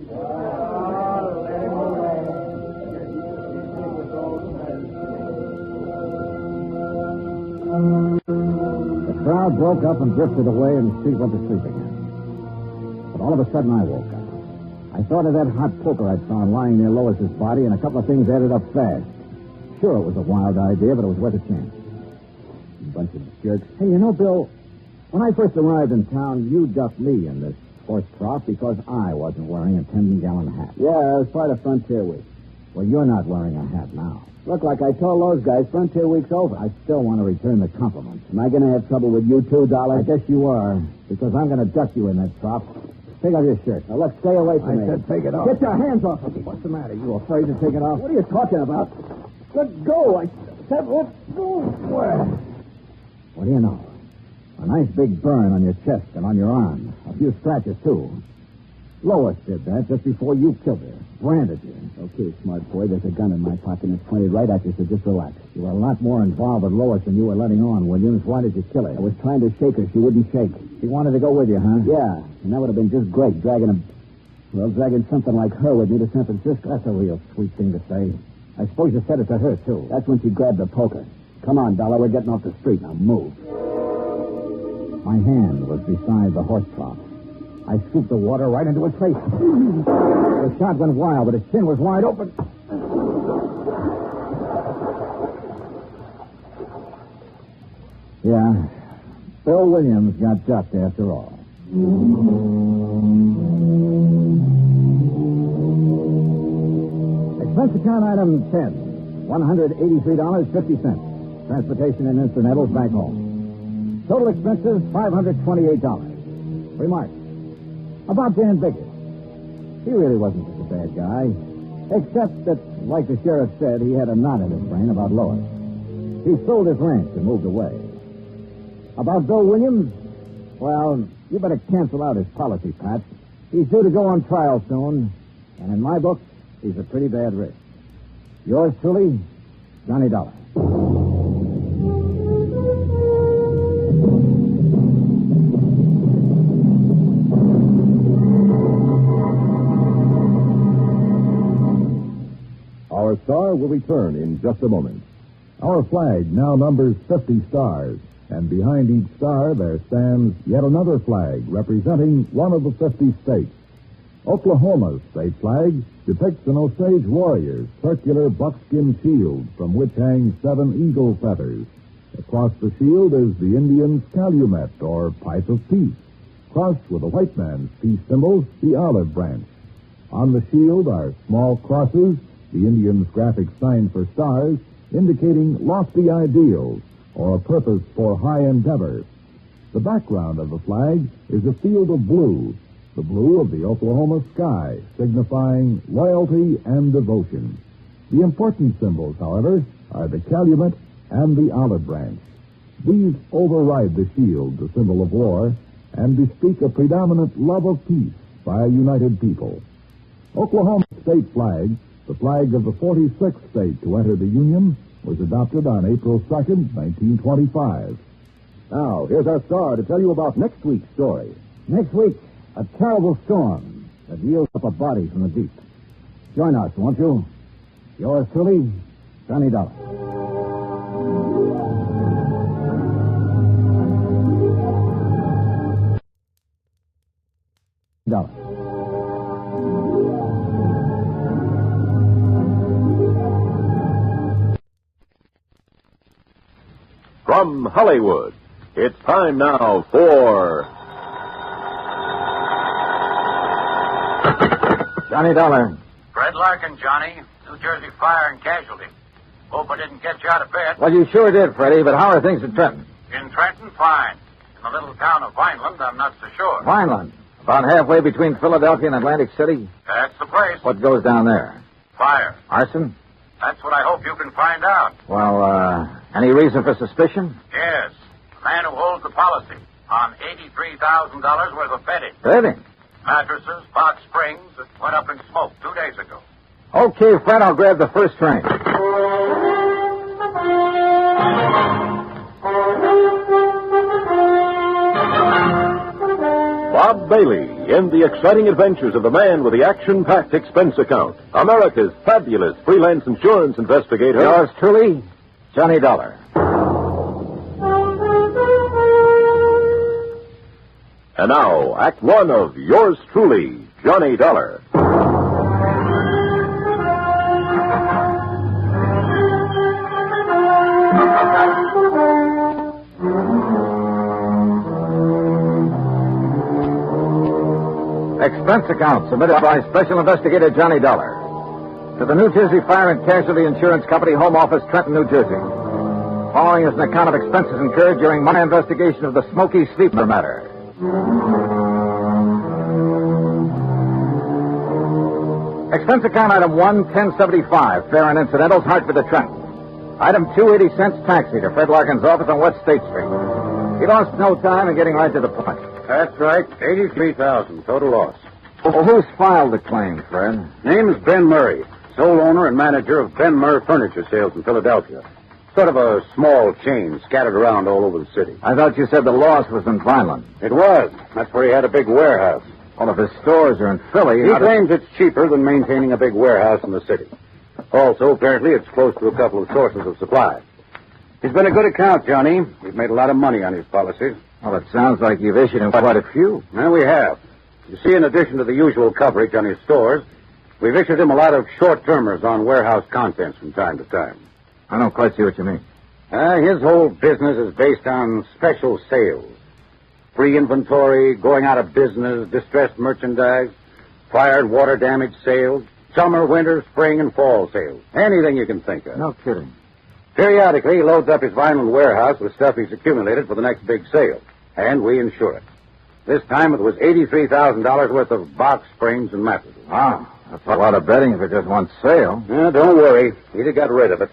The crowd broke up and drifted away, and the street went to sleep again. But all of a sudden, I woke up. I thought of that hot poker I'd found lying near Lois's body, and a couple of things added up fast. Sure, it was a wild idea, but it was worth a chance. Bunch of jerks. Hey, you know, Bill, when I first arrived in town, you ducked me in this horse trough because I wasn't wearing a 10-gallon hat. Yeah, it was part of Frontier Week. Well, you're not wearing a hat now. Look, like I told those guys, Frontier Week's over. I still want to return the compliment. Am I going to have trouble with you too, Dollar? I guess you are, because I'm going to duck you in that trough. Take off your shirt. Now, look, stay away from me. I said take it off. Get your hands off of me. What's the matter? You afraid to take it off? What are you talking about? Let go. I said let go. Where? What do you know? A nice big burn on your chest and on your arm. A few scratches, too. Lois did that just before you killed her. Branded you. Okay, smart boy. There's a gun in my pocket and it's pointed right at you, so just relax. You were a lot more involved with Lois than you were letting on, Williams. Why did you kill her? I was trying to shake her. She wouldn't shake. She wanted to go with you, huh? Yeah, and that would have been just great, dragging something like her with me to San Francisco. That's a real sweet thing to say. I suppose you said it to her, too. That's when she grabbed the poker. Come on, Dollar. We're getting off the street. Now, move. My hand was beside the horse trough. I scooped the water right into his face. The shot went wild, but his chin was wide open. Yeah, Bill Williams got ducked after all. Expense account item 10, $183.50. Transportation and incidentals back home. Total expenses, $528. Remarks. About Dan Biggers. He really wasn't such a bad guy. Except that, like the sheriff said, he had a knot in his brain about Lois. He sold his ranch and moved away. About Bill Williams, well, you better cancel out his policy, Pat. He's due to go on trial soon, and in my book, he's a pretty bad risk. Yours truly, Johnny Dollar. Our star will return in just a moment. Our flag now numbers 50 stars, and behind each star there stands yet another flag representing one of the 50 states. Oklahoma's state flag depicts an Osage warrior's circular buckskin shield from which hang 7 eagle feathers. Across the shield is the Indian's calumet, or pipe of peace, crossed with a white man's peace symbol, the olive branch. On the shield are small crosses, the Indian's graphic sign for stars, indicating lofty ideals, or a purpose for high endeavor. The background of the flag is a field of blue, the blue of the Oklahoma sky, signifying loyalty and devotion. The important symbols, however, are the calumet and the olive branch. These override the shield, the symbol of war, and bespeak a predominant love of peace by a united people. Oklahoma's state flag, the flag of the 46th state to enter the Union, was adopted on April 2nd, 1925. Now, here's our star to tell you about next week's story. Next week, a terrible storm that yields up a body from the deep. Join us, won't you? Yours truly, Johnny Dollar. Dollar. From Hollywood, it's time now for Johnny Dollar. Fred Larkin, Johnny. New Jersey Fire and Casualty. Hope I didn't get you out of bed. Well, you sure did, Freddie, but how are things in Trenton? In Trenton, fine. In the little town of Vineland, I'm not so sure. Vineland? About halfway between Philadelphia and Atlantic City? That's the place. What goes down there? Fire. Arson? That's what I hope you can find out. Well, any reason for suspicion? Yes. The man who holds the policy on $83,000 worth of bedding. Bedding? Mattresses, box springs that went up in smoke 2 days ago. Okay, Fred, I'll grab the first train. Bob Bailey in the exciting adventures of the man with the action-packed expense account. America's fabulous freelance insurance investigator. Yours truly, Johnny Dollar. And now, Act One of Yours Truly, Johnny Dollar. Expense account submitted by Special Investigator Johnny Dollar to the New Jersey Fire and Casualty Insurance Company, Home Office, Trenton, New Jersey. Following is an account of expenses incurred during my investigation of the Smoky Sleeper matter. Expense account item 1, 1075, fare and incidentals, Hartford to Trenton. Item 2, 80 cents taxi to Fred Larkin's office on West State Street. He lost no time in getting right to the point. That's right. $83,000 total loss. Well, who's filed the claim, Fred? Name's Ben Murray, sole owner and manager of Ben Murray Furniture Sales in Philadelphia. Sort of a small chain scattered around all over the city. I thought you said the loss was in Vineland. It was. That's where he had a big warehouse. Well, if his stores are in Philly... He claims it's cheaper than maintaining a big warehouse in the city. Also, apparently, it's close to a couple of sources of supply. He's been a good account, Johnny. We've made a lot of money on his policies. Well, it sounds like you've issued him quite a few. Well, we have. You see, in addition to the usual coverage on his stores, we've issued him a lot of short-termers on warehouse contents from time to time. I don't quite see what you mean. His whole business is based on special sales. Free inventory, going out of business, distressed merchandise, fire and water damage sales, summer, winter, spring, and fall sales. Anything you can think of. No kidding. Periodically, he loads up his Vineland warehouse with stuff he's accumulated for the next big sale, and we insure it. This time it was $83,000 worth of box springs and mattresses. Wow, that's a lot of bedding for just one sale. Don't worry. He'd have got rid of it.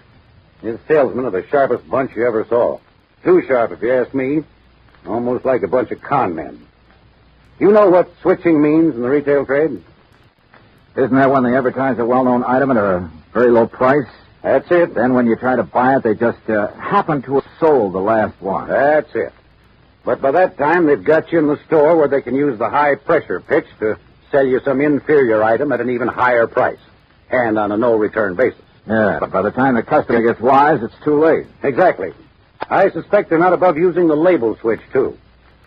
His salesmen are the sharpest bunch you ever saw. Too sharp, if you ask me. Almost like a bunch of con men. You know what switching means in the retail trade? Isn't that when they advertise a well-known item at a very low price? That's it. Then when you try to buy it, they just happen to have sold the last one. That's it. But by that time, they've got you in the store where they can use the high-pressure pitch to sell you some inferior item at an even higher price, and on a no-return basis. Yeah, but by the time the customer gets wise, it's too late. Exactly. I suspect they're not above using the label switch, too.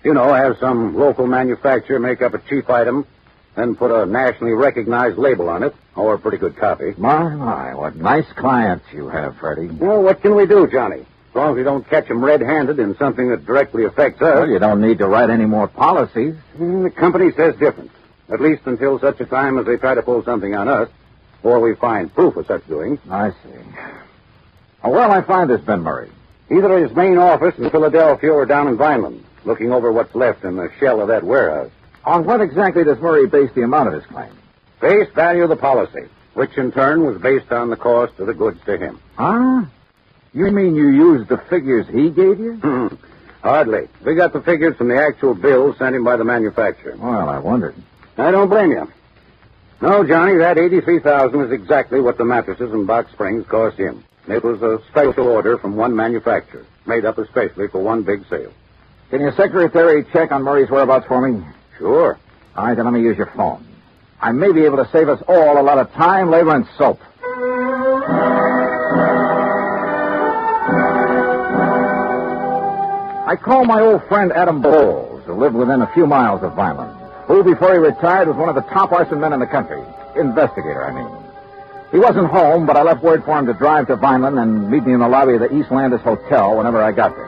You know, have some local manufacturer make up a cheap item, then put a nationally recognized label on it, or a pretty good copy. My, what nice clients you have, Freddie. Well, what can we do, Johnny? As long as we don't catch them red-handed in something that directly affects us. Well, you don't need to write any more policies. The company says different, at least until such a time as they try to pull something on us, or we find proof of such doing. I see. Oh, where'll I find this Ben Murray? Either his main office in Philadelphia or down in Vineland, looking over what's left in the shell of that warehouse. On what exactly does Murray base the amount of his claim? Base value of the policy, which in turn was based on the cost of the goods to him. Huh? You mean you used the figures he gave you? Hardly. We got the figures from the actual bill sent him by the manufacturer. Well, I wondered. I don't blame you. No, Johnny, that $83,000 is exactly what the mattresses and box springs cost him. It was a special order from one manufacturer, made up especially for one big sale. Can your secretary check on Murray's whereabouts for me? Sure. All right, then let me use your phone. I may be able to save us all a lot of time, labor, and soap. I called my old friend Adam Bowles, who lived within a few miles of Vineland, who, before he retired, was one of the top arson men in the country. Investigator, I mean. He wasn't home, but I left word for him to drive to Vineland and meet me in the lobby of the East Landis Hotel whenever I got there.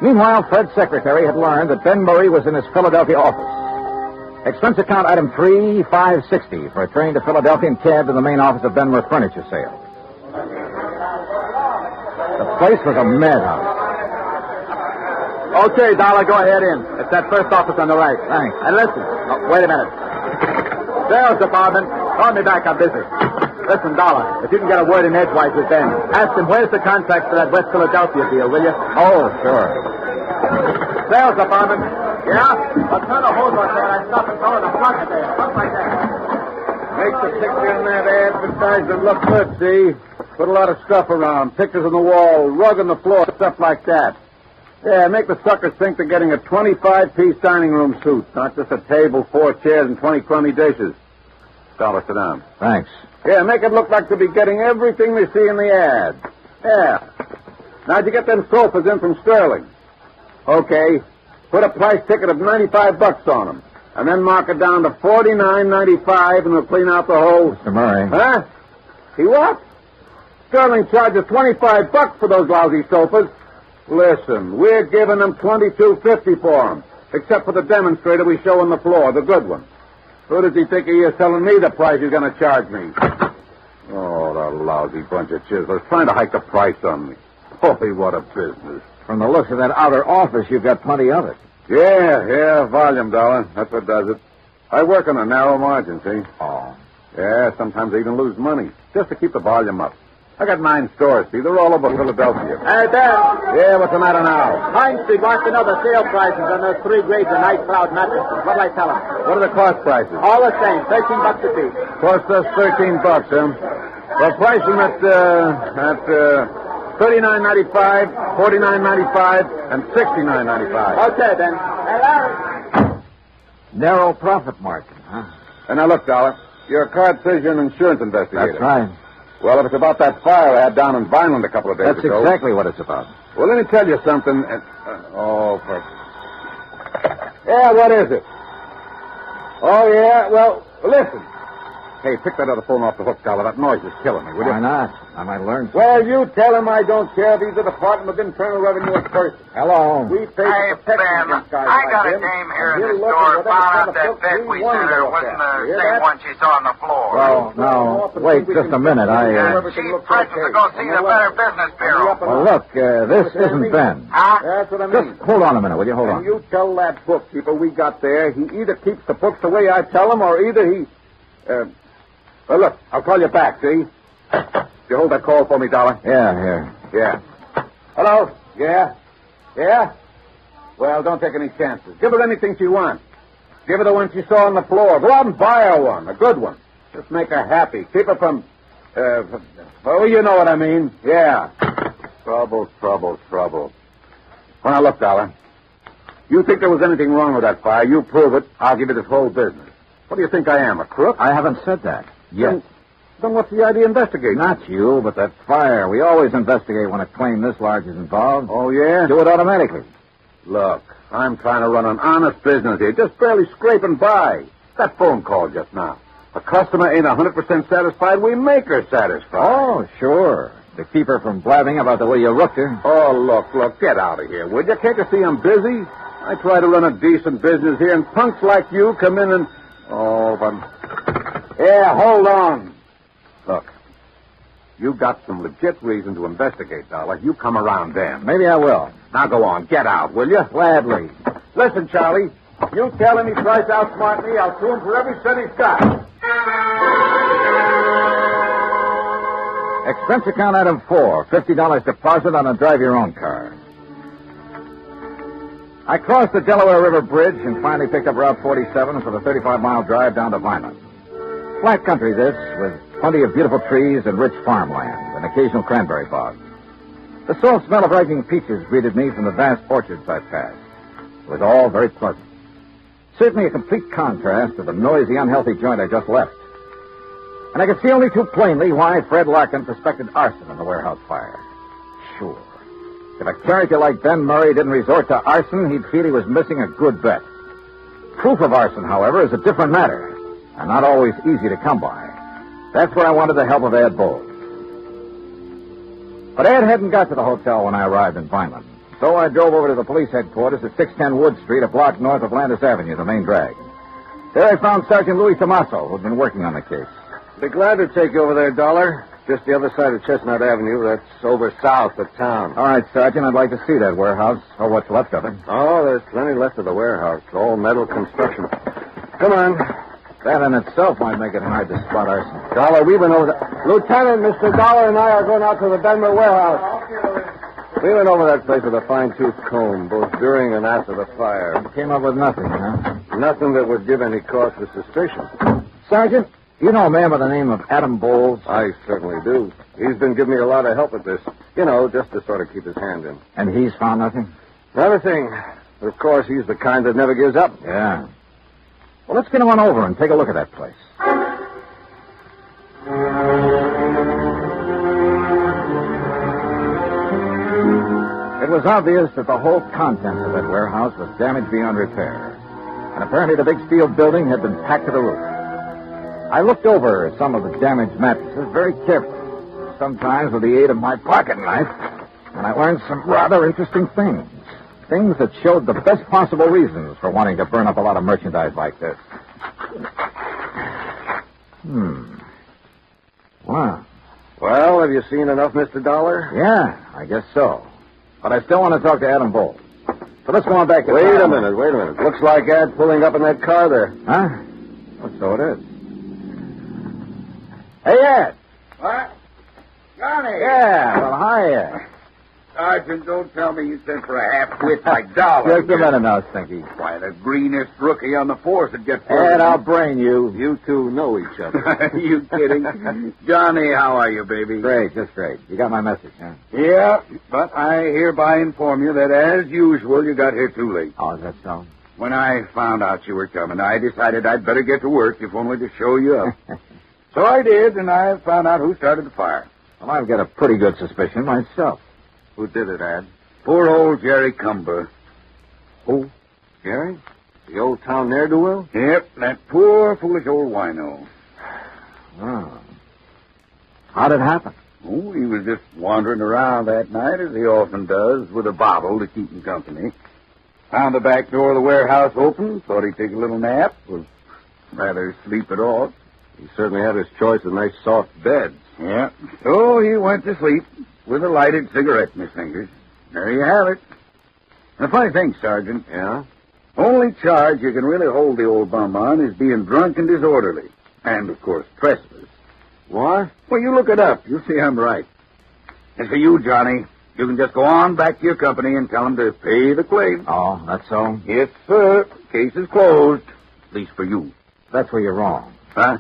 Meanwhile, Fred's secretary had learned that Ben Murray was in his Philadelphia office. Expense account item 3560 for a train to Philadelphia and cab to the main office of Benmore Furniture Sales. The place was a madhouse. Okay, Dollar, go ahead in. It's that first office on the right. Thanks. And listen. Oh, wait a minute. Sales department, call me back on business. Listen, Dollar, if you can get a word in edgewise with Ben, ask him where's the contract for that West Philadelphia deal, will you? Oh, sure. Sales department. Yeah? I'll turn the hose on there and stop and throw in the front there. Something like that. Make the picture in that advertisement look good, see? Put a lot of stuff around. Pictures on the wall, rug on the floor, stuff like that. Yeah, make the suckers think they're getting a 25-piece dining room suite, not just a table, 4 chairs, and 20 crummy dishes. Dollar, sit down. Thanks. Yeah, make it look like they'll be getting everything they see in the ad. Yeah. Now, you get them sofas in from Sterling. Okay. Put a price ticket of $95 on them. And then mark it down to $49.95, and we'll clean out the whole... Mr. Murray. Huh? See what? Sterling charges $25 for those lousy sofas. Listen, we're giving them $22.50 for them, except for the demonstrator we show on the floor, the good one. Who does he think he is telling me the price he's going to charge me? Oh, that lousy bunch of chiselers trying to hike the price on me. Holy, what a business. From the looks of that outer office, you've got plenty of it. Yeah, volume, Dollar. That's what does it. I work on a narrow margin, see? Oh. Yeah, sometimes I even lose money, just to keep the volume up. I got 9 stores, see? They're all over Philadelphia. Hey, Ben. Yeah, what's the matter now? Pine Street wants to know the sale prices on those 3 grades of Night Cloud mattresses. What'll I tell him? What are the cost prices? All the same, $13 a piece. Cost us $13, huh? Well, price them at $39.95, $49.95, and $69.95. Okay, then. Hey, Larry. Narrow profit margin, huh? And now, look, Dollar, your card says you're an insurance investigator. That's right. Well, if it's about that fire I had down in Vineland a couple of days That's ago... That's exactly what it's about. Well, let me tell you something. Yeah, what is it? Oh, yeah, well, listen. Hey, pick that other phone off the hook, Dollar. That noise is killing me, will you? Why not? I might learn something. Well, you tell him I don't care if he's the Department of Internal Revenue in person. Hello. We pay Hey, Ben, I got a dame here in the store found out that bed we sent her wasn't the same one she saw on the floor. Well, now, wait just a minute. She threatens to go see the Better Business Bureau. Well, look, this isn't Ben. That's what I mean. Just hold on a minute, will you? Hold on. And you tell that bookkeeper we got there, he either keeps the books the way I tell him, or either he... Well, look, I'll call you back, see? You hold that call for me, Dollar? Yeah, here. Yeah. Hello? Yeah? Yeah? Well, don't take any chances. Give her anything she wants. Give her the one she saw on the floor. Go out and buy her one, a good one. Just make her happy. Keep her from... oh, you know what I mean. Yeah. Trouble. Well, now, look, Dollar. You think there was anything wrong with that fire, you prove it, I'll give you this whole business. What do you think I am, a crook? I haven't said that. Yes. Then what's the idea of investigating? Not you, but that fire. We always investigate when a claim this large is involved. Oh, yeah? Do it automatically. Look, I'm trying to run an honest business here, just barely scraping by. That phone call just now. A customer ain't 100% satisfied, we make her satisfied. Oh, sure. To keep her from blabbing about the way you rooked her. Oh, look, get out of here, would you? Can't you see I'm busy? I try to run a decent business here, and punks like you come in and... Oh, but... Yeah, hold on. Look, You got some legit reason to investigate, Dollar. You come around then. Maybe I will. Now go on. Get out, will you? Gladly. Listen, Charlie. You tell him he tries to outsmart me, I'll sue him for every cent he's got. Expense account item 4, $50 deposit on a drive-your-own car. I crossed the Delaware River Bridge and finally picked up Route 47 for the 35-mile drive down to Vineland. Flat country, this, with plenty of beautiful trees and rich farmland and occasional cranberry bogs. The salt smell of ripening peaches greeted me from the vast orchards I passed. It was all very pleasant. Certainly a complete contrast to the noisy, unhealthy joint I just left. And I could see only too plainly why Fred Larkin suspected arson in the warehouse fire. Sure. If a character like Ben Murray didn't resort to arson, he'd feel he was missing a good bet. Proof of arson, however, is a different matter, and not always easy to come by. That's where I wanted the help of Ed Bowles. But Ed hadn't got to the hotel when I arrived in Vineland, so I drove over to the police headquarters at 610 Wood Street, a block north of Landis Avenue, the main drag. There I found Sergeant Louis Tomaso, who'd been working on the case. Be glad to take you over there, Dollar. Just the other side of Chestnut Avenue. That's over south of town. All right, Sergeant, I'd like to see that warehouse, or what's left of it. Oh, there's plenty left of the warehouse. All metal construction. Come on. That in itself might make it hard to spot arson. Dollar, we've been over that. Lieutenant, Mr. Dollar and I are going out to the Denver warehouse. We went over that place with a fine-tooth comb, both during and after the fire. Came up with nothing, huh? Nothing that would give any cause for suspicion. Sergeant, you know a man by the name of Adam Bowles? I certainly do. He's been giving me a lot of help with this. You know, just to sort of keep his hand in. And he's found nothing? Not a thing. But of course, he's the kind that never gives up. Yeah. Well, let's get him on over and take a look at that place. It was obvious that the whole contents of that warehouse was damaged beyond repair. And apparently the big steel building had been packed to the roof. I looked over some of the damaged mattresses very carefully, sometimes with the aid of my pocket knife, and I learned some rather interesting things. Things that showed the best possible reasons for wanting to burn up a lot of merchandise like this. Wow. Well, have you seen enough, Mr. Dollar? Yeah, I guess so. But I still want to talk to Adam Bowles. So let's go on back to Wait town. a minute. Looks like Ed pulling up in that car there. Huh? Well, so it is. Hey, Ed. What? Johnny! Yeah, well, hi, Ed. Sergeant, don't tell me you sent for a half-wit like Dollar. Just a minute now, Stinky. Why, the greenest rookie on the force would get Ed, I'll brain you. You two know each other. You kidding? Johnny, how are you, baby? Great, just great. You got my message, huh? Yeah, but I hereby inform you that, as usual, you got here too late. Oh, is that so? When I found out you were coming, I decided I'd better get to work, if only to show you up. So I did, and I found out who started the fire. Well, I've got a pretty good suspicion myself. Who did it, Ad? Poor old Jerry Cumber. Who? Jerry? The old town ne'er-do-well? Yep, that poor, foolish old wino. Oh. How'd it happen? Oh, he was just wandering around that night, as he often does, with a bottle to keep him company. Found the back door of the warehouse open, thought he'd take a little nap, or rather sleep it off. He certainly had his choice of nice soft beds. Yeah. So he went to sleep with a lighted cigarette in his fingers. There you have it. And the funny thing, Sergeant. Yeah? Only charge you can really hold the old bum on is being drunk and disorderly. And, of course, trespass. What? Well, you look it up. You'll see I'm right. As for you, Johnny, you can just go on back to your company and tell them to pay the claim. Oh, that's so? Yes, sir. Case is closed. At least for you. That's where you're wrong. Huh?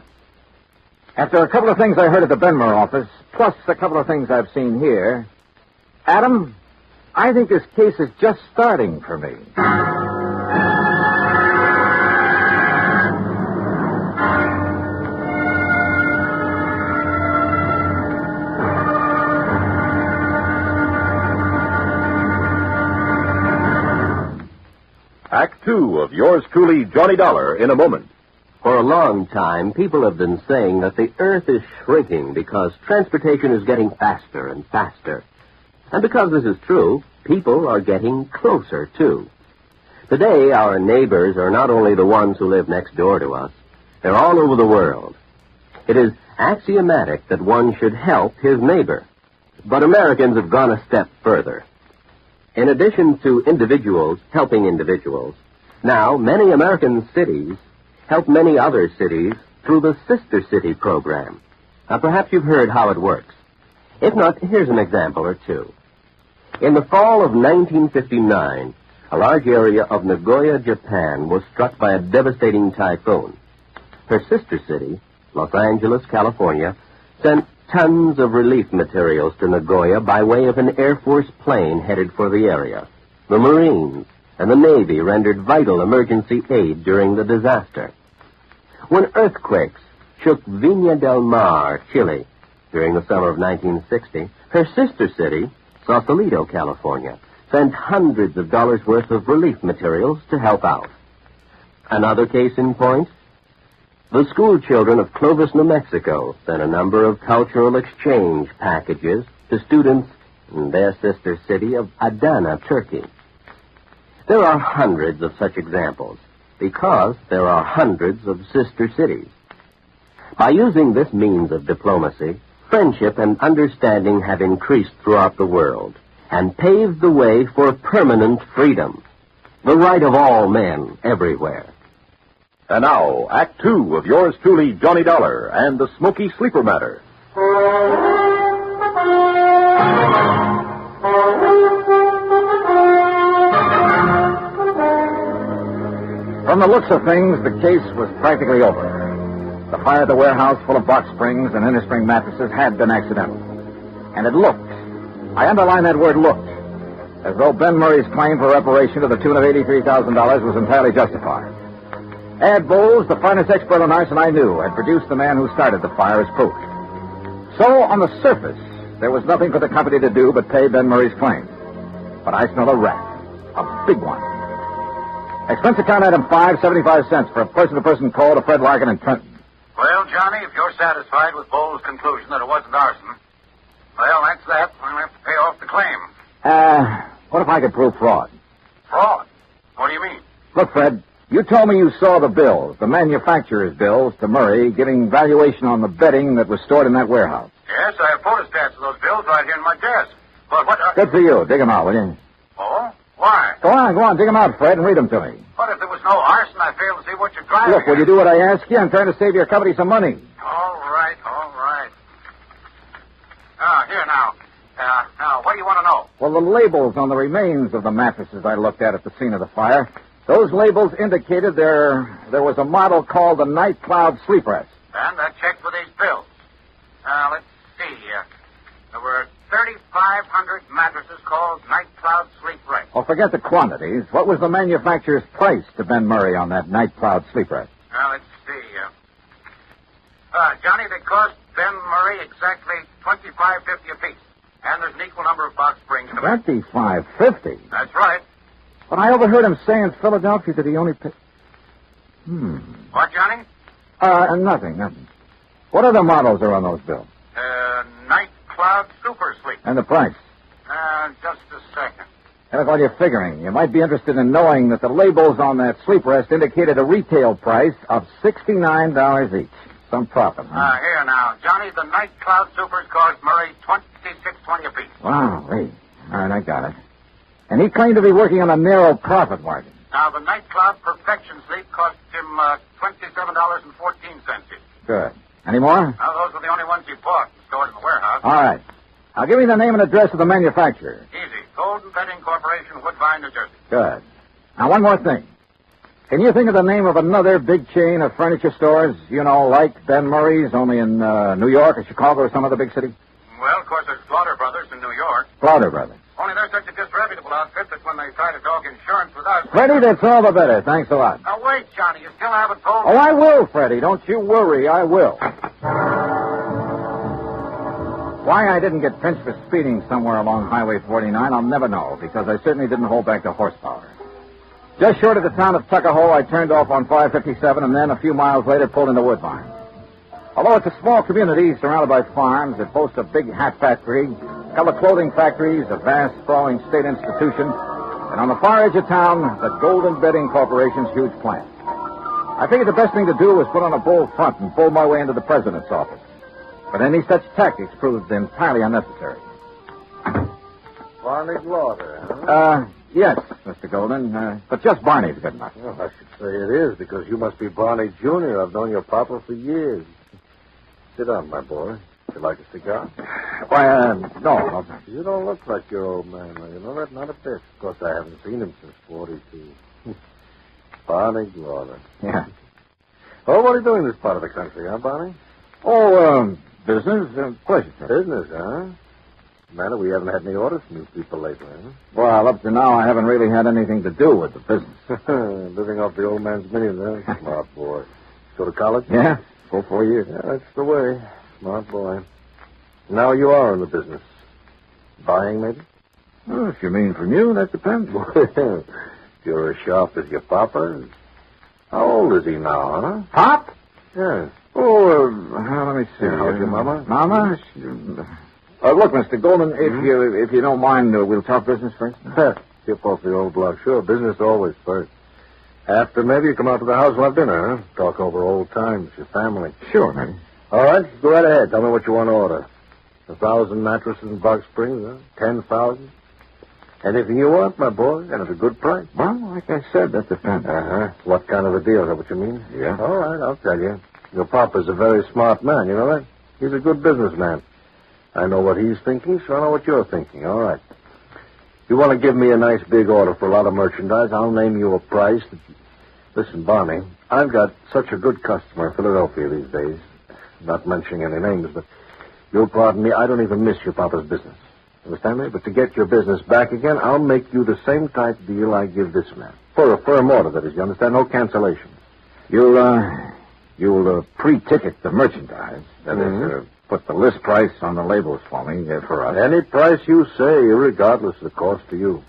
After a couple of things I heard at the Benmer office, plus a couple of things I've seen here, Adam, I think this case is just starting for me. Act 2 of yours truly, Johnny Dollar, in a moment. For a long time, people have been saying that the Earth is shrinking because transportation is getting faster and faster. And because this is true, people are getting closer, too. Today, our neighbors are not only the ones who live next door to us, they're all over the world. It is axiomatic that one should help his neighbor. But Americans have gone a step further. In addition to individuals helping individuals, now many American cities help many other cities through the Sister City program. Now, perhaps you've heard how it works. If not, here's an example or two. In the fall of 1959, a large area of Nagoya, Japan, was struck by a devastating typhoon. Her sister city, Los Angeles, California, sent tons of relief materials to Nagoya by way of an Air Force plane headed for the area. The Marines and the Navy rendered vital emergency aid during the disaster. When earthquakes shook Viña del Mar, Chile, during the summer of 1960, her sister city, Sausalito, California, sent hundreds of dollars worth of relief materials to help out. Another case in point? The school children of Clovis, New Mexico, sent a number of cultural exchange packages to students in their sister city of Adana, Turkey. There are hundreds of such examples because there are hundreds of sister cities. By using this means of diplomacy, friendship and understanding have increased throughout the world and paved the way for permanent freedom, the right of all men everywhere. And now, Act Two of yours truly, Johnny Dollar, and the Smoky Sleeper Matter. From the looks of things, the case was practically over. The fire at the warehouse full of box springs and inner-spring mattresses had been accidental. And it looked, I underline that word looked, as though Ben Murray's claim for reparation to the tune of $83,000 was entirely justified. Ad Bowles, the finest expert on arson I knew, had produced the man who started the fire as proof. So, on the surface, there was nothing for the company to do but pay Ben Murray's claim. But I smell a rat. A big one. Expense account item 5, 75 cents for a person-to-person call to Fred Larkin in Trenton. Well, Johnny, if you're satisfied with Bowles' conclusion that it wasn't arson, well, that's that. We'll have to pay off the claim. What if I could prove fraud? Fraud? What do you mean? Look, Fred, you told me you saw the bills, the manufacturer's bills, to Murray, giving valuation on the bedding that was stored in that warehouse. Yes, I have photostats of those bills right here in my desk. But what... Good for you. Dig them out, will you? Oh? Why? Go on. Dig them out, Fred, and read them to me. But if there was no arson, I fail to see what you're driving Look, will you do what I ask you? I'm trying to save your company some money. All right. Here now. Now, what do you want to know? Well, the labels on the remains of the mattresses I looked at the scene of the fire, those labels indicated there was a model called the Night Cloud Sleep Rest. And that checked for these bills. Let's see. There were 3,500 mattresses called Night Cloud Sleep Rest. Oh, forget the quantities. What was the manufacturer's price to Ben Murray on that Night Cloud Sleep Rest? Let's see. Johnny, they cost Ben Murray exactly $25.50 apiece. And there's an equal number of box springs. $25.50? That's right. But I overheard him say in Philadelphia that he only paid... What, Johnny? Nothing. What other models are on those bills? Night Cloud Super Sleep. And the price? Just a second. And while you're figuring, you might be interested in knowing that the labels on that sleep rest indicated a retail price of $69 each. Some profit, huh? Here now. Johnny, the Night Cloud Supers cost Murray $26.20 apiece. Wow, wait. All right, I got it. And he claimed to be working on a narrow profit margin. Now, the Night Cloud Perfection Sleep cost him $27.14 each. Good. Any more? Now, those were the only ones he bought and stored in the warehouse. All right. Now, give me the name and address of the manufacturer. Easy. Golden Bedding Corporation, Woodbine, New Jersey. Good. Now, one more thing. Can you think of the name of another big chain of furniture stores, like Ben Murray's, only in New York or Chicago or some other big city? Well, of course, there's Slaughter Brothers in New York. Slaughter Brothers. Only they're such a disreputable outfit that when they try to talk insurance with us... Freddie, that's all the better. Thanks a lot. Now, wait, Johnny. You still haven't told me... Oh, I will, Freddie. Don't you worry. I will. Why I didn't get pinched for speeding somewhere along Highway 49, I'll never know, because I certainly didn't hold back the horsepower. Just short of the town of Tuckahoe, I turned off on 557 and then a few miles later pulled into Woodbine. Although it's a small community surrounded by farms, it boasts a big hat factory, a couple of clothing factories, a vast, sprawling state institution, and on the far edge of town, the Golden Bedding Corporation's huge plant. I figured the best thing to do was put on a bold front and pull my way into the president's office. But any such tactics proved entirely unnecessary. Barney Lauder, huh? Yes, Mr. Golden. But just Barney's good enough. Well, I should say it is, because you must be Barney Jr. I've known your papa for years. Sit down, my boy. Would you like a cigar? Why, no. You don't look like your old man. You know that? Not a bit. Of course, I haven't seen him since 42. Barney Lauder. Yeah. Oh, what are you doing in this part of the country, huh, Barney? Oh, business. Pleasure, sir. Business, huh? Matter, we haven't had any orders from these people lately, huh? Well, up to now, I haven't really had anything to do with the business. Living off the old man's millions, huh? Smart boy. Go to college? Yeah, full 4 years. Yeah, that's the way. Smart boy. Now you are in the business. Buying, maybe? Well, if you mean from you, that depends. If you're as sharp as your papa. How old is he now, huh? Pop? Yeah. Oh, let me see. How's your mama? Mama? Look, Mr. Golden, if you don't mind, we'll talk business first. Skip off the old block. Sure, business always first. After, maybe you come out to the house and have dinner, huh? Talk over old times, your family. Sure, maybe. All right, go right ahead. Tell me what you want to order. 1,000 mattresses in Box Springs, huh? 10,000? Anything you want, my boy, and at a good price. Well, like I said, that depends. Uh-huh. What kind of a deal? Is that what you mean? Yeah. All right, I'll tell you. Your papa's a very smart man, you know that? He's a good businessman. I know what he's thinking, so I know what you're thinking. All right. You want to give me a nice big order for a lot of merchandise, I'll name you a price. Listen, Barney, I've got such a good customer in Philadelphia these days. Not mentioning any names, but you'll pardon me, I don't even miss your papa's business. Understand me? But to get your business back again, I'll make you the same type deal I give this man. For a firm order, that is. You understand? No cancellations. You'll pre-ticket the merchandise. That is, put the list price on the labels for me, for us. Any price you say, regardless of the cost to you.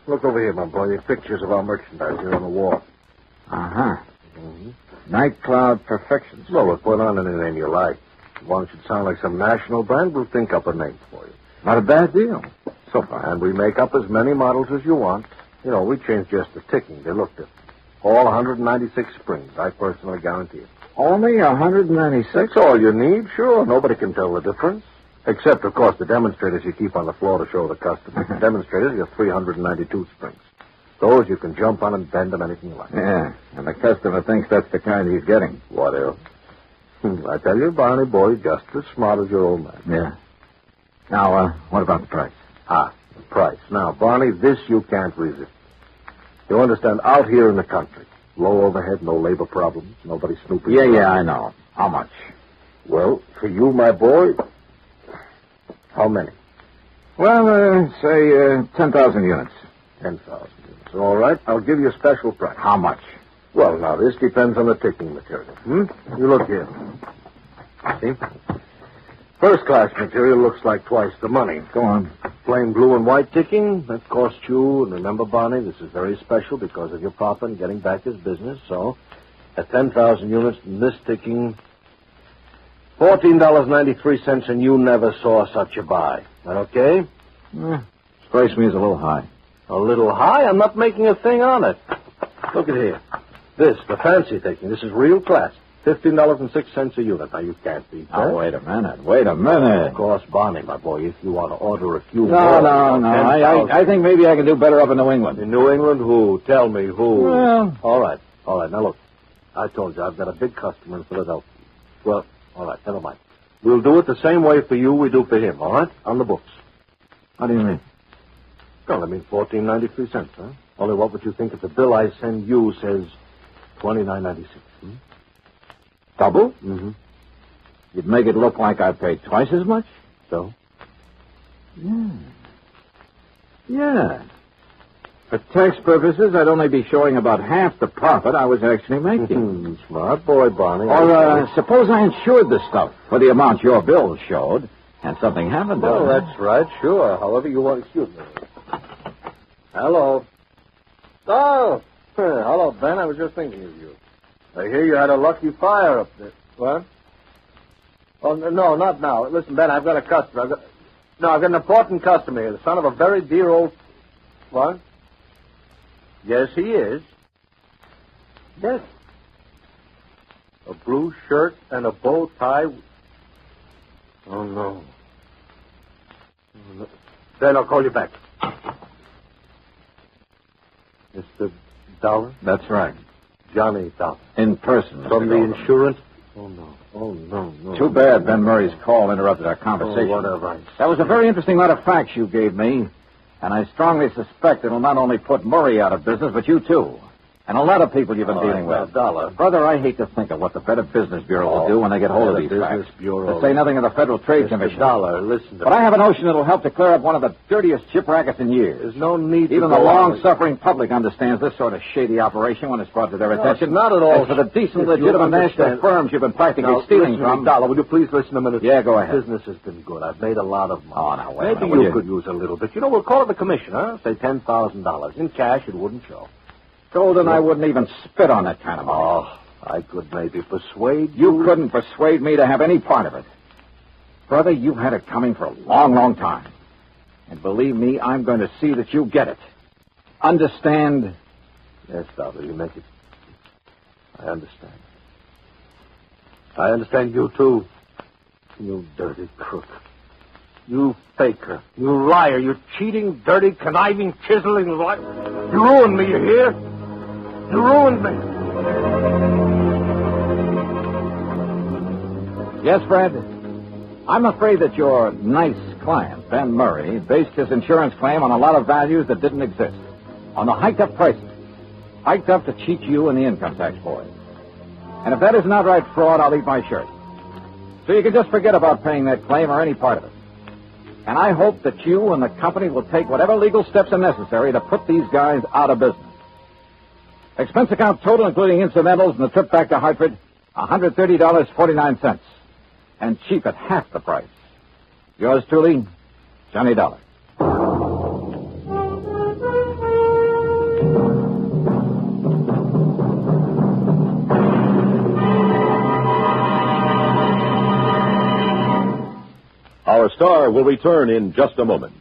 Look over here, my boy. The pictures of our merchandise here on the wall. Uh-huh. Night Cloud Perfections. Well, we'll put on any name you like. As long as it sounds like some national brand, we'll think up a name for you. Not a bad deal. So far. And we make up as many models as you want. You know, we change just the ticking. They look different. All 196 springs. I personally guarantee it. Only 196? That's all you need, sure. Nobody can tell the difference. Except, of course, the demonstrators you keep on the floor to show the customers. The demonstrators, you have 392 springs. Those you can jump on and bend them anything you like. Yeah, and the customer thinks that's the kind he's getting. What else? I tell you, Barney boy, just as smart as your old man. Yeah. Now, what about the price? The price. Now, Barney, this you can't resist. You understand, out here in the country, low overhead, no labor problems, nobody snooping. Yeah, I know. How much? Well, for you, my boy, how many? Well, say 10,000 units. 10,000 units. All right, I'll give you a special price. How much? Well, now, this depends on the ticking material. You look here. See? First-class material looks like twice the money. Go on. Plain blue and white ticking, that costs you, and remember, Barney, this is very special because of your papa and getting back his business, so at 10,000 units, this ticking, $14.93, and you never saw such a buy. That okay? Strikes me as a little high. A little high? I'm not making a thing on it. Look at here. This, the fancy ticking, this is real class. $15.06 a unit. Now, you can't beat that. Now, wait a minute. Of course, Barney, my boy, if you want to order a few No. more... I think maybe I can do better up in New England. In New England, who? Tell me who. Well... All right. Now, look. I told you, I've got a big customer in Philadelphia. Well, all right, never mind. We'll do it the same way for you we do for him, all right? On the books. What do you mean? Well, I mean $14.93, huh? Only what would you think if the bill I send you says $29.96? Double? Mm-hmm. You'd make it look like I paid twice as much? So? Yeah. For tax purposes, I'd only be showing about half the profit I was actually making. Smart boy, Barney. Or suppose I insured the stuff for the amount your bills showed, and something happened to it. Oh, that's right, sure. However you want. Excuse me. Hello. Oh, hello, Ben. I was just thinking of you. I hear you had a lucky fire up there. What? Oh, no, not now. Listen, Ben, I've got a customer. I've got an important customer here, the son of a very dear old... What? Yes, he is. Yes. A blue shirt and a bow tie. Oh, no. Then I'll call you back. Mr. Dollar? That's right. Johnny Dollar. In person. From Mr. the Goldberg. insurance? Oh, no. Oh, no. Too bad Ben Murray's call interrupted our conversation. Oh, what have I... That was a very interesting lot of facts you gave me, and I strongly suspect it'll not only put Murray out of business, but you too. And a lot of people you've been dealing with. Dollar. Brother, I hate to think of what the Better Business Bureau will do when they get hold of these Business facts. Bureau. To say nothing of the Federal Trade Mr. Commission. Dollar, listen to But me. I have a notion it'll help to clear up one of the dirtiest ship rackets in years. There's no need to Even the go on. long-suffering public understands this sort of shady operation when it's brought to their attention. it's not at all. As for the decent, If you legitimate national understand- firms you've been practically Now, stealing listen to me, from... Dollar, will you please listen a minute? Yeah, go ahead. Business has been good. I've made a lot of money. Oh, now, wait a Maybe minute, will you you? could use a little bit. You know, we'll call it the commission, huh? Say $10,000. In cash, it wouldn't show. Golden, I wouldn't even spit on that kind of money. Oh, I could maybe persuade You couldn't persuade me to have any part of it. Brother, you've had it coming for a long, long time. And believe me, I'm going to see that you get it. Understand? Yes, Dollar, you make it. I understand. I understand you, too. You dirty crook. You faker. You liar. You cheating, dirty, conniving, chiseling liar. You ruined me, you hear? You ruined me. Yes, Fred? I'm afraid that your nice client, Ben Murray, based his insurance claim on a lot of values that didn't exist. On the hiked-up prices. Hiked up to cheat you and the income tax boys. And if that is an outright fraud, I'll eat my shirt. So you can just forget about paying that claim or any part of it. And I hope that you and the company will take whatever legal steps are necessary to put these guys out of business. Expense account total, including incidentals and the trip back to Hartford, $130.49. And cheap at half the price. Yours truly, Johnny Dollar. Our star will return in just a moment.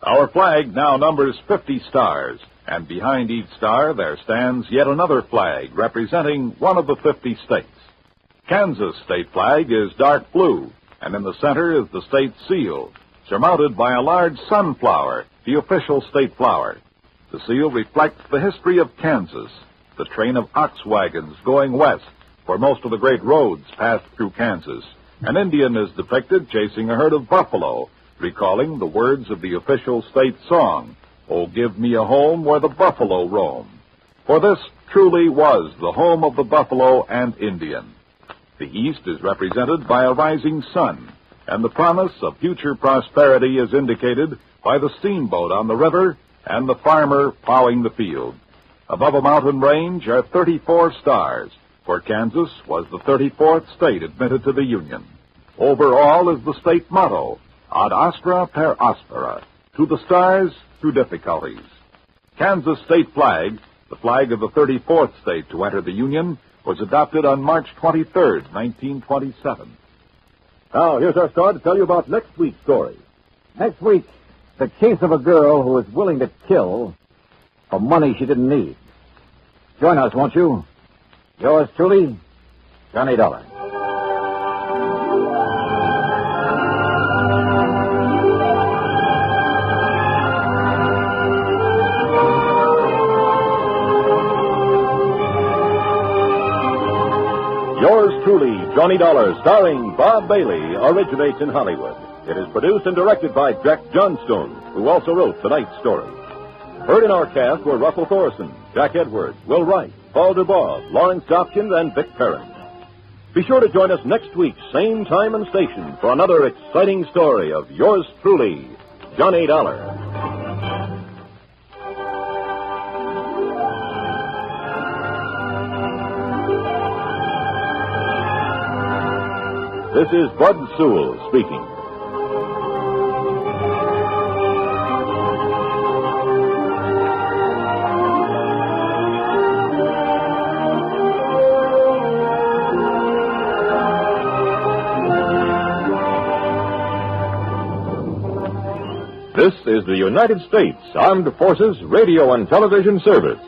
Our flag now numbers 50 stars, and behind each star there stands yet another flag representing one of the 50 states. Kansas state flag is dark blue, and in the center is the state seal, surmounted by a large sunflower, the official state flower. The seal reflects the history of Kansas, the train of ox wagons going west, for most of the great roads passed through Kansas. An Indian is depicted chasing a herd of buffalo, recalling the words of the official state song, "Oh, give me a home where the buffalo roam." For this truly was the home of the buffalo and Indian. The East is represented by a rising sun, and the promise of future prosperity is indicated by the steamboat on the river and the farmer plowing the field. Above a mountain range are 34 stars, for Kansas was the 34th state admitted to the Union. Over all is the state motto, Ad astra per aspera, to the stars through difficulties. Kansas state flag, the flag of the 34th state to enter the Union, was adopted on March 23rd, 1927. Now, here's our star to tell you about next week's story. Next week, the case of a girl who was willing to kill for money she didn't need. Join us, won't you? Yours truly, Johnny Dollar. Yours truly, Johnny Dollar, starring Bob Bailey, originates in Hollywood. It is produced and directed by Jack Johnstone, who also wrote tonight's story. Heard in our cast were Russell Thorson, Jack Edwards, Will Wright, Paul Dubois, Lawrence Hopkins, and Vic Perrin. Be sure to join us next week, same time and station, for another exciting story of yours truly, Johnny Dollar. This is Bud Sewell speaking. This is the United States Armed Forces Radio and Television Service.